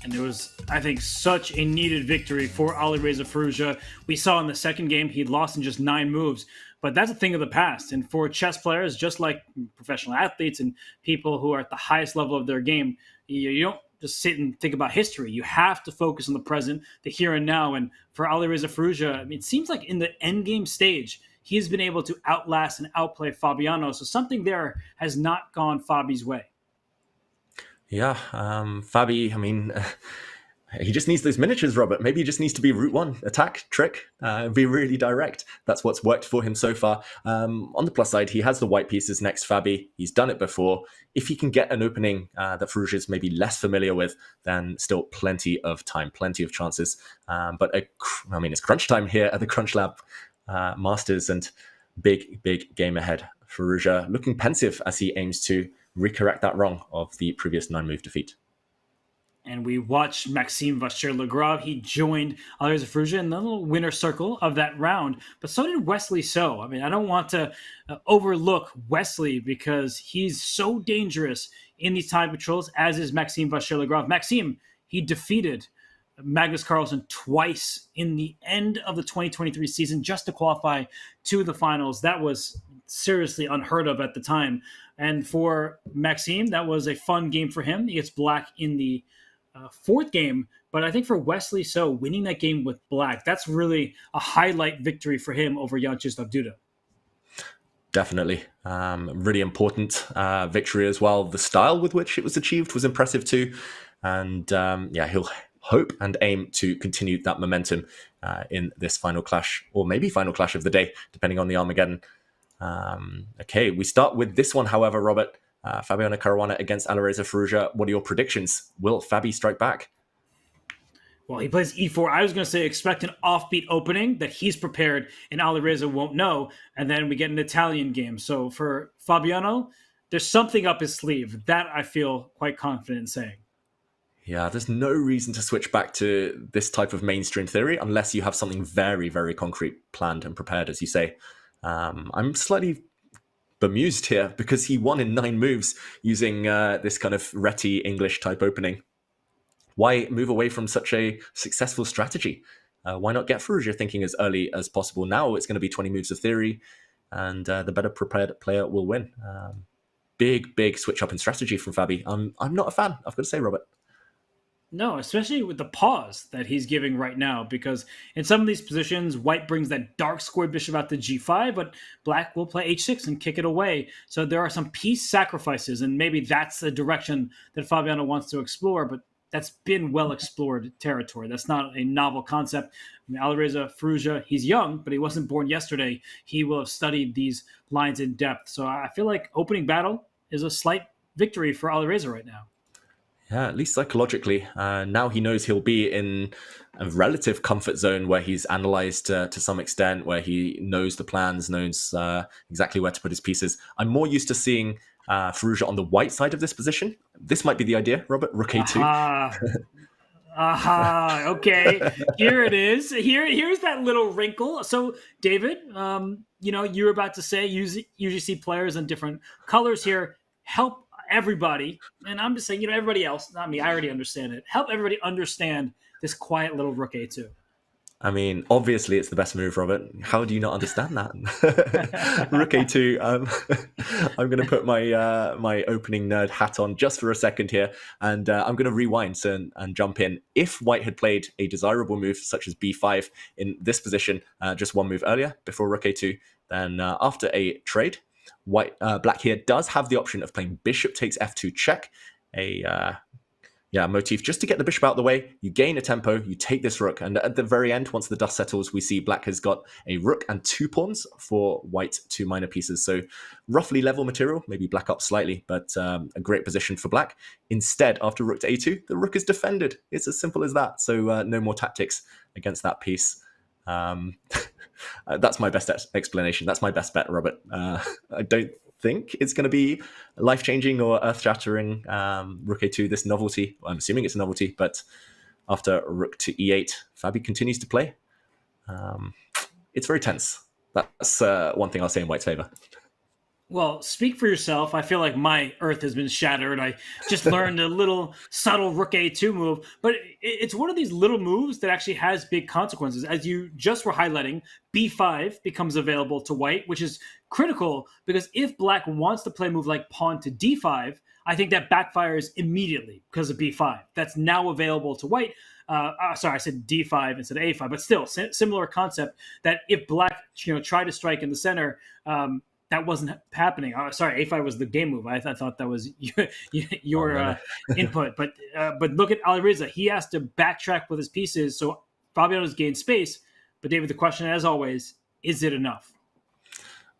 And it was, I think, such a needed victory for Alireza Firouzja. We saw in the second game he'd lost in just 9 moves, but that's a thing of the past. And for chess players, just like professional athletes and people who are at the highest level of their game, you don't just sit and think about history. You have to focus on the present, the here and now. And for Alireza Firouzja, I mean, it seems like in the endgame stage, he's been able to outlast and outplay Fabiano. So something there has not gone Fabi's way. Yeah, Fabi, I mean, he just needs those miniatures, Robert. Maybe he just needs to be route 1, attack, trick, be really direct. That's what's worked for him so far. On the plus side, he has the white pieces next Fabi. He's done it before. If he can get an opening that Firouzja is maybe less familiar with, then still plenty of time, plenty of chances. But I mean, it's crunch time here at the CrunchLabs Masters, and big game ahead. Firouzja looking pensive as he aims to recorrect that wrong of the previous 9-move defeat. And we watched Maxime Vachier-Lagrave. He joined Alireza Firouzja in the little winner circle of that round, but so did Wesley So. I mean, I don't want to overlook Wesley because he's so dangerous in these time controls, as is Maxime Vachier-Lagrave. Maxime, he defeated Magnus Carlsen twice in the end of the 2023 season just to qualify to the finals. That was seriously unheard of at the time. And for Maxime, that was a fun game for him. He gets black in the 4th game, but I think for Wesley So, winning that game with black, that's really a highlight victory for him over Jan Krzysztof Duda. Definitely. Really important victory as well. The style with which it was achieved was impressive too. And he'll hope and aim to continue that momentum in this final clash, or maybe final clash of the day, depending on the Armageddon. Okay, we start with this one, however, Robert. Fabiano Caruana against Alireza Firouzja. What are your predictions? Will Fabi strike back? Well, he plays e4. I was going to say expect an offbeat opening that he's prepared and Alireza won't know. And then we get an Italian game. So for Fabiano, there's something up his sleeve. That I feel quite confident in saying. Yeah, there's no reason to switch back to this type of mainstream theory unless you have something very, very concrete planned and prepared, as you say. I'm slightly bemused here because he won in 9 moves using this kind of Reti English type opening. Why move away from such a successful strategy? Why not get Firouzja thinking as early as possible? Now it's going to be 20 moves of theory, and the better prepared player will win. Big switch up in strategy from Fabi. I'm not a fan, I've got to say, Robert. No, especially with the pause that he's giving right now, because in some of these positions, white brings that dark square bishop out to g5, but black will play h6 and kick it away. So there are some piece sacrifices, and maybe that's the direction that Fabiano wants to explore, but that's been well-explored territory. That's not a novel concept. I mean, Alireza Firouzja, he's young, but he wasn't born yesterday. He will have studied these lines in depth. So I feel like opening battle is a slight victory for Alireza right now. Yeah, at least psychologically. Now he knows he'll be in a relative comfort zone where he's analyzed to some extent, where he knows the plans, knows exactly where to put his pieces. I'm more used to seeing Firouzja on the white side of this position. This might be the idea, Robert. Rook a2. Okay. Here it is. Here's that little wrinkle. So, David, you were about to say, usually see players in different colors here. everybody, and I'm just saying, everybody else, not me, I already understand it. Help everybody understand this quiet little rook a2. I mean, obviously it's the best move, Robert. How do you not understand that? Rook a2. I'm going to put my opening nerd hat on just for a second here, and I'm going to rewind and jump in. If White had played a desirable move such as b5 in this position, just one move earlier before rook a2, then after a trade, Black here does have the option of playing bishop takes f2 check, motif just to get the bishop out of the way. You gain a tempo, you take this rook, and at the very end, once the dust settles, we see Black has got a rook and 2 pawns for White 2 minor pieces. So roughly level material, maybe Black up slightly, but a great position for Black. Instead, after rook to a2, the rook is defended. It's as simple as that. So no more tactics against that piece. That's my best explanation. That's my best bet, Robert. I don't think it's going to be life-changing or earth-shattering. Rook a2, this novelty. Well, I'm assuming it's a novelty, but after rook to e8, Fabi continues to play. It's very tense. That's one thing I'll say in White's favor. Well, speak for yourself. I feel like my earth has been shattered. I just learned a little subtle rook a2 move, but it's one of these little moves that actually has big consequences. As you just were highlighting, b5 becomes available to White, which is critical because if Black wants to play a move like pawn to d5, I think that backfires immediately because of b5. That's now available to White. Sorry, I said d5 instead of a5, but still similar concept that if Black tried to strike in the center, that wasn't happening. Oh, sorry, a5 was the game move. I thought that was your input. But look at Alireza. He has to backtrack with his pieces, so Fabiano's gained space. But David, the question, as always, is it enough?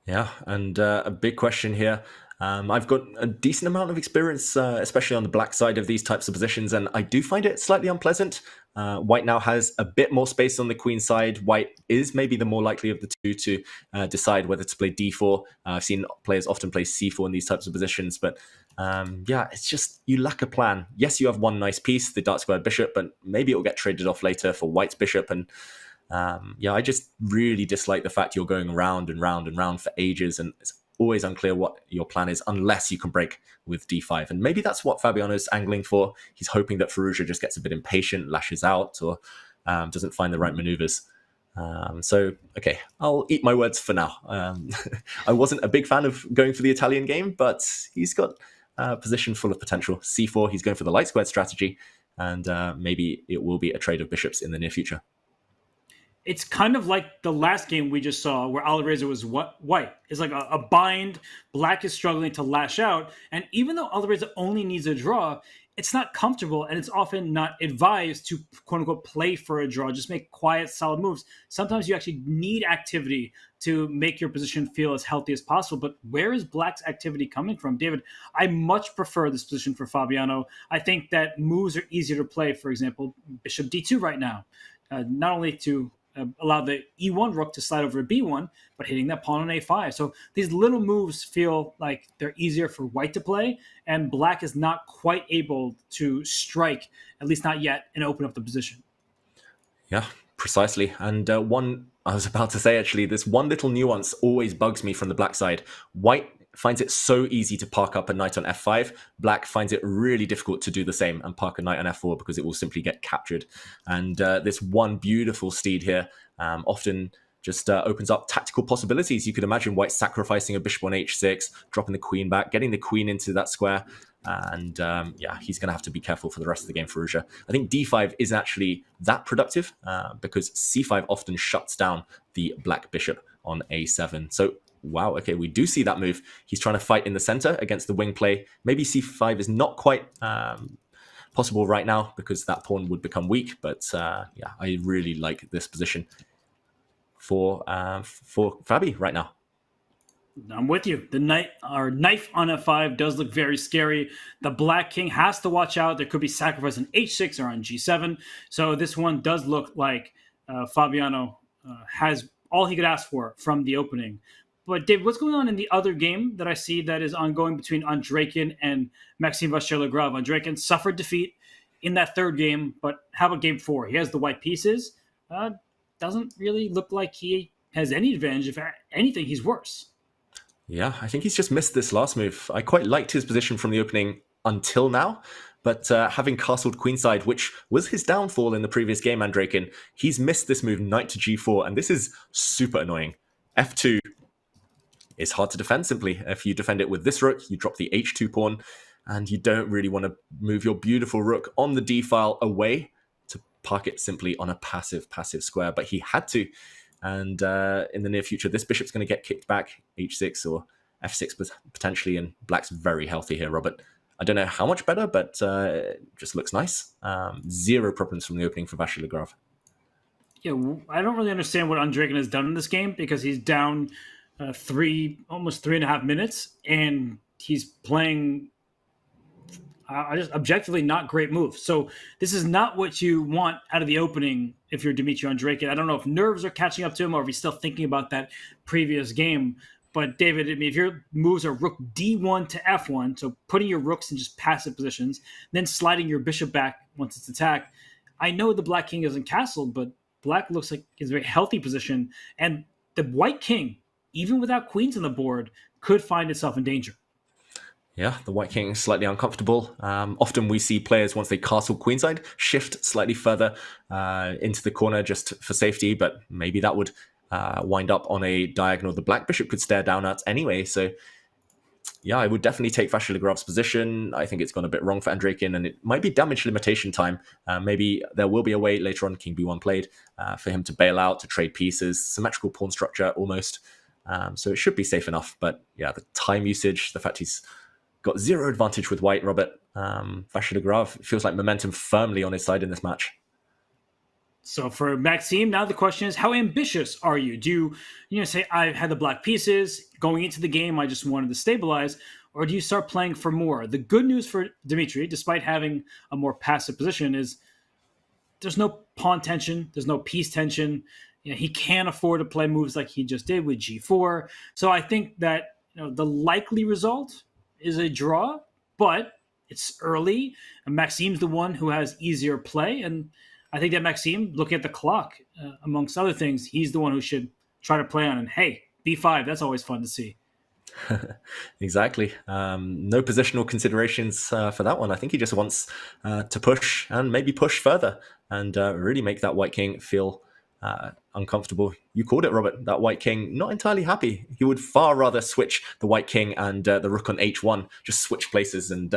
Yeah, and a big question here. I've got a decent amount of experience, especially on the Black side of these types of positions, and I do find it slightly unpleasant. White now has a bit more space on the queen side. White is maybe the more likely of the two to decide whether to play d4. I've seen players often play c4 in these types of positions, but it's just you lack a plan. Yes, you have one nice piece, the dark squared bishop, but maybe it will get traded off later for White's bishop. And I just really dislike the fact you're going round and round and round for ages, and it's always unclear what your plan is unless you can break with d5. And maybe that's what Fabiano's angling for. He's hoping that Firouzja just gets a bit impatient, lashes out, or doesn't find the right maneuvers. Okay, I'll eat my words for now. I wasn't a big fan of going for the Italian game, but he's got a position full of potential. c4, he's going for the light squared strategy, and maybe it will be a trade of bishops in the near future. It's kind of like the last game we just saw where Alireza was White. It's like a bind. Black is struggling to lash out. And even though Alireza only needs a draw, it's not comfortable and it's often not advised to, quote unquote, play for a draw. Just make quiet, solid moves. Sometimes you actually need activity to make your position feel as healthy as possible. But where is Black's activity coming from? David, I much prefer this position for Fabiano. I think that moves are easier to play. For example, bishop d2 right now. Not only to allow the e1 rook to slide over to b1, but hitting that pawn on a5. So these little moves feel like they're easier for White to play, and Black is not quite able to strike, at least not yet, and open up the position. Yeah, precisely. And I was about to say, actually, this one little nuance always bugs me from the Black side. White finds it so easy to park up a knight on f5. Black finds it really difficult to do the same and park a knight on f4 because it will simply get captured. And this one beautiful steed here often just opens up tactical possibilities. You could imagine White sacrificing a bishop on h6, dropping the queen back, getting the queen into that square. And he's going to have to be careful for the rest of the game, Firouzja. I think d5 isn't actually that productive because c5 often shuts down the Black bishop on a7. So wow, okay, we do see that move. He's trying to fight in the center against the wing play. Maybe c5 is not quite possible right now because that pawn would become weak. But I really like this position for Fabi right now. I'm with you. The knight or knife on f5 does look very scary. The Black king has to watch out. There could be sacrifice on h6 or on g7. So this one does look like Fabiano has all he could ask for from the opening. But Dave, what's going on in the other game that I see that is ongoing between Andreikin and Maxime Vachier-Lagrave? Andreikin suffered defeat in that third game, but how about game 4? He has the white pieces. Doesn't really look like he has any advantage. If anything, he's worse. Yeah, I think he's just missed this last move. I quite liked his position from the opening until now, but having castled queenside, which was his downfall in the previous game, Andreikin, he's missed this move knight to g4, and this is super annoying. f2 is hard to defend simply. If you defend it with this rook, you drop the h2 pawn, and you don't really want to move your beautiful rook on the d-file away to park it simply on a passive square, but he had to. And in the near future, this bishop's going to get kicked back, h6 or f6 potentially, and black's very healthy here, Robert. I don't know how much better, but it just looks nice. Zero problems from the opening for Vachier-Lagrave. Yeah, I don't really understand what Andreikin has done in this game, because he's down almost 3.5 minutes, and he's playing just objectively not great moves. So this is not what you want out of the opening if you're Dmitry Andreikin. I don't know if nerves are catching up to him or if he's still thinking about that previous game. But David, I mean, if your moves are rook d1 to f1, so putting your rooks in just passive positions, then sliding your bishop back once it's attacked, I know the black king isn't castled, but black looks like it's a very healthy position. And the white king, even without queens on the board, could find itself in danger. Yeah, the white king is slightly uncomfortable. Often we see players, once they castle queenside, shift slightly further into the corner just for safety, but maybe that would wind up on a diagonal the black bishop could stare down at anyway. So yeah, I would definitely take Vachier-Lagrave's position. I think it's gone a bit wrong for Andreikin, and it might be damage limitation time. Maybe there will be a way later on, king b1 played, for him to bail out, to trade pieces, symmetrical pawn structure almost. So it should be safe enough. But yeah, the time usage, the fact he's got zero advantage with white, Robert. Vachier-Lagrave feels like momentum firmly on his side in this match. So for Maxime, now the question is, how ambitious are you? Do you say, I had the black pieces, going into the game, I just wanted to stabilize, or do you start playing for more? The good news for Dmitry, despite having a more passive position, is there's no pawn tension, there's no piece tension. He can't afford to play moves like he just did with g4. So I think that the likely result is a draw, but it's early, and Maxime's the one who has easier play, and I think that Maxime, looking at the clock, amongst other things, he's the one who should try to play on. And hey, b5, that's always fun to see. Exactly. No positional considerations for that one. I think he just wants to push and maybe push further and really make that white king feel uncomfortable. You called it, Robert. That white king not entirely happy. He would far rather switch the white king and the rook on h1, just switch places, and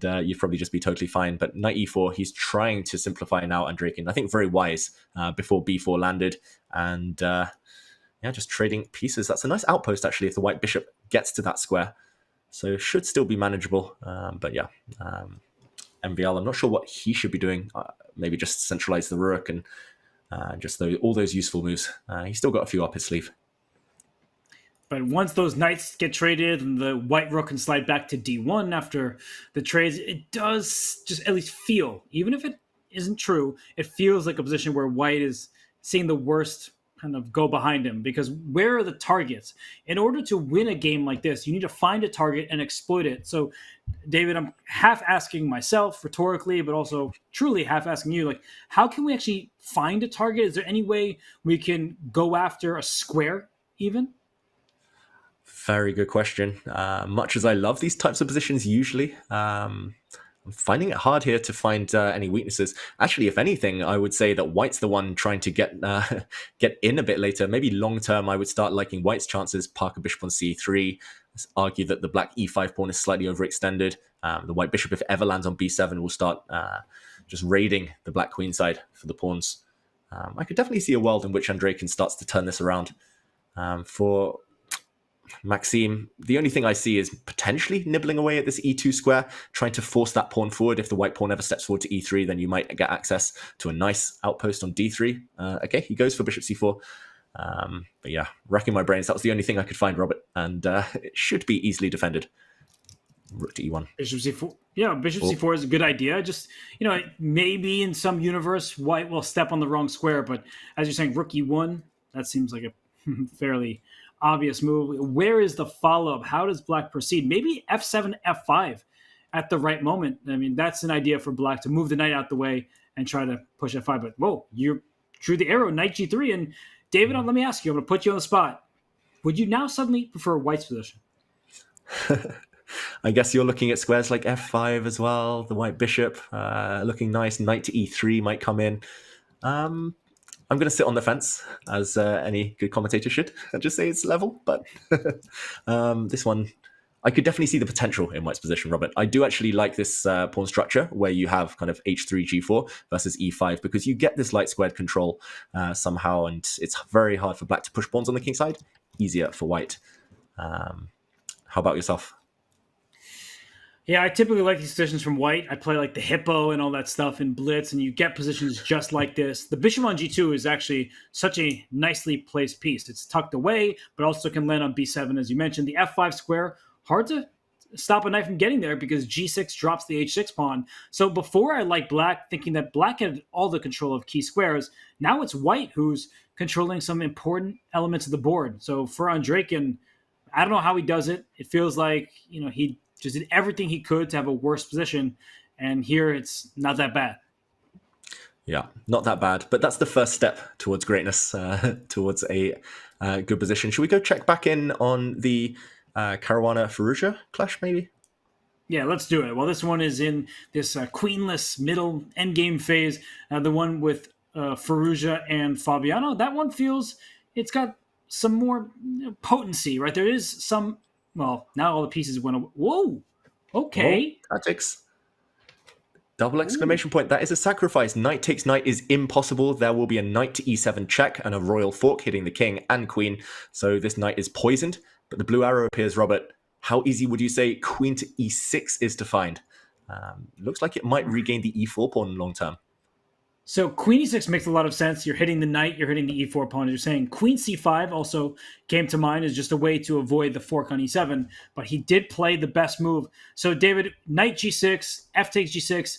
you'd probably just be totally fine. But knight e4, he's trying to simplify now, Andreikin. I think very wise before b4 landed, and yeah, just trading pieces. That's a nice outpost actually if the white bishop gets to that square, so should still be manageable. But yeah, MVL, I'm not sure what he should be doing. Maybe just centralize the rook and just all those useful moves. He's still got a few up his sleeve. But once those knights get traded and the white rook can slide back to d1 after the trades, it does just at least feel, even if it isn't true, it feels like a position where white is seeing the worst kind of go behind him. Because where are the targets? In order to win a game like this, you need to find a target and exploit it. So, David, I'm half asking myself rhetorically, but also truly half asking you, like, how can we actually find a target? Is there any way we can go after a square even? Very good question. Much as I love these types of positions usually, I'm finding it hard here to find any weaknesses. Actually, if anything, I would say that white's the one trying to get in a bit later. Maybe long term, I would start liking white's chances. Park a bishop on c3. Let's argue that the black e5 pawn is slightly overextended. The white bishop, if ever lands on b7, will start just raiding the black queen side for the pawns. I could definitely see a world in which Andreikin starts to turn this around. For Maxime, the only thing I see is potentially nibbling away at this e2 square, trying to force that pawn forward. If the white pawn ever steps forward to e3, then you might get access to a nice outpost on d3. Okay, he goes for bishop c4. But yeah, racking my brains, that was the only thing I could find, Robert, and it should be easily defended. Rook to e1. Bishop c4. Yeah, bishop c4 is a good idea. Just, maybe in some universe, white will step on the wrong square, but as you're saying, rook e1, that seems like a fairly obvious move. Where is the follow-up? How does black proceed? Maybe f7, f5 at the right moment. I mean, that's an idea for black to move the knight out the way and try to push f5. But, whoa, you drew the arrow, knight g3. And, David, let me ask you, I'm going to put you on the spot. would you now suddenly prefer white's position? I guess you're looking at squares like f5 as well. The white bishop looking nice. Knight to e3 might come in. I'm going to sit on the fence, as any good commentator should, and just say it's level. But this one, I could definitely see the potential in white's position, Robert. I do actually like this pawn structure where you have kind of h3, g4 versus e5, because you get this light squared control somehow, and it's very hard for black to push pawns on the king side. Easier for white. How about yourself? Yeah, I typically like these positions from white. I play like the hippo and all that stuff in blitz, and you get positions just like this. The bishop on g2 is actually such a nicely placed piece. It's tucked away, but also can land on b7, as you mentioned. The f5 square, hard to stop a knight from getting there because g6 drops the h6 pawn. So before I like black, thinking that black had all the control of key squares, now it's white who's controlling some important elements of the board. So for Andreikin, I don't know how he does it. It feels like, he just did everything he could to have a worse position, and here it's not that bad. Yeah, not that bad, but that's the first step towards greatness, towards a good position. Should we go check back in on the Caruana Firouzja clash, maybe? Yeah, let's do it. Well, this one is in this queenless middle endgame phase, the one with Firouzja and Fabiano. That one feels it's got some more potency, right? There is some. Well, now all the pieces went away. Whoa! Okay. Oh, tactics. Double exclamation point. That is a sacrifice. Knight takes knight is impossible. There will be a knight to e7 check and a royal fork hitting the king and queen. So this knight is poisoned, but the blue arrow appears, Robert. How easy would you say queen to e6 is to find? Looks like it might regain the e4 pawn long term. So queen e6 makes a lot of sense. You're hitting the knight, you're hitting the e4 pawn. You're saying queen c5 also came to mind as just a way to avoid the fork on e7, but he did play the best move. So David, knight g6, f takes g6.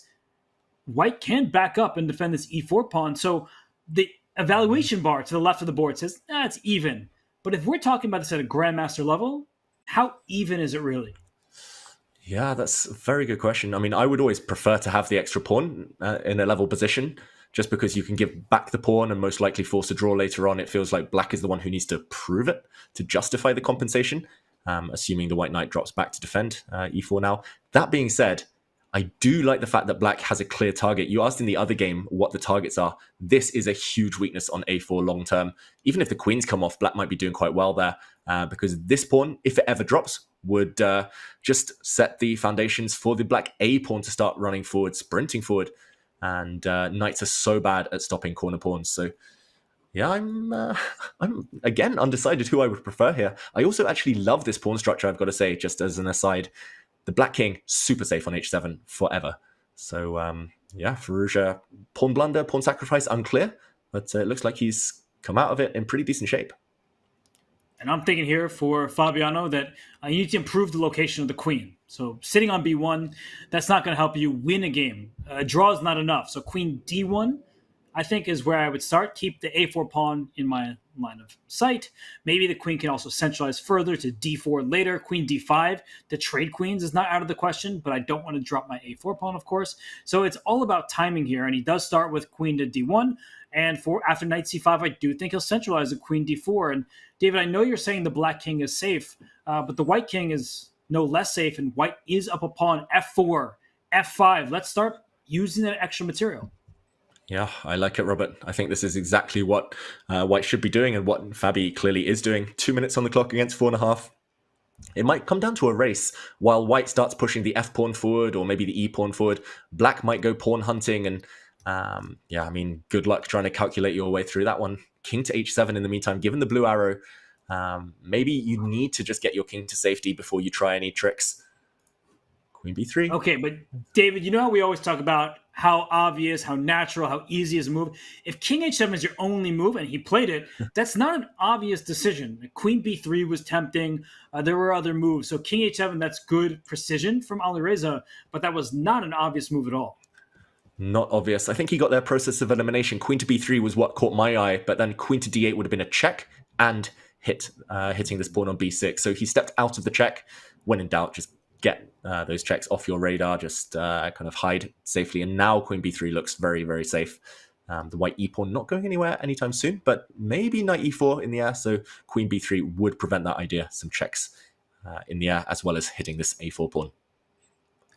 White can back up and defend this e4 pawn. So the evaluation bar to the left of the board says, it's even. But if we're talking about this at a Grandmaster level, how even is it really? Yeah, that's a very good question. I mean, I would always prefer to have the extra pawn in a level position, just because you can give back the pawn and most likely force a draw later on. It feels like black is the one who needs to prove it to justify the compensation, assuming the white knight drops back to defend e4 now. That being said, I do like the fact that black has a clear target. You asked in the other game what the targets are. This is a huge weakness on a4 long term. Even if the queens come off, black might be doing quite well there, because this pawn, if it ever drops, would just set the foundations for the black a pawn to start running forward, sprinting forward. And knights are so bad at stopping corner pawns. So yeah, I'm again undecided who I would prefer here. I also actually love this pawn structure, I've got to say, just as an aside. The black king, super safe on h7 forever. So yeah, Firouzja, pawn blunder, pawn sacrifice, unclear. But it looks like he's come out of it in pretty decent shape. And I'm thinking here for Fabiano that you need to improve the location of the queen. So sitting on b1, that's not going to help you win a game. A draw is not enough. So queen d1, I think, is where I would start. Keep the a4 pawn in my line of sight. Maybe the queen can also centralize further to d4 later. Queen d5, the trade queens is not out of the question, but I don't want to drop my a4 pawn, of course. So it's all about timing here. And he does start with queen to d1. And for after knight c5, I do think he'll centralize the queen d4. And David, I know you're saying the black king is safe, but the white king is no less safe, and white is up a pawn. f4, f5. Let's start using that extra material. Yeah, I like it, Robert. I think this is exactly what white should be doing and what Fabi clearly is doing. 2 minutes on the clock against 4.5. It might come down to a race. While white starts pushing the f pawn forward or maybe the e pawn forward, black might go pawn hunting. And yeah, I mean, good luck trying to calculate your way through that one. King to h7 in the meantime, given the blue arrow. Maybe you need to just get your king to safety before you try any tricks. Queen b3. Okay, but David, you know how we always talk about how obvious, how natural, how easy is a move? If king h7 is your only move, and he played it, that's not an obvious decision. Queen b3 was tempting. There were other moves. So king h7, that's good precision from Alireza, but that was not an obvious move at all. Not obvious. I think he got their process of elimination. Queen to b3 was what caught my eye, but then queen to d8 would have been a check and hitting this pawn on b6. So he stepped out of the check. When in doubt, just get those checks off your radar, just kind of hide safely. And now queen b3 looks very, very safe. The white e-pawn not going anywhere anytime soon, but maybe knight e4 in the air, so queen b3 would prevent that idea. Some checks in the air, as well as hitting this a4 pawn.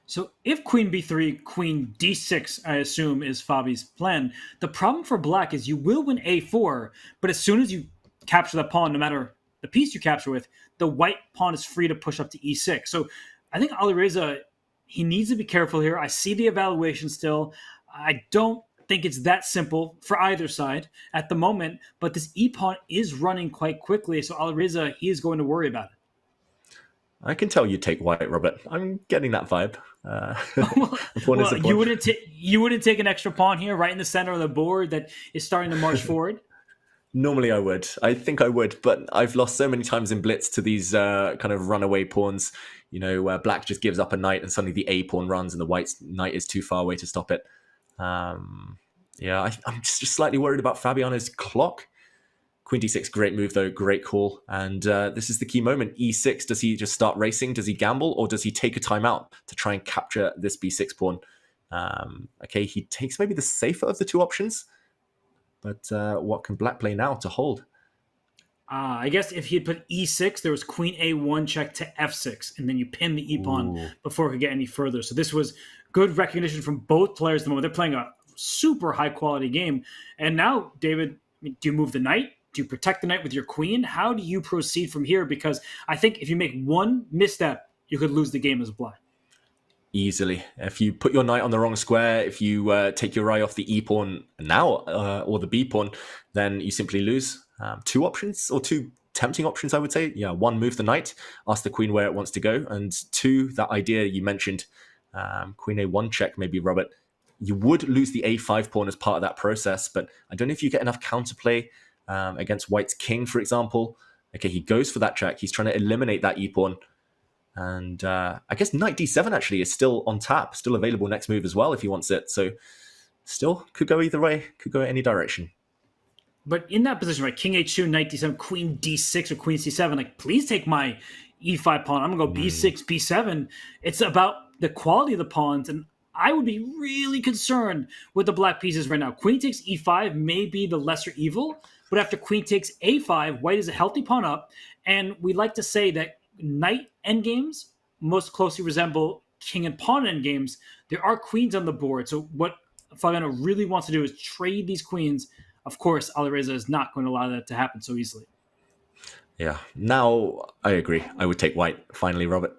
So if queen b3, queen d6, I assume, is Fabi's plan, the problem for black is you will win a4, but as soon as you capture that pawn, no matter the piece you capture with, the white pawn is free to push up to e6. So I think Alireza, he needs to be careful here. I see the evaluation still. I don't think it's that simple for either side at the moment, but this e-pawn is running quite quickly, so Alireza, he is going to worry about it. I can tell you take white, Robert. I'm getting that vibe. You wouldn't take an extra pawn here, right in the center of the board that is starting to march forward? Normally I would. I think I would, but I've lost so many times in blitz to these kind of runaway pawns, where black just gives up a knight and suddenly the a pawn runs and the white's knight is too far away to stop it. I'm just slightly worried about Fabiano's clock. Queen d6, great move though, great call. And this is the key moment. e6, does he just start racing? Does he gamble? Or does he take a timeout to try and capture this b6 pawn? Okay, he takes maybe the safer of the two options. But what can black play now to hold? I guess if he had put e6, there was queen a1 check to f6, and then you pin the e-pawn before it could get any further. So this was good recognition from both players at the moment. They're playing a super high-quality game. And now, David, do you move the knight? Do you protect the knight with your queen? How do you proceed from here? Because I think if you make one misstep, you could lose the game as black. Easily. If you put your knight on the wrong square, if you take your eye off the e-pawn now or the b-pawn, then you simply lose. Two options, or two tempting options, I would say. Yeah, one, move the knight, ask the queen where it wants to go. And two, that idea you mentioned, queen a1 check, maybe, Robert. You would lose the a5 pawn as part of that process, but I don't know if you get enough counterplay against white's king, for example. Okay, he goes for that check. He's trying to eliminate that e-pawn. And I guess knight d7 actually is still on tap, still available next move as well if he wants it. So still could go either way, could go any direction. But in that position, right, king h2, knight d7, queen d6, or queen c7, like, please take my e5 pawn. I'm going to go b6, b7. It's about the quality of the pawns, and I would be really concerned with the black pieces right now. Queen takes e5 may be the lesser evil, but after queen takes a5, white is a healthy pawn up, and we like to say that knight endgames most closely resemble king and pawn endgames. There are queens on the board, so what Fabiano really wants to do is trade these queens. Of course, Alireza is not going to allow that to happen so easily. Yeah, now I agree. I would take white, finally, Robert.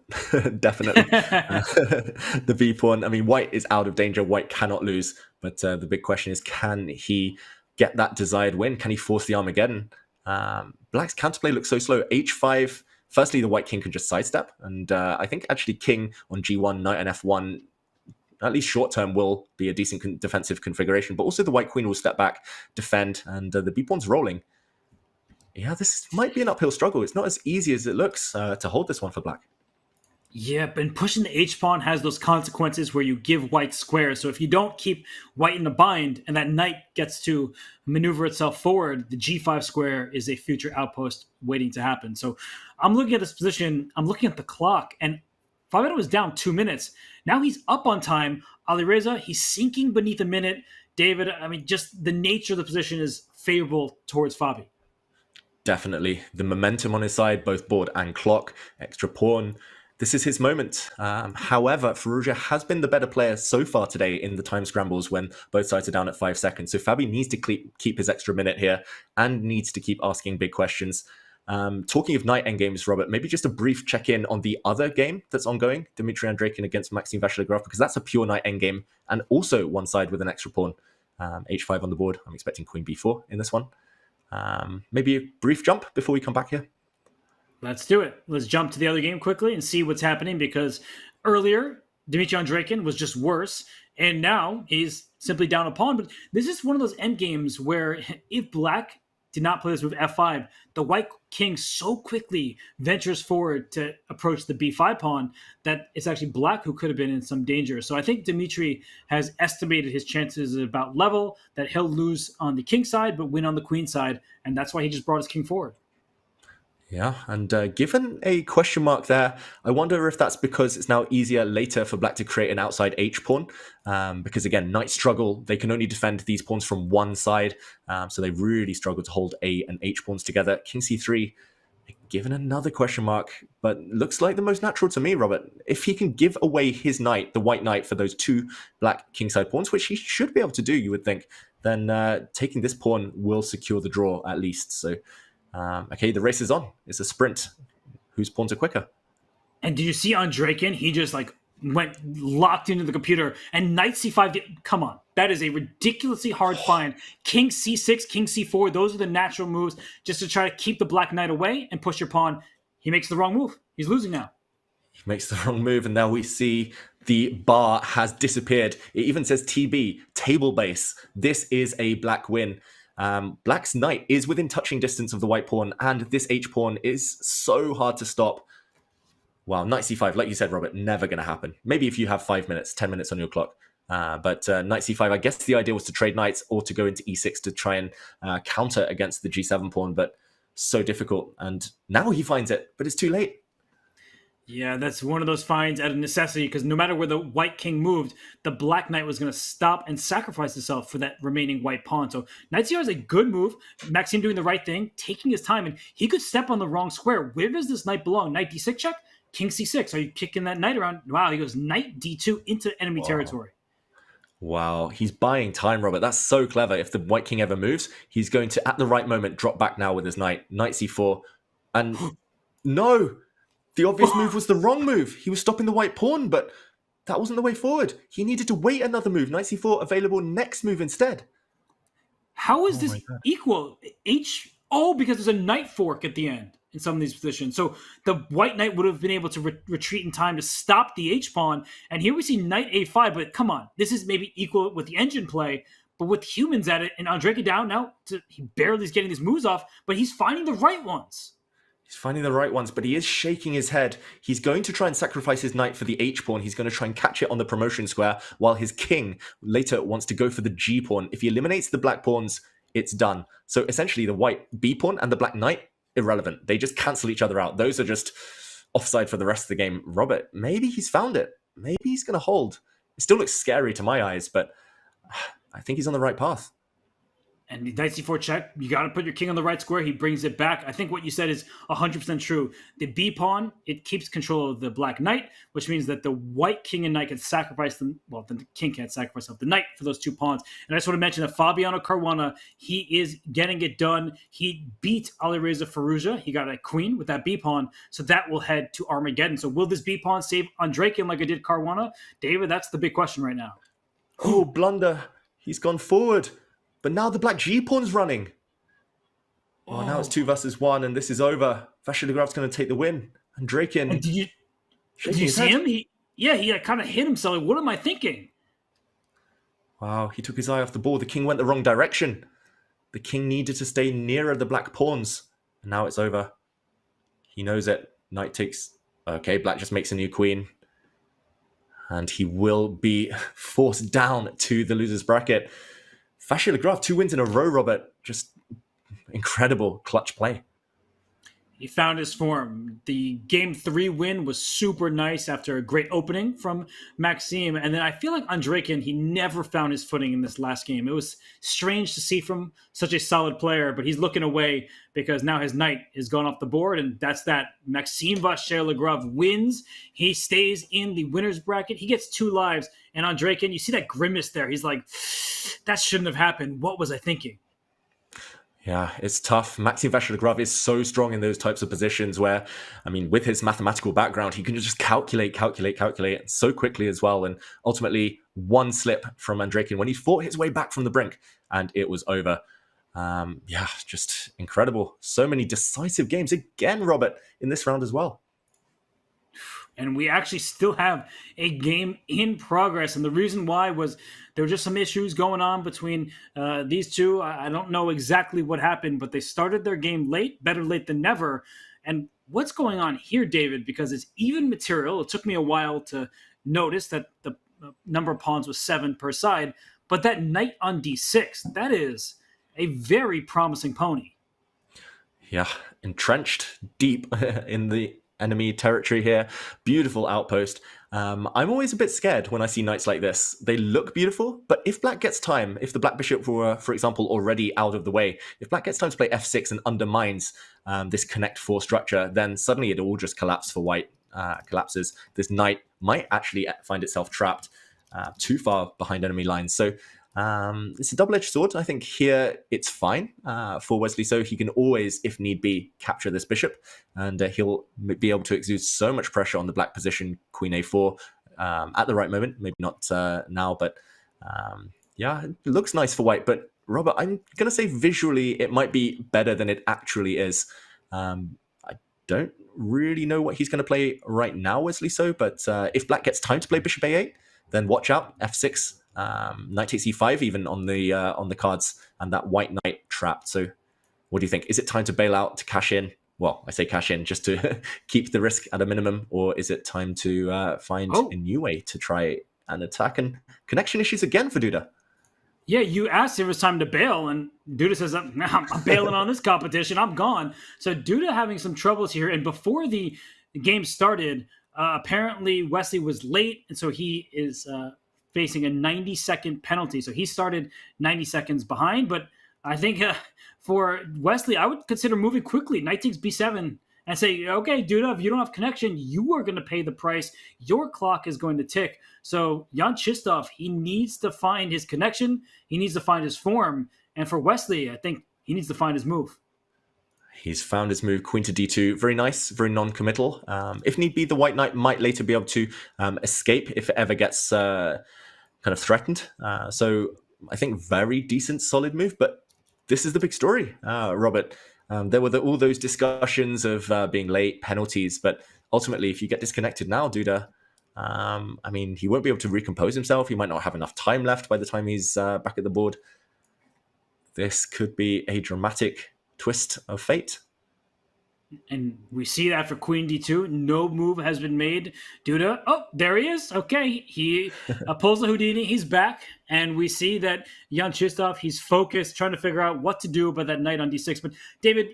Definitely. The b pawn, I mean, white is out of danger. White cannot lose, but the big question is, can he get that desired win? Can he force the Armageddon? Black's counterplay looks so slow. h5, firstly, the white king can just sidestep, and I think actually king on g1, knight and f1, at least short term, will be a decent defensive configuration, but also the white queen will step back, defend, and the b-pawn's rolling. Yeah, this might be an uphill struggle. It's not as easy as it looks to hold this one for black. Yeah, but pushing the h-pawn has those consequences where you give white squares. So if you don't keep white in a bind and that knight gets to maneuver itself forward, the g5 square is a future outpost waiting to happen. So I'm looking at this position, I'm looking at the clock, and Fabiano was down 2 minutes. Now he's up on time. Alireza, he's sinking beneath a minute. David, I mean, just the nature of the position is favorable towards Fabi. Definitely. The momentum on his side, both board and clock, extra pawn. This is his moment. However, Firouzja has been the better player so far today in the time scrambles when both sides are down at 5 seconds. So Fabi needs to keep his extra minute here and needs to keep asking big questions. Talking of knight endgames, Robert, maybe just a brief check-in on the other game that's ongoing, Dmitry Andreikin against Maxime Vachier-Lagrave, because that's a pure knight endgame and also one side with an extra pawn. h5 on the board. I'm expecting queen b4 in this one. Maybe a brief jump before we come back here. Let's do it. Let's jump to the other game quickly and see what's happening, because earlier, Dmitry Andreikin was just worse, and now he's simply down a pawn. But this is one of those endgames where if black did not play this move f5, the white king so quickly ventures forward to approach the b5 pawn that it's actually black who could have been in some danger. So I think Dmitry has estimated his chances at about level, that he'll lose on the king side but win on the queen side, and that's why he just brought his king forward. Yeah, and given a question mark there, I wonder if that's because it's now easier later for black to create an outside H pawn. Because again, knights struggle. They can only defend these pawns from one side. So they really struggle to hold A and H pawns together. King C3, given another question mark, but looks like the most natural to me, Robert. If he can give away his knight, the white knight, for those two black kingside pawns, which he should be able to do, you would think, then taking this pawn will secure the draw at least. So... okay, the race is on. It's a sprint. Whose pawns are quicker? And did you see Andreikin? He just like went locked into the computer. And knight c5, come on. That is a ridiculously hard find. King c6, king c4, those are the natural moves just to try to keep the black knight away and push your pawn. He makes the wrong move. He's losing now. He makes the wrong move, and now we see the bar has disappeared. It even says TB, table base. This is a black win. Black's knight is within touching distance of the white pawn, and this H pawn is so hard to stop. Wow, knight c5, like you said, Robert, never going to happen. Maybe if you have 5 minutes, 10 minutes on your clock. But knight c5, I guess the idea was to trade knights or to go into e6 to try and counter against the g7 pawn, but so difficult. And now he finds it, but it's too late. Yeah, that's one of those finds out of necessity, because no matter where the white king moved, the black knight was going to stop and sacrifice itself for that remaining white pawn. So knight c4 is a good move. Maxime doing the right thing, taking his time, and he could step on the wrong square. Where does this knight belong? Knight d6 check? King c6. Are you kicking that knight around? Wow, he goes knight d2 into enemy territory. Wow, he's buying time, Robert. That's so clever. If the white king ever moves, he's going to, at the right moment, drop back now with his knight. Knight c4. And no! The obvious move was the wrong move. He was stopping the white pawn, but that wasn't the way forward. He needed to wait another move. Knight c4 available next move instead. How is this equal? Because there's a knight fork at the end in some of these positions. So the white knight would have been able to retreat in time to stop the H pawn. And here we see knight a5, but come on. This is maybe equal with the engine play, but with humans at it, and Andreikin down now, he barely is getting these moves off, but he's finding the right ones. He's finding the right ones, but he is shaking his head. He's going to try and sacrifice his knight for the H-pawn. He's going to try and catch it on the promotion square, while his king later wants to go for the G-pawn. If he eliminates the black pawns, it's done. So essentially the white B-pawn and the black knight, irrelevant. They just cancel each other out. Those are just offside for the rest of the game. Robert, maybe he's found it. Maybe he's going to hold. It still looks scary to my eyes, but I think he's on the right path. And knight c4 check, you got to put your king on the right square. He brings it back. I think what you said is 100% true. The B pawn, it keeps control of the black knight, which means that the white king and knight can sacrifice them. Well, the king can't sacrifice the knight for those two pawns. And I just want to mention that Fabiano Caruana, he is getting it done. He beat Alireza Firouzja. He got a queen with that B pawn. So that will head to Armageddon. So will this B pawn save Andreikin like it did Caruana? David, that's the big question right now. Oh, blunder. He's gone forward. But now the black G-pawn's running. Oh, now it's 2 versus 1, and this is over. Vachier-Lagrave's going to take the win. Andreikin. And did you see him? He kind of hit himself. What am I thinking? Wow, he took his eye off the ball. The king went the wrong direction. The king needed to stay nearer the black pawns. And now it's over. He knows it. Knight takes... Okay, black just makes a new queen. And he will be forced down to the loser's bracket. Vachier-Lagrave, 2 wins in a row, Robert. Just incredible clutch play. He found his form. The game 3 win was super nice after a great opening from Maxime. And then I feel like Andreikin, he never found his footing in this last game. It was strange to see from such a solid player, but he's looking away because now his knight is gone off the board, and that's that. Maxime Vachier-Lagrave wins. He stays in the winner's bracket. He gets 2 lives. And Andreikin, you see that grimace there. He's like, that shouldn't have happened. What was I thinking? Yeah, it's tough. Maxime Vachier-Lagrave is so strong in those types of positions where, I mean, with his mathematical background, he can just calculate so quickly as well. And ultimately, one slip from Andreikin when he fought his way back from the brink, and it was over. Just incredible. So many decisive games again, Robert, in this round as well. And we actually still have a game in progress. And the reason why was there were just some issues going on between these two. I don't know exactly what happened, but they started their game late, better late than never. And what's going on here, David, because it's even material. It took me a while to notice that the number of pawns was 7 per side. But that knight on d6, that is a very promising pony. Yeah, entrenched deep in the enemy territory here. Beautiful outpost. I'm always a bit scared when I see knights like this. They look beautiful, but if black gets time, if the black bishop were, for example, already out of the way, if black gets time to play f6 and undermines this connect 4 structure, then suddenly it all just collapses for white. Collapses. This knight might actually find itself trapped too far behind enemy lines. So it's a double-edged sword. I think here it's fine for Wesley. So he can always, if need be, capture this bishop, and he'll be able to exude so much pressure on the black position, queen a4, at the right moment. Maybe not now, but yeah, it looks nice for white. But Robert, I'm going to say visually it might be better than it actually is. I don't really know what he's going to play right now, Wesley. So, but if black gets time to play bishop a8, then watch out, f6. Knight takes e5 even on the cards, and that white knight trapped. So what do you think? Is it time to bail out, to cash in? Well, I say cash in just to keep the risk at a minimum, or is it time to find a new way to try and attack? And connection issues again for Duda. Yeah, you asked if it was time to bail, and Duda says, I'm bailing on this competition. I'm gone. So Duda having some troubles here. And before the game started, apparently Wesley was late, and so he is facing a 90-second penalty. So he started 90 seconds behind. But I think for Wesley, I would consider moving quickly. Knight takes b7 and say, okay, Duda, if you don't have connection, you are going to pay the price. Your clock is going to tick. So Jan Chistov, he needs to find his connection. He needs to find his form. And for Wesley, I think he needs to find his move. He's found his move, queen to d2. Very nice, very non-committal. If need be, the white knight might later be able to escape if it ever gets kind of threatened. So I think very decent, solid move. But this is the big story, Robert. There were all those discussions of being late, penalties, but ultimately, if you get disconnected now, Duda, I mean, he won't be able to recompose himself. He might not have enough time left by the time he's back at the board. This could be a dramatic twist of fate. And we see that for queen d2. No move has been made. Duda, oh, there he is. Okay, he pulls the Houdini. He's back. And we see that Jan Chistov, he's focused, trying to figure out what to do about that knight on d6. But David,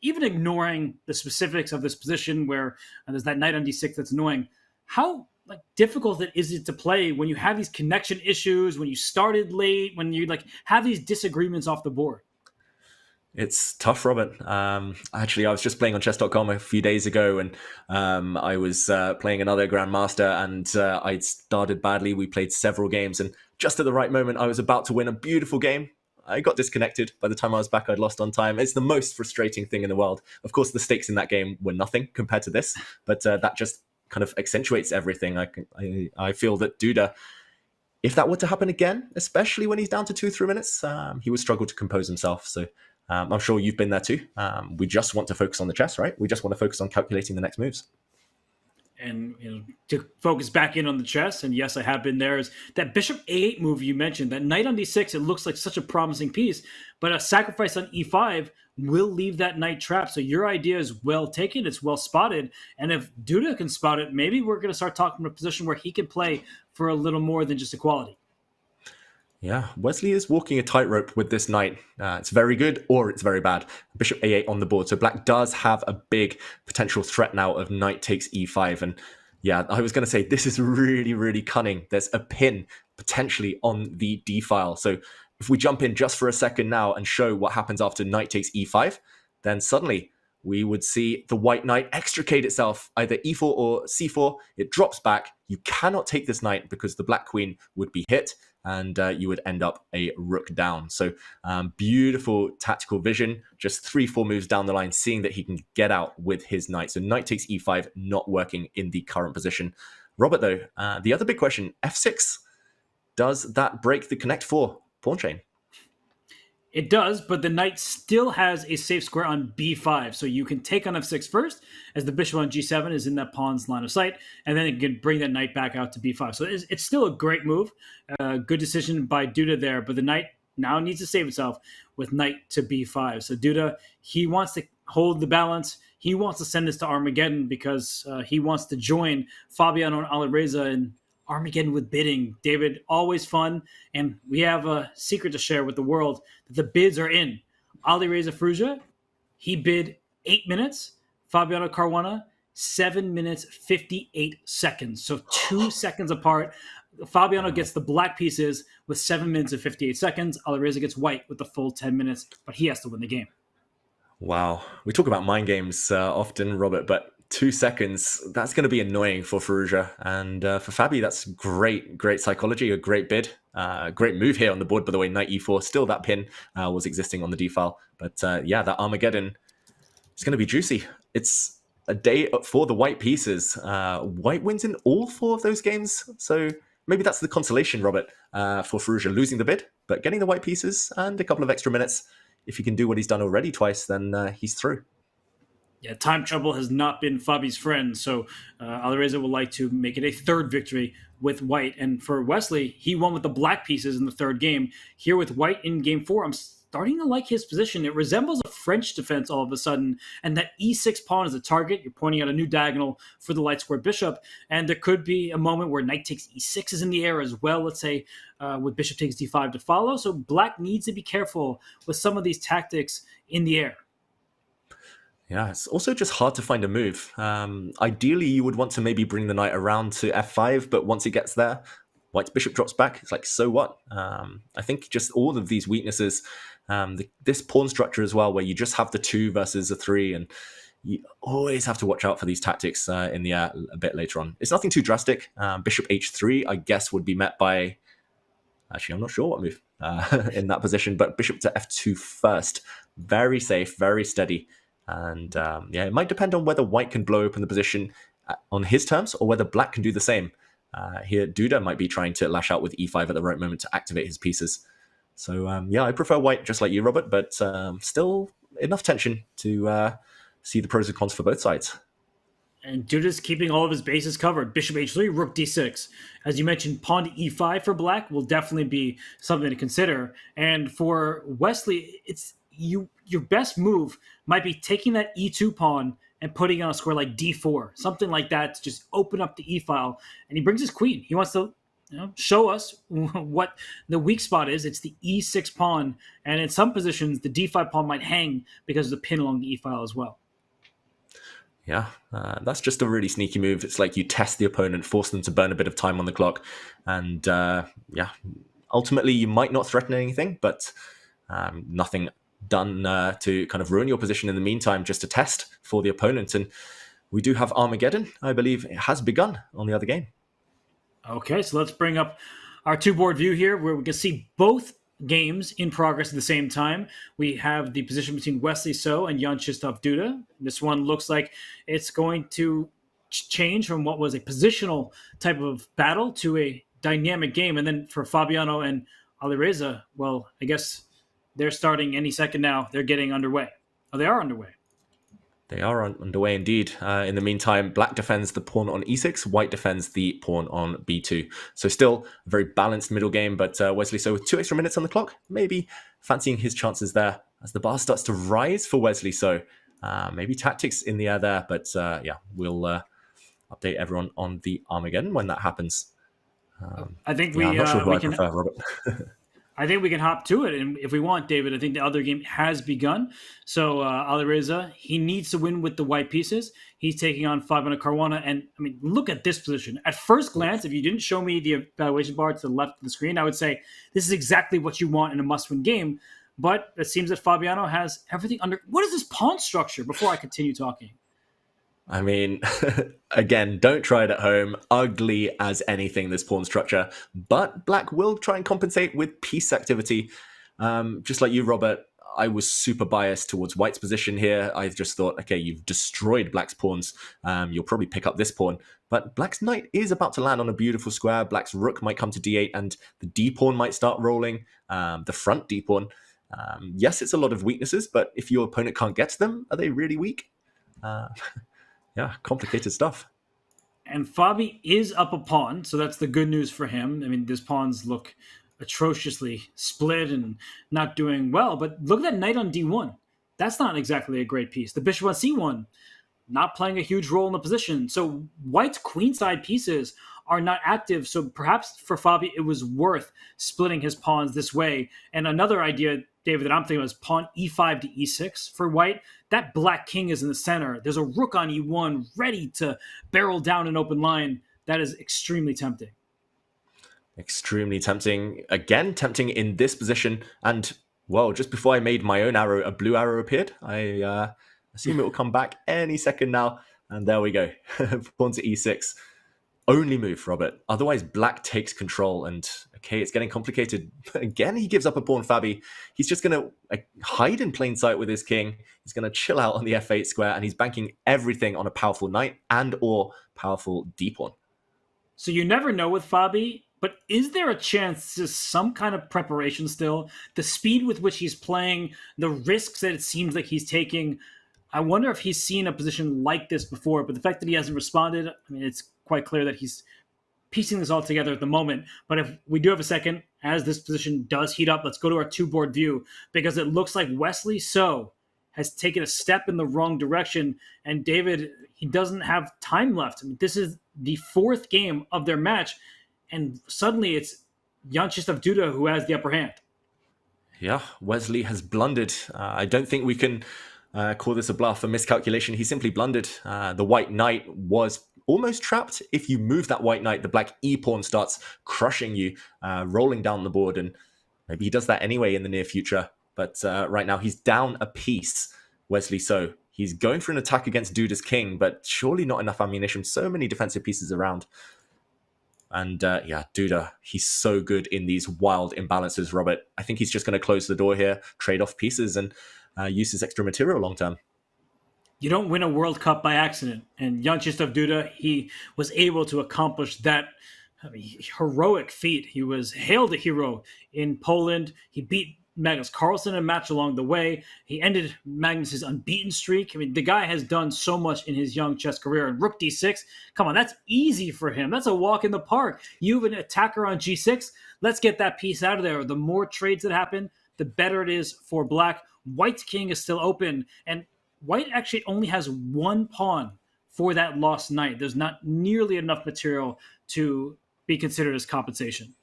even ignoring the specifics of this position where there's that knight on d6 that's annoying, how difficult is it to play when you have these connection issues, when you started late, when you have these disagreements off the board? It's tough, Robert. Actually, I was just playing on Chess.com a few days ago, and I was playing another Grandmaster, and I'd started badly. We played several games, and just at the right moment, I was about to win a beautiful game. I got disconnected. By the time I was back, I'd lost on time. It's the most frustrating thing in the world. Of course, the stakes in that game were nothing compared to this, but that just kind of accentuates everything. I feel that Duda, if that were to happen again, especially when he's down to 2-3 minutes, he would struggle to compose himself. So I'm sure you've been there too. We just want to focus on the chess, right? We just want to focus on calculating the next moves. And to focus back in on the chess, and yes, I have been there, is that bishop a8 move you mentioned. That knight on d6, it looks like such a promising piece, but a sacrifice on e5 will leave that knight trapped. So your idea is well taken, it's well spotted, and if Duda can spot it, maybe we're going to start talking about a position where he can play for a little more than just equality. Yeah, Wesley is walking a tightrope with this knight. It's very good or it's very bad. Bishop a8 on the board. So black does have a big potential threat now of knight takes e5. And yeah, I was going to say, this is really, really cunning. There's a pin potentially on the d file. So if we jump in just for a second now and show what happens after knight takes e5, then suddenly we would see the white knight extricate itself, either e4 or c4. It drops back. You cannot take this knight because the black queen would be hit, and you would end up a rook down. So beautiful tactical vision, just 3-4 moves down the line, seeing that he can get out with his knight. So knight takes e5, not working in the current position. Robert, though, the other big question, f6, does that break the connect 4 pawn chain? It does, but the knight still has a safe square on b5. So you can take on f6 first, as the bishop on g7 is in that pawn's line of sight, and then it can bring that knight back out to b5. So it's still a great move. Good decision by Duda there, but the knight now needs to save itself with knight to b5. So Duda, he wants to hold the balance. He wants to send this to Armageddon because he wants to join Fabiano and Alireza in Armageddon with bidding. David, always fun. And we have a secret to share with the world that the bids are in. Alireza Firouzja, he bid 8 minutes. Fabiano Caruana, 7 minutes, 58 seconds. So 2 seconds apart. Fabiano gets the black pieces with 7 minutes and 58 seconds. Alireza gets white with the full 10 minutes, but he has to win the game. Wow. We talk about mind games often, Robert, but 2 seconds, that's going to be annoying for Firouzja. And for Fabi, that's great psychology, a great bid. Great move here on the board, by the way, knight e4. Still that pin was existing on the d-file. But yeah, that Armageddon is going to be juicy. It's a day for the white pieces. White wins in all 4 of those games. So maybe that's the consolation, Robert, for Firouzja, losing the bid, but getting the white pieces and a couple of extra minutes. If he can do what he's done already twice, then he's through. Yeah, time trouble has not been Fabi's friend, so Alireza would like to make it a third victory with white. And for Wesley, he won with the black pieces in the third game. Here with white in game 4, I'm starting to like his position. It resembles a French defense all of a sudden, and that e6 pawn is a target. You're pointing out a new diagonal for the light square bishop, and there could be a moment where knight takes e6 is in the air as well, let's say, with bishop takes d5 to follow. So black needs to be careful with some of these tactics in the air. Yeah, it's also just hard to find a move. Ideally, you would want to maybe bring the knight around to f5, but once it gets there, white's bishop drops back. It's like, so what? I think just all of these weaknesses, this pawn structure as well, where you just have the 2 versus a 3, and you always have to watch out for these tactics in the air a bit later on. It's nothing too drastic. Bishop h3, I guess, would be met by... Actually, I'm not sure what move in that position, but bishop to f2 first. Very safe, very steady. And yeah, it might depend on whether white can blow open the position on his terms or whether black can do the same. Here, Duda might be trying to lash out with e5 at the right moment to activate his pieces. So yeah, I prefer white just like you, Robert, but still enough tension to see the pros and cons for both sides. And Duda's keeping all of his bases covered. Bishop h3, rook d6. As you mentioned, pawn to e5 for black will definitely be something to consider. And for Wesley, it's your best move might be taking that e2 pawn and putting on a square like d4, something like that to just open up the e-file. And he brings his queen. He wants to show us what the weak spot is. It's the e6 pawn. And in some positions, the d5 pawn might hang because of the pin along the e-file as well. Yeah, that's just a really sneaky move. It's like you test the opponent, force them to burn a bit of time on the clock. And yeah, ultimately you might not threaten anything, but nothing done to kind of ruin your position in the meantime, just a test for the opponent. And we do have Armageddon. I believe it has begun on the other game. Okay, so let's bring up our 2-board view here where we can see both games in progress at the same time. We have the position between Wesley So and Jan Krzysztof Duda. This one looks like it's going to change from what was a positional type of battle to a dynamic game. And then for Fabiano and Alireza, well, I guess they're starting any second now. They're getting underway. Oh, they are underway. They are underway indeed. In the meantime, black defends the pawn on e6, white defends the pawn on b2. So still a very balanced middle game, but Wesley So with 2 extra minutes on the clock, maybe fancying his chances there as the bar starts to rise for Wesley So. Maybe tactics in the air there, but yeah, we'll update everyone on the Armageddon when that happens. I think I'm not sure who I prefer, Robert. I think we can hop to it, and if we want, David, I think the other game has begun. So Alireza, he needs to win with the white pieces. He's taking on Fabiano Caruana, and I mean, look at this position. At first glance, if you didn't show me the evaluation bar to the left of the screen, I would say this is exactly what you want in a must-win game. But it seems that Fabiano has everything under. What is this pawn structure? Before I continue talking. I mean, again, don't try it at home. Ugly as anything, this pawn structure. But black will try and compensate with piece activity. Just like you, Robert, I was super biased towards white's position here. I just thought, okay, you've destroyed black's pawns. You'll probably pick up this pawn. But black's knight is about to land on a beautiful square. Black's rook might come to d8, and the d-pawn might start rolling. The front d-pawn. Yes, it's a lot of weaknesses, but if your opponent can't get to them, are they really weak? Yeah, complicated stuff. And Fabi is up a pawn, so that's the good news for him. I mean, these pawns look atrociously split and not doing well, but look at that knight on d1. That's not exactly a great piece. The bishop on c1, not playing a huge role in the position. So white's queenside pieces are not active, so perhaps for Fabi it was worth splitting his pawns this way. And another idea David, that I'm thinking of is pawn e5 to e6 for white. That black king is in the center. There's a rook on e1 ready to barrel down an open line. That is extremely tempting. Extremely tempting. Again, tempting in this position. And, well, just before I made my own arrow, a blue arrow appeared. I assume it will come back any second now. And there we go. Pawn to e6. Only move, Robert. Otherwise, black takes control. And, okay, it's getting complicated. Again, he gives up a pawn, Fabi. He's just going to hide in plain sight with his king. He's going to chill out on the f8 square. And he's banking everything on a powerful knight and or powerful d-pawn. So you never know with Fabi, but is there a chance to some kind of preparation still? The speed with which he's playing, the risks that it seems like he's taking. I wonder if he's seen a position like this before, but the fact that he hasn't responded, I mean, it's quite clear that he's piecing this all together at the moment. But if we do have a second, as this position does heat up, let's go to our two-board view, because it looks like Wesley So has taken a step in the wrong direction. And David, he doesn't have time left. I mean, this is the fourth game of their match, and suddenly it's Jan Krzysztof Duda who has the upper hand. Yeah, Wesley has blundered. I don't think we can call this a bluff, a miscalculation. He simply blundered. The white knight was almost trapped. If you move that white knight, the black e-pawn starts crushing you, rolling down the board, and maybe he does that anyway in the near future. But right now he's down a piece, Wesley So. He's going for an attack against Duda's king, but surely not enough ammunition. So many defensive pieces around. And yeah, Duda, he's so good in these wild imbalances, Robert. I think he's just going to close the door here, trade off pieces, and use his extra material long term. You don't win a World Cup by accident. And Jan Krzysztof Duda, he was able to accomplish that heroic feat. He was hailed a hero in Poland. He beat Magnus Carlsen in a match along the way. He ended Magnus's unbeaten streak. I mean, the guy has done so much in his young chess career. And rook d6, come on, that's easy for him. That's a walk in the park. You have an attacker on g6. Let's get that piece out of there. The more trades that happen, the better it is for black. White's king is still open, and white actually only has one pawn for that lost knight. There's not nearly enough material to be considered as compensation.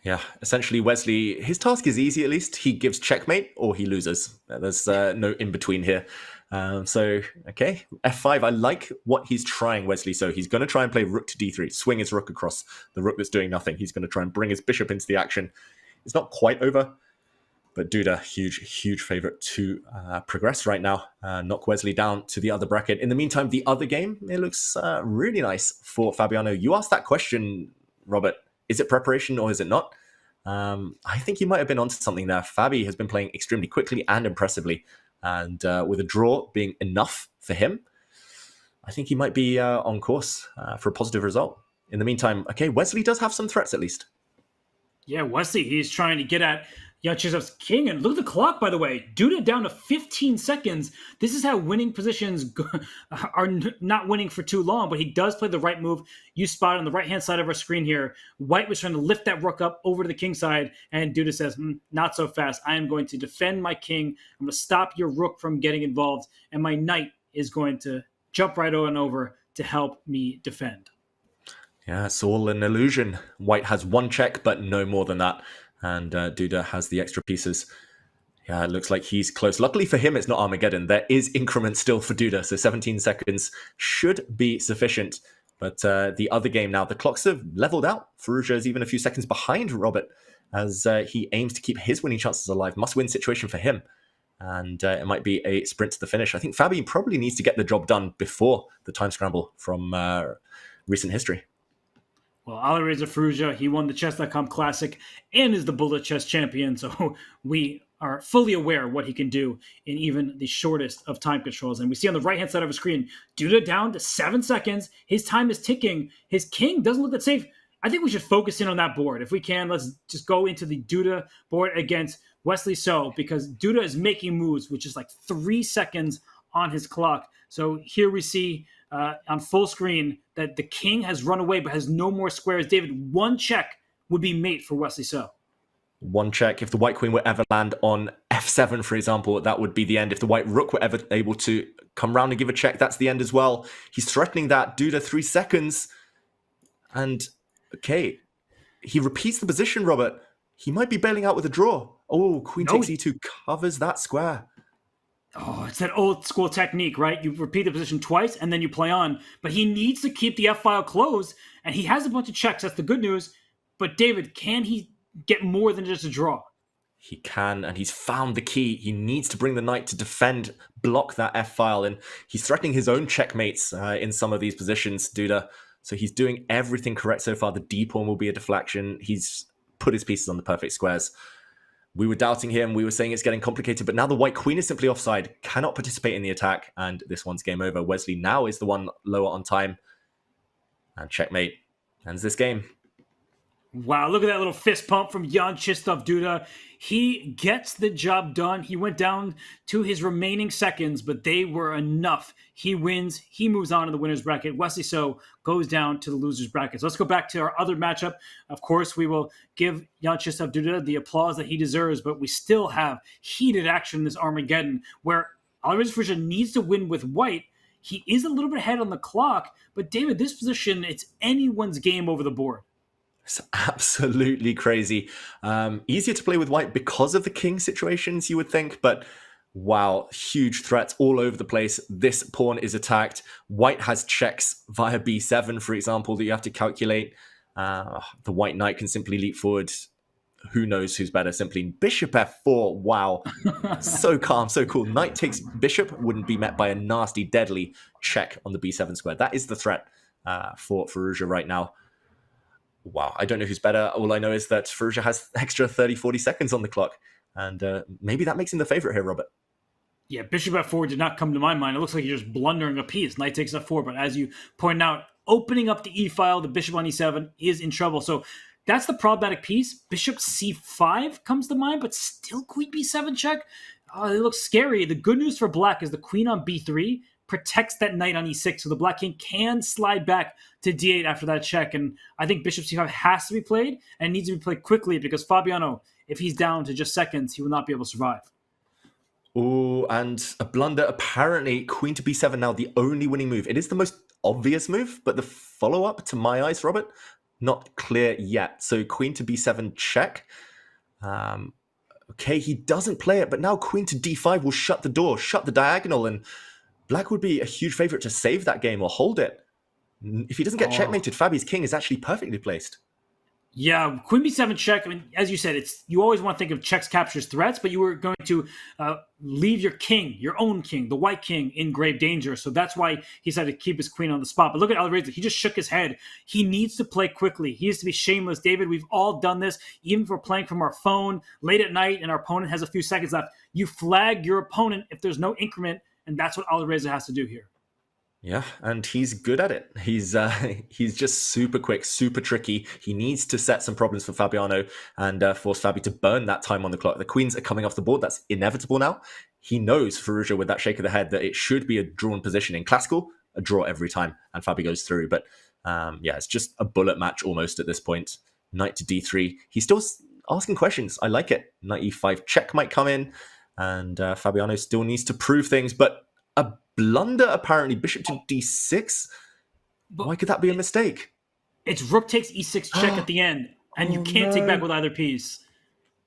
Yeah, essentially Wesley, his task is easy at least. He gives checkmate or he loses. There's no in-between here. So, okay, f5. I like what he's trying, Wesley. So he's going to try and play rook to d3, swing his rook across the rook that's doing nothing. He's going to try and bring his bishop into the action. It's not quite over, but Duda, huge favorite to progress right now. Knock Wesley down to the other bracket. In the meantime, the other game, it looks really nice for Fabiano. You asked that question, Robert. Is it preparation or is it not? I think you might have been onto something there. Fabi has been playing extremely quickly and impressively. And with a draw being enough for him, I think he might be on course for a positive result. In the meantime, okay, Wesley does have some threats at least. Yeah, Wesley, he's trying to get at Jan Krzysztof's king. And look at the clock, by the way. Duda down to 15 seconds. This is how winning positions are not winning for too long, but he does play the right move. You spot on the right-hand side of our screen here. White was trying to lift that rook up over to the king side, and Duda says, not so fast. I am going to defend my king. I'm going to stop your rook from getting involved, and my knight is going to jump right on over to help me defend. Yeah, it's all an illusion. White has one check, but no more than that. And Duda has the extra pieces. Yeah, it looks like he's close. Luckily for him, it's not Armageddon. There is increment still for Duda, so 17 seconds should be sufficient. But the other game now, the clocks have leveled out. Firouzja is even a few seconds behind Robert as he aims to keep his winning chances alive. Must-win situation for him. And it might be a sprint to the finish. I think Fabi probably needs to get the job done before the time scramble from recent history. Well, Alireza Firouzja, he won the Chess.com Classic and is the Bullet Chess champion, so we are fully aware of what he can do in even the shortest of time controls. And we see on the right-hand side of the screen, Duda down to 7 seconds. His time is ticking. His king doesn't look that safe. I think we should focus in on that board. If we can, let's just go into the Duda board against Wesley So, because Duda is making moves, which is like 3 seconds on his clock. So here we see on full screen that the king has run away but has no more squares. David, one check would be mate for Wesley So. One check. If the white queen were ever land on f7, for example, that would be the end. If the white rook were ever able to come round and give a check, that's the end as well. He's threatening that. Duda, 3 seconds. And, okay, he repeats the position, Robert. He might be bailing out with a draw. Oh, queen No. takes e2 covers that square. Oh, it's that old school technique, right? You repeat the position twice and then you play on. But he needs to keep the f-file closed, and he has a bunch of checks. That's the good news. But David, can he get more than just a draw? He can, and he's found the key. He needs to bring the knight to defend, block that f-file, and he's threatening his own checkmates in some of these positions, Duda. So he's doing everything correct so far. The d-pawn will be a deflection. He's put his pieces on the perfect squares. We were doubting him. We were saying it's getting complicated, but now the white queen is simply offside, cannot participate in the attack, and this one's game over. Wesley now is the one lower on time, and checkmate ends this game. Wow, look at that little fist pump from Jan Krzysztof Duda. He gets the job done. He went down to his remaining seconds, but they were enough. He wins. He moves on to the winner's bracket. Wesley So goes down to the loser's bracket. So let's go back to our other matchup. Of course, we will give Jan Krzysztof Duda the applause that he deserves, but we still have heated action in this Armageddon where Alireza Firouzja needs to win with white. He is a little bit ahead on the clock, but David, this position, it's anyone's game over the board. It's absolutely crazy. Easier to play with white because of the king situations, you would think, but wow, huge threats all over the place. This pawn is attacked. White has checks via b7, for example, that you have to calculate. The white knight can simply leap forward. Who knows who's better? Simply bishop f4. Wow. So calm, so cool. Knight takes bishop wouldn't be met by a nasty, deadly check on the b7 square. That is the threat for Firouzja right now. Wow, I don't know who's better. All I know is that Firouzja has extra 30, 40 seconds on the clock. And maybe that makes him the favorite here, Robert. Yeah, bishop f4 did not come to my mind. It looks like you're just blundering a piece. Knight takes f4, but as you point out, opening up the e-file, the bishop on e7 is in trouble. So that's the problematic piece. Bishop c5 comes to mind, but still queen b7 check. It looks scary. The good news for black is the queen on b3 protects that knight on e6, so the black king can slide back to d8 after that check. And I think bishop c5 has to be played, and needs to be played quickly, because Fabiano, if he's down to just seconds, he will not be able to survive. Oh, and a blunder. Apparently, queen to b7 now the only winning move. It is the most obvious move, but the follow-up, to my eyes, Robert, not clear yet. So queen to b7 check. Okay, he doesn't play it, but now queen to d5 will shut the door, shut the diagonal, and black would be a huge favorite to save that game or hold it. If he doesn't get checkmated, Fabi's king is actually perfectly placed. Yeah, queen b7 check. I mean, as you said, you always want to think of checks, captures, threats, but you were going to leave your king, your own king, the white king, in grave danger. So that's why he decided to keep his queen on the spot. But look at Alireza. He just shook his head. He needs to play quickly. He needs to be shameless. David, we've all done this, even if we're playing from our phone late at night and our opponent has a few seconds left. You flag your opponent if there's no increment, and that's what Alireza has to do here. Yeah, and he's good at it. He's just super quick, super tricky. He needs to set some problems for Fabiano and force Fabi to burn that time on the clock. The queens are coming off the board. That's inevitable now. He knows, Firouzja, with that shake of the head, that it should be a drawn position. In classical, a draw every time, and Fabi goes through. But yeah, it's just a bullet match almost at this point. Knight to d3. He's still asking questions. I like it. Knight e5 check might come in, and Fabiano still needs to prove things, but a blunder, apparently. Bishop to d6? Why could that be a mistake? It's rook takes e6 check at the end, and you can't take back with either piece.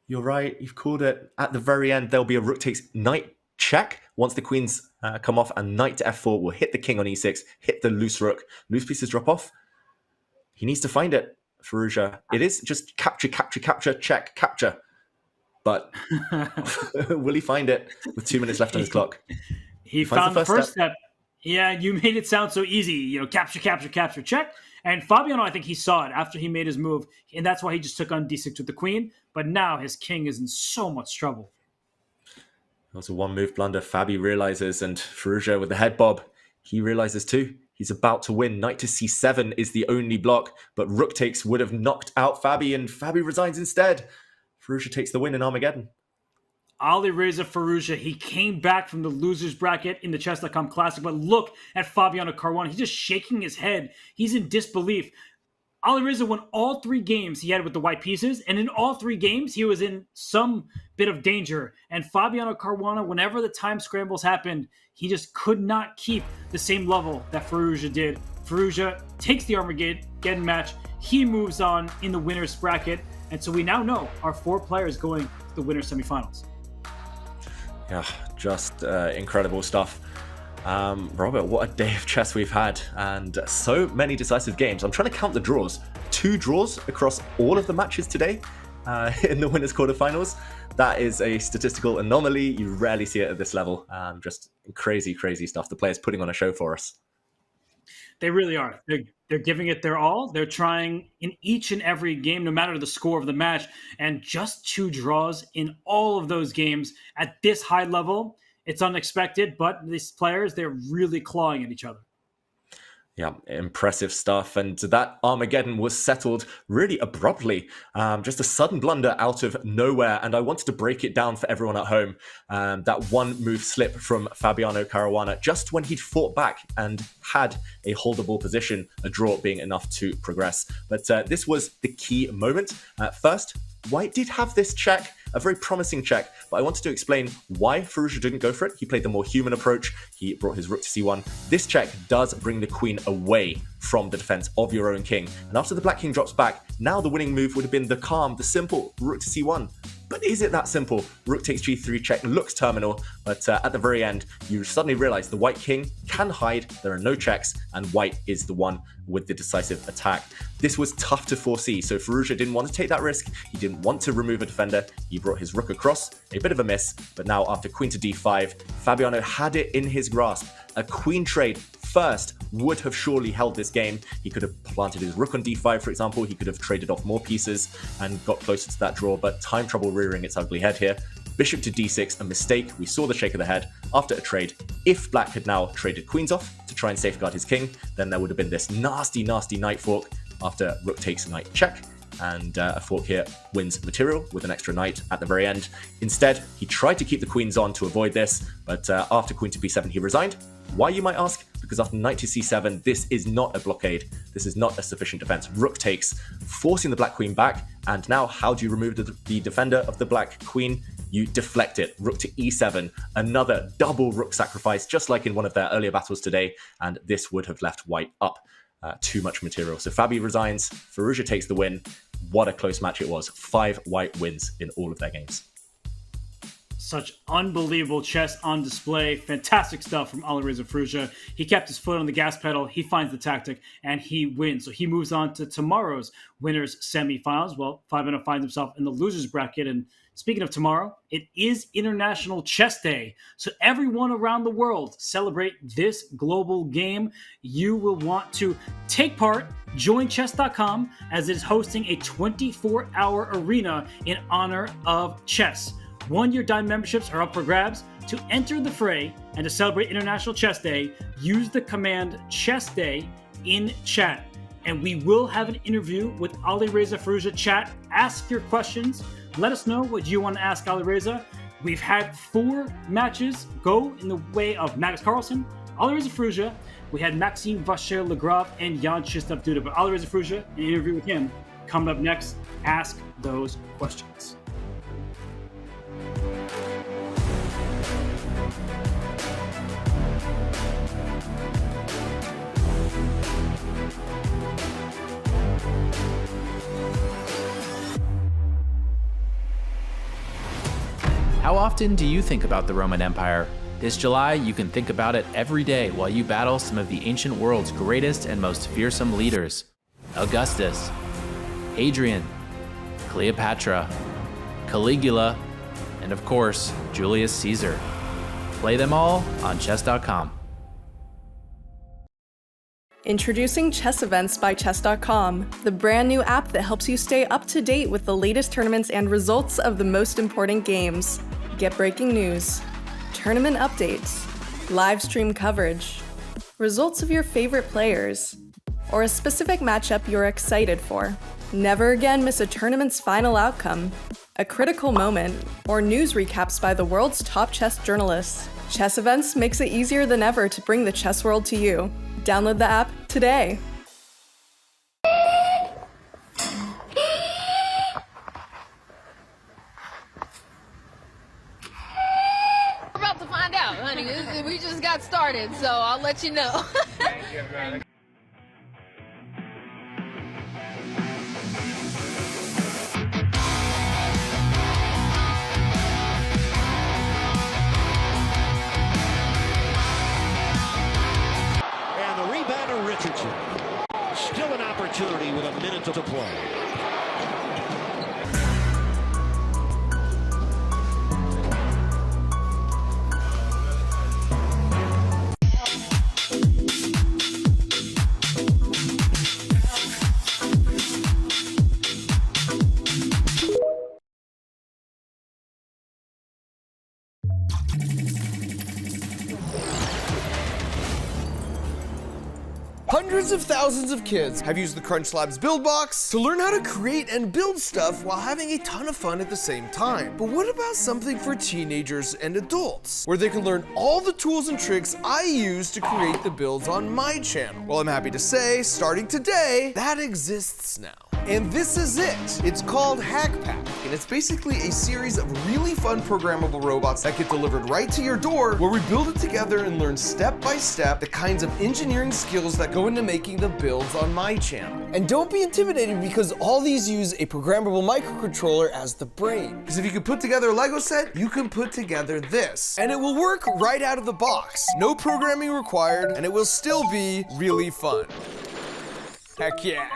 You're right. You've called it. At the very end, there'll be a rook takes knight check. Once the queens come off, and knight to f4 will hit the king on e6, hit the loose rook. Loose pieces drop off. He needs to find it, Firouzja. It is just capture, capture, capture, check, capture. But will he find it with 2 minutes left on his clock? He found the first step. Yeah, you made it sound so easy. Capture, capture, capture, check. And Fabiano, I think he saw it after he made his move, and that's why he just took on d6 with the queen. But now his king is in so much trouble. That was a one-move blunder. Fabi realizes, and Firouzja with the head bob, he realizes too. He's about to win. Knight to c7 is the only block, but rook takes would have knocked out Fabi, and Fabi resigns instead. Firouzja takes the win in Armageddon. Alireza Firouzja, he came back from the loser's bracket in the Chess.com Classic, but look at Fabiano Caruana. He's just shaking his head. He's in disbelief. Alireza won all 3 games he had with the white pieces, and in all 3 games, he was in some bit of danger. And Fabiano Caruana, whenever the time scrambles happened, he just could not keep the same level that Firouzja did. Firouzja takes the Armageddon match. He moves on in the winner's bracket. And so we now know our 4 players going to the winner's semifinals. Yeah, just incredible stuff. Robert, what a day of chess we've had, and so many decisive games. I'm trying to count the draws. 2 draws across all of the matches today in the winners' quarterfinals. That is a statistical anomaly. You rarely see it at this level. Just crazy, crazy stuff. The players putting on a show for us. They really are. They're giving it their all. They're trying in each and every game, no matter the score of the match. And just 2 draws in all of those games at this high level. It's unexpected, but these players, they're really clawing at each other. Yeah, impressive stuff. And that Armageddon was settled really abruptly. Just a sudden blunder out of nowhere. And I wanted to break it down for everyone at home. That one move slip from Fabiano Caruana, just when he'd fought back and had a holdable position, a draw being enough to progress. But this was the key moment. First, White did have this check, a very promising check, but I wanted to explain why Firouzja didn't go for it. He played the more human approach. He brought his rook to c1. This check does bring the queen away from the defense of your own king. And after the black king drops back, now the winning move would have been the calm, the simple rook to c1. But is it that simple? Rook takes g3 check looks terminal, but at the very end, you suddenly realize the white king can hide, there are no checks, and white is the one with the decisive attack. This was tough to foresee, so Firouzja didn't want to take that risk. He didn't want to remove a defender. He brought his rook across, a bit of a miss, but now after queen to d5, Fabiano had it in his grasp. A queen trade first would have surely held this game. He could have planted his rook on d5, for example. He could have traded off more pieces and got closer to that draw, but time trouble rearing its ugly head here. Bishop to d6, a mistake. We saw the shake of the head after a trade. If black had now traded queens off to try and safeguard his king, then there would have been this nasty, nasty knight fork after rook takes knight check. And a fork here wins material with an extra knight at the very end. Instead, he tried to keep the queens on to avoid this, but after queen to b7, he resigned. Why, you might ask? Because after knight to c7, this is not a blockade. This is not a sufficient defense. Rook takes, forcing the black queen back. And now, how do you remove the defender of the black queen? You deflect it. Rook to e7, another double rook sacrifice, just like in one of their earlier battles today. And this would have left white up. Too much material. So Fabi resigns, Firouzja takes the win. What a close match it was. 5 white wins in all of their games. Such unbelievable chess on display. Fantastic stuff from Alireza Firouzja. He kept his foot on the gas pedal. He finds the tactic and he wins. So he moves on to tomorrow's winners semifinals. Well, Fabiano finds himself in the losers bracket. And speaking of tomorrow, it is International Chess Day. So everyone around the world celebrate this global game. You will want to take part. Join Chess.com as it is hosting a 24-hour arena in honor of chess. 1-year Dime memberships are up for grabs. To enter the fray and to celebrate International Chess Day, use the command Chess Day in chat. And we will have an interview with Alireza Firouzja. Chat, ask your questions. Let us know what you want to ask Alireza. We've had 4 matches go in the way of Magnus Carlsen, Alireza Firouzja. We had Maxime Vachier-Lagrave and Jan Krzysztof Duda. But Alireza Firouzja, an interview with him coming up next. Ask those questions. How often do you think about the Roman Empire? This July, you can think about it every day while you battle some of the ancient world's greatest and most fearsome leaders. Augustus, Hadrian, Cleopatra, Caligula, and of course, Julius Caesar. Play them all on Chess.com. Introducing Chess Events by Chess.com, the brand new app that helps you stay up to date with the latest tournaments and results of the most important games. Get breaking news, tournament updates, live stream coverage, results of your favorite players, or a specific matchup you're excited for. Never again miss a tournament's final outcome, a critical moment, or news recaps by the world's top chess journalists. Chess Events makes it easier than ever to bring the chess world to you. Download the app today. We're about to find out, honey. We just got started, so I'll let you know. to play. Hundreds of thousands of kids have used the CrunchLabs Build Box to learn how to create and build stuff while having a ton of fun at the same time. But what about something for teenagers and adults, where they can learn all the tools and tricks I use to create the builds on my channel? Well, I'm happy to say, starting today, that exists now. And this is it. It's called HackPack, and it's basically a series of really fun programmable robots that get delivered right to your door, where we build it together and learn step by step the kinds of engineering skills that go into making the builds on my channel. And don't be intimidated, because all these use a programmable microcontroller as the brain. Because if you can put together a Lego set, you can put together this. And it will work right out of the box. No programming required, and it will still be really fun. Heck yeah.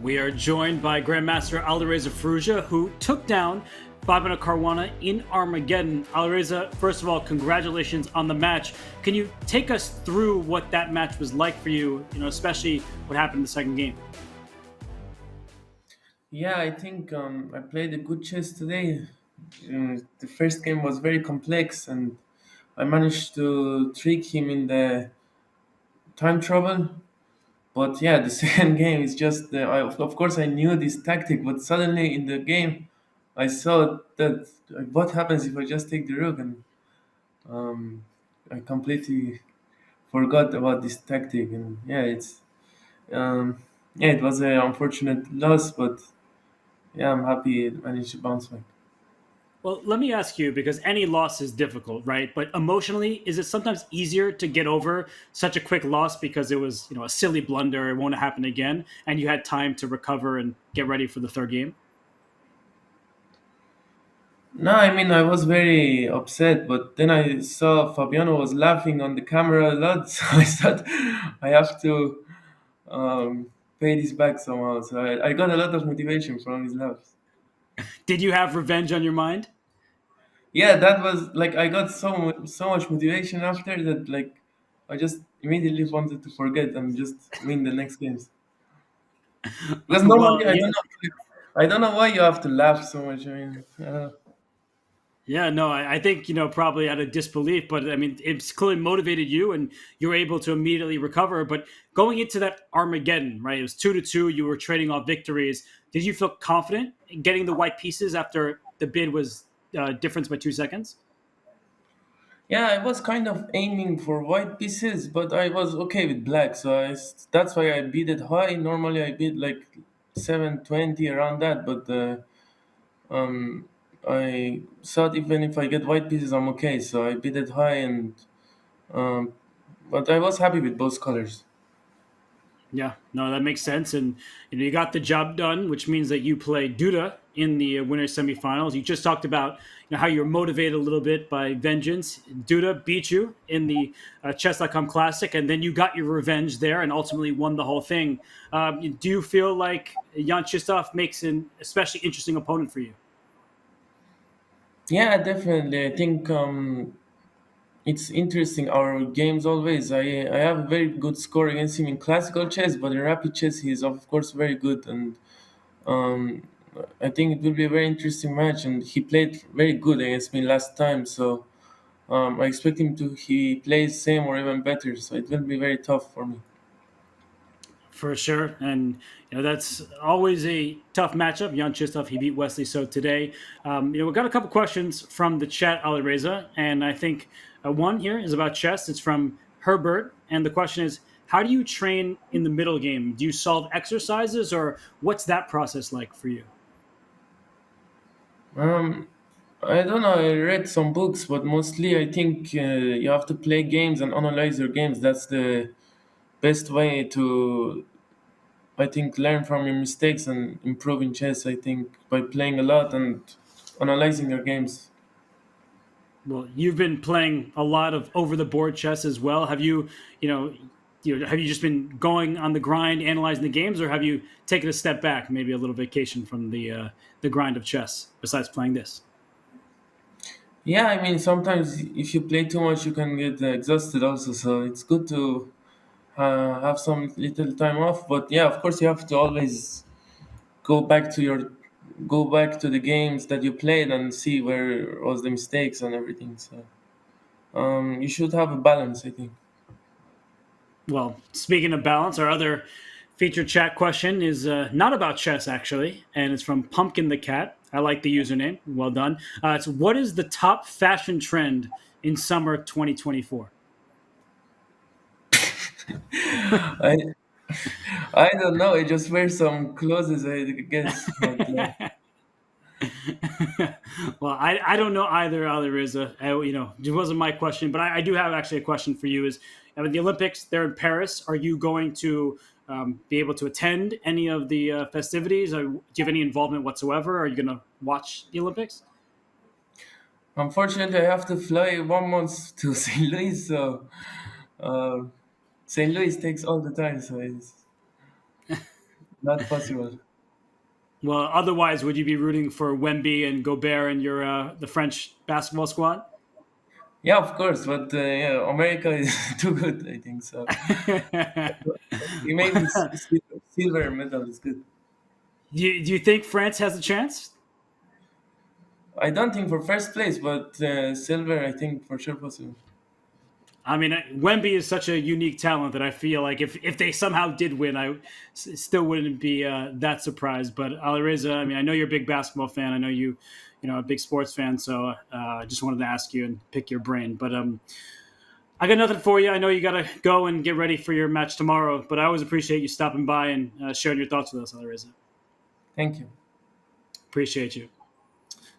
We are joined by Grandmaster Alireza Firouzja, who took down Fabiano Caruana in Armageddon. Alireza, first of all, congratulations on the match. Can you take us through what that match was like for you, especially what happened in the second game? Yeah, I think I played a good chess today. The first game was very complex, and I managed to trick him in the time trouble. But yeah, the second game is just, of course, I knew this tactic, but suddenly in the game, I saw that what happens if I just take the rook, and I completely forgot about this tactic. And um, it was an unfortunate loss, but yeah, I'm happy I managed to bounce back. Well, let me ask you, because any loss is difficult, right? But emotionally, is it sometimes easier to get over such a quick loss because it was, a silly blunder, it won't happen again, and you had time to recover and get ready for the third game? No, I mean, I was very upset, but then I saw Fabiano was laughing on the camera a lot, so I thought I have to pay this back somehow. So I got a lot of motivation from his laughs. Did you have revenge on your mind? Yeah, that was like I got so much motivation after that. Like I just immediately wanted to forget and just win the next games. Because Well, normally yeah. I don't know why you have to laugh so much. I mean, Yeah, no, I think, probably out of disbelief, but I mean, it's clearly motivated you and you were able to immediately recover. But going into that Armageddon, right, it was 2-2, you were trading off victories. Did you feel confident in getting the white pieces after the bid was difference by 2 seconds? yeah, I was kind of aiming for white pieces, but I was okay with black, so that's why I bid it high. Normally I bid like 720 around that, but um, I thought even if I get white pieces, I'm okay. So I bid it high, and um, but I was happy with both colors. Yeah, no, that makes sense. And you got the job done, which means that you play Duda in the winners semifinals. You just talked about how you're motivated a little bit by vengeance. Duda beat you in the Chess.com Classic, and then you got your revenge there and ultimately won the whole thing. Do you feel like Jan Chistov makes an especially interesting opponent for you? Yeah, definitely. I think it's interesting. Our games always. I have a very good score against him in classical chess, but in rapid chess, he's of course very good. And um, I think it will be a very interesting match. And he played very good against me last time, so I expect him to. He plays same or even better. So it will be very tough for me. For sure. And that's always a tough matchup. Jan Chistov, he beat Wesley So today. We've got a couple questions from the chat, Alireza, and I think one here is about chess. It's from Herbert, and the question is, how do you train in the middle game? Do you solve exercises, or what's that process like for you? I don't know. I read some books, but mostly I think you have to play games and analyze your games. That's the best way to, I think, learn from your mistakes and improve in chess. I think by playing a lot and analyzing your games. Well, you've been playing a lot of over-the-board chess as well. Have have you just been going on the grind, analyzing the games, or have you taken a step back, maybe a little vacation from the grind of chess, besides playing this? Yeah, I mean, sometimes if you play too much, you can get exhausted also. So it's good to have some little time off. But yeah, of course, you have to always go back to your go back to the games that you played and see where was the mistakes and everything. So you should have a balance, I think. Well, speaking of balance, our other featured chat question is not about chess, actually, and it's from Pumpkin the Cat. I like the username. Well done. It's what is the top fashion trend in summer 2024? I I don't know. I just wear some clothes, I guess. But, Well, I don't know either, Alireza. It wasn't my question, but I do have actually a question for you. Is the Olympics? They're in Paris. Are you going to be able to attend any of the festivities? Or do you have any involvement whatsoever? Are you going to watch the Olympics? unfortunately, I have to fly 1 month to St. Louis, so uh, St. Louis takes all the time, so it's not possible. Well, otherwise, would you be rooting for Wemby and Gobert and your the French basketball squad? Yeah, of course, but yeah, America is too good, I think so. Maybe silver medal is good. Do you think France has a chance? I don't think for first place, but silver, I think for sure possible. I mean, Wemby is such a unique talent that I feel like if they somehow did win, I still wouldn't be that surprised. But Alireza, I mean, I know you're a big basketball fan. I know a big sports fan. So I just wanted to ask you and pick your brain. But I got nothing for you. I know you got to go and get ready for your match tomorrow. But I always appreciate you stopping by and sharing your thoughts with us, Alireza. Thank you. Appreciate you.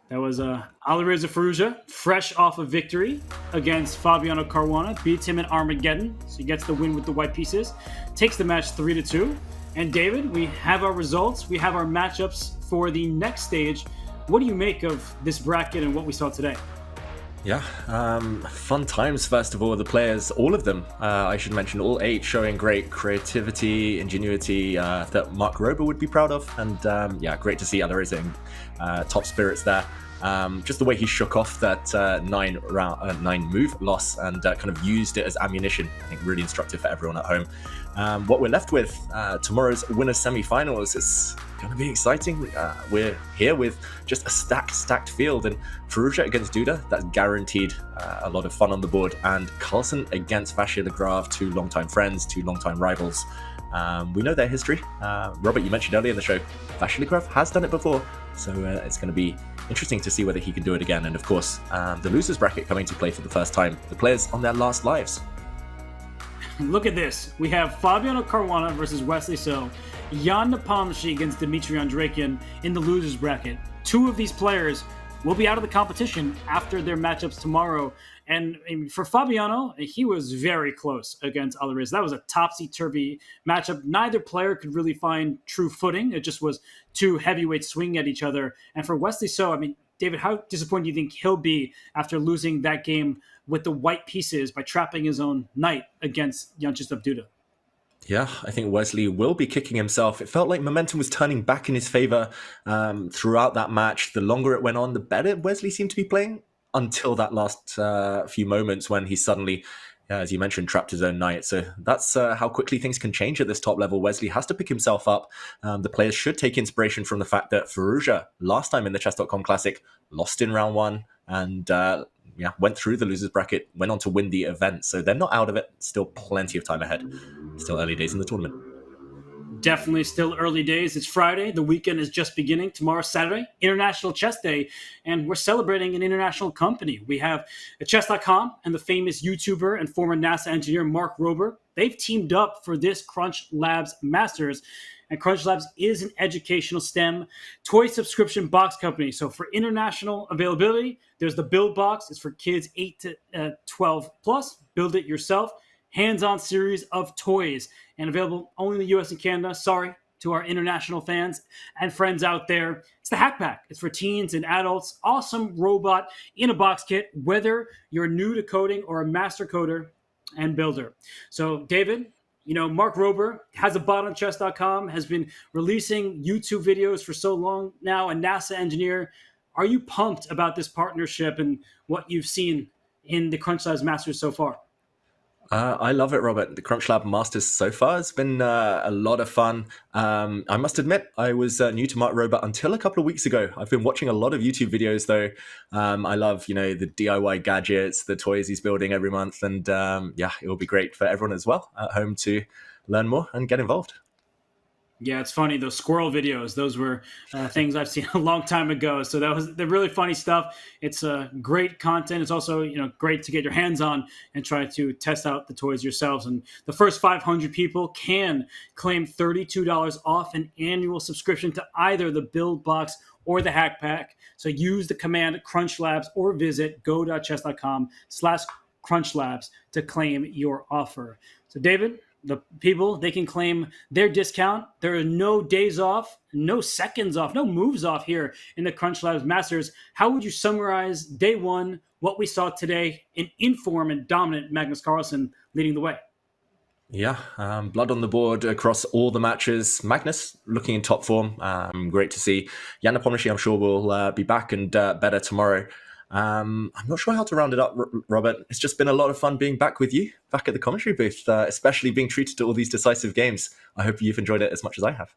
That was Alireza Firouzja, fresh off a victory against Fabiano Caruana, beats him in Armageddon, so he gets the win with the white pieces, takes the match 3-2. And David, we have our results, we have our matchups for the next stage. What do you make of this bracket and what we saw today? Yeah, fun times, first of all. The players, all of them, I should mention, all 8 showing great creativity, ingenuity that Mark Rober would be proud of. And great to see Alireza in top spirits there. Just the way he shook off that 9 move loss and kind of used it as ammunition. I think really instructive for everyone at home. What we're left with, tomorrow's winners semi-finals, is going to be exciting. We're here with just a stacked field, and Firouzja against Duda, that's guaranteed a lot of fun on the board, and Carlsen against Vachier-Lagrave, 2 longtime friends, 2 longtime rivals. We know their history. Robert, you mentioned earlier in the show, Vachier-Lagrave has done it before, so it's going to be interesting to see whether he can do it again. And of course, the losers bracket coming to play for the first time, the players on their last lives. Look at this. We have Fabiano Caruana versus Wesley So, Jan Nepomniachtchi against Dmitry Andreikin in the losers bracket. 2 of these players will be out of the competition after their matchups tomorrow. And for Fabiano, he was very close against Alireza. That was a topsy-turvy matchup. Neither player could really find true footing. It just was two heavyweights swinging at each other. And for Wesley So, I mean, David, how disappointed do you think he'll be after losing that game with the white pieces by trapping his own knight against Jančista Duda? Yeah, I think Wesley will be kicking himself. It felt like momentum was turning back in his favor throughout that match. The longer it went on, the better Wesley seemed to be playing until that last few moments when he suddenly, as you mentioned, trapped his own knight. So that's how quickly things can change at this top level. Wesley has to pick himself up. The players should take inspiration from the fact that Firouzja, last time in the Chess.com Classic, lost in round one and went through the losers bracket, went on to win the event. So they're not out of it. Still plenty of time ahead. Still early days in the tournament. Definitely still early days. It's Friday. The weekend is just beginning. Tomorrow, Saturday, International Chess Day, and we're celebrating an international company. We have Chess.com and the famous YouTuber and former NASA engineer Mark Rober. They've teamed up for this CrunchLabs Masters, and CrunchLabs is an educational STEM toy subscription box company. So for international availability, there's the Build Box. It's for kids 8 to 12 plus. Build it yourself. Hands-on series of toys and available only in the US and Canada. Sorry to our international fans and friends out there. It's the Hack Pack. It's for teens and adults. Awesome robot in a box kit, whether you're new to coding or a master coder and builder. So David, Mark Rober has a bot on Chess.com, has been releasing YouTube videos for so long now, a NASA engineer. Are you pumped about this partnership and what you've seen in the CrunchLabs Masters so far? I love it, Robert. The CrunchLabs Masters so far has been a lot of fun. I must admit, I was new to Mark Rober until a couple of weeks ago. I've been watching a lot of YouTube videos, though. I love, the DIY gadgets, the toys he's building every month. And it will be great for everyone as well at home to learn more and get involved. Yeah, it's funny. Those squirrel videos, those were things I've seen a long time ago. So they're really funny stuff. It's great content. It's also, great to get your hands on and try to test out the toys yourselves. And the first 500 people can claim $32 off an annual subscription to either the Build Box or the Hack Pack. So use the command CrunchLabs or visit go.chess.com/CrunchLabs to claim your offer. So David, the people, they can claim their discount. There are no days off, no seconds off, no moves off here in the CrunchLabs Masters. How would you summarize day one, what we saw today, in inform and dominant Magnus Carlsen leading the way? Yeah, blood on the board across all the matches. Magnus looking in top form. Great to see. Nepomniachtchi, I'm sure, will be back and better tomorrow. I'm not sure how to round it up, Robert. It's just been a lot of fun being back with you, back at the commentary booth, especially being treated to all these decisive games. I hope you've enjoyed it as much as I have.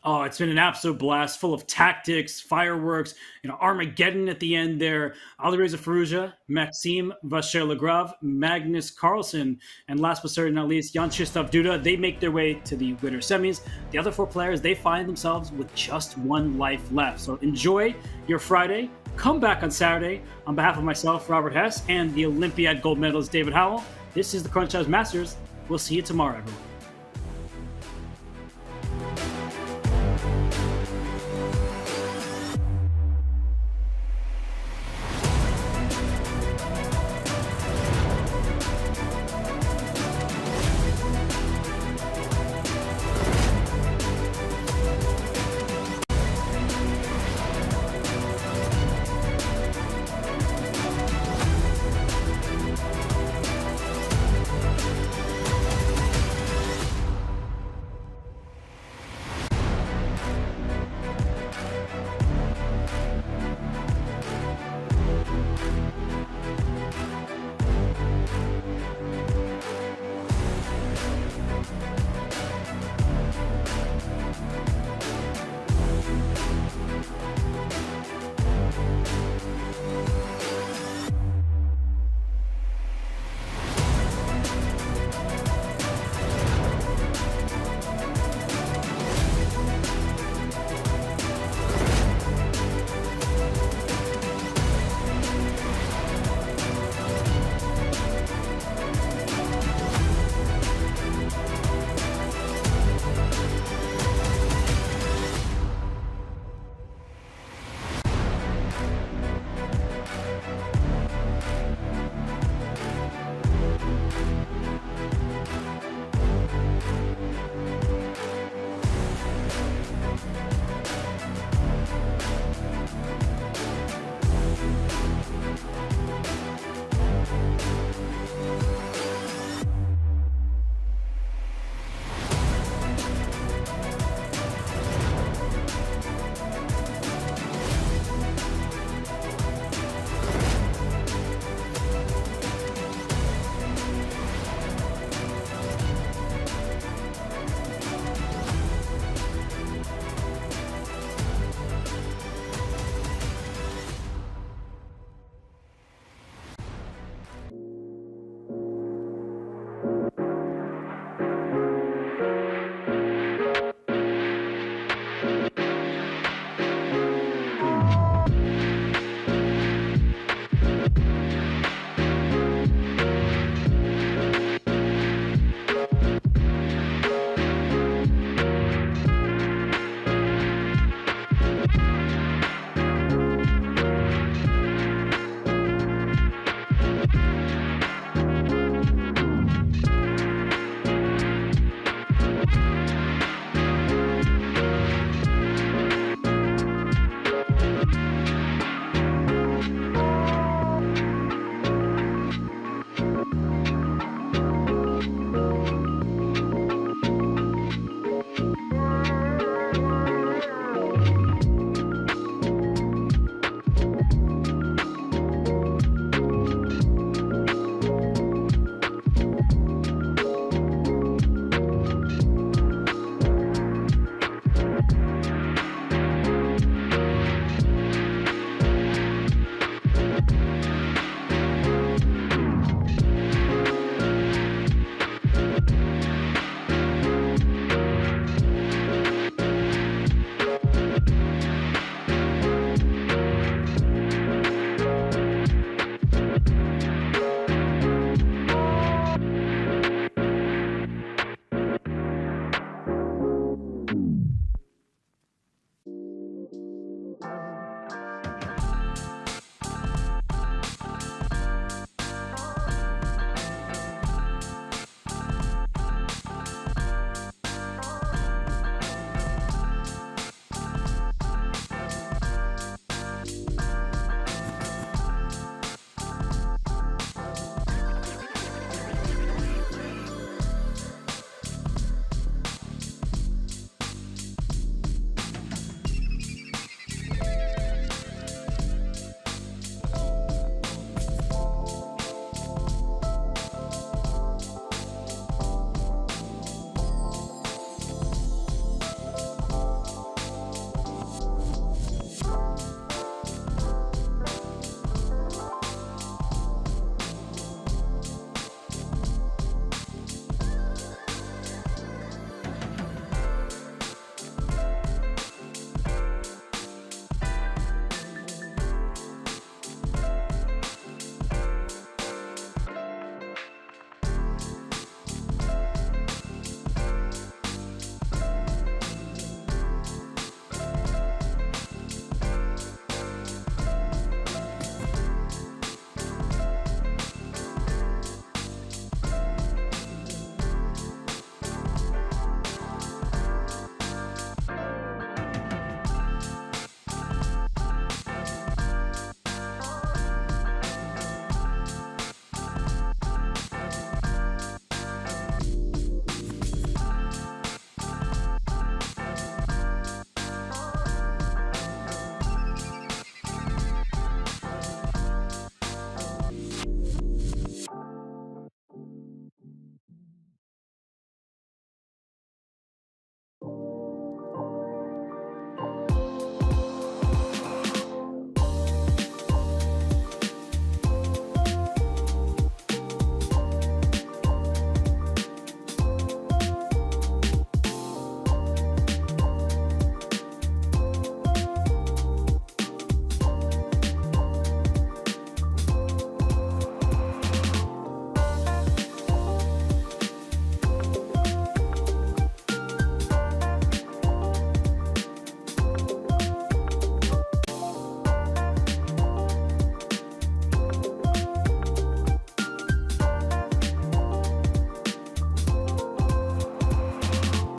Oh, it's been an absolute blast, full of tactics, fireworks, Armageddon at the end there. Alireza Firouzja, Maxime Vachier-Lagrave, Magnus Carlsen, and last but certainly not least, Jančista Duda. They make their way to the winter semis. The other four players, they find themselves with just one life left. So enjoy your Friday. Come back on Saturday. On behalf of myself, Robert Hess, and the Olympiad gold medalist, David Howell, this is the CrunchLabs Masters. We'll see you tomorrow, everyone.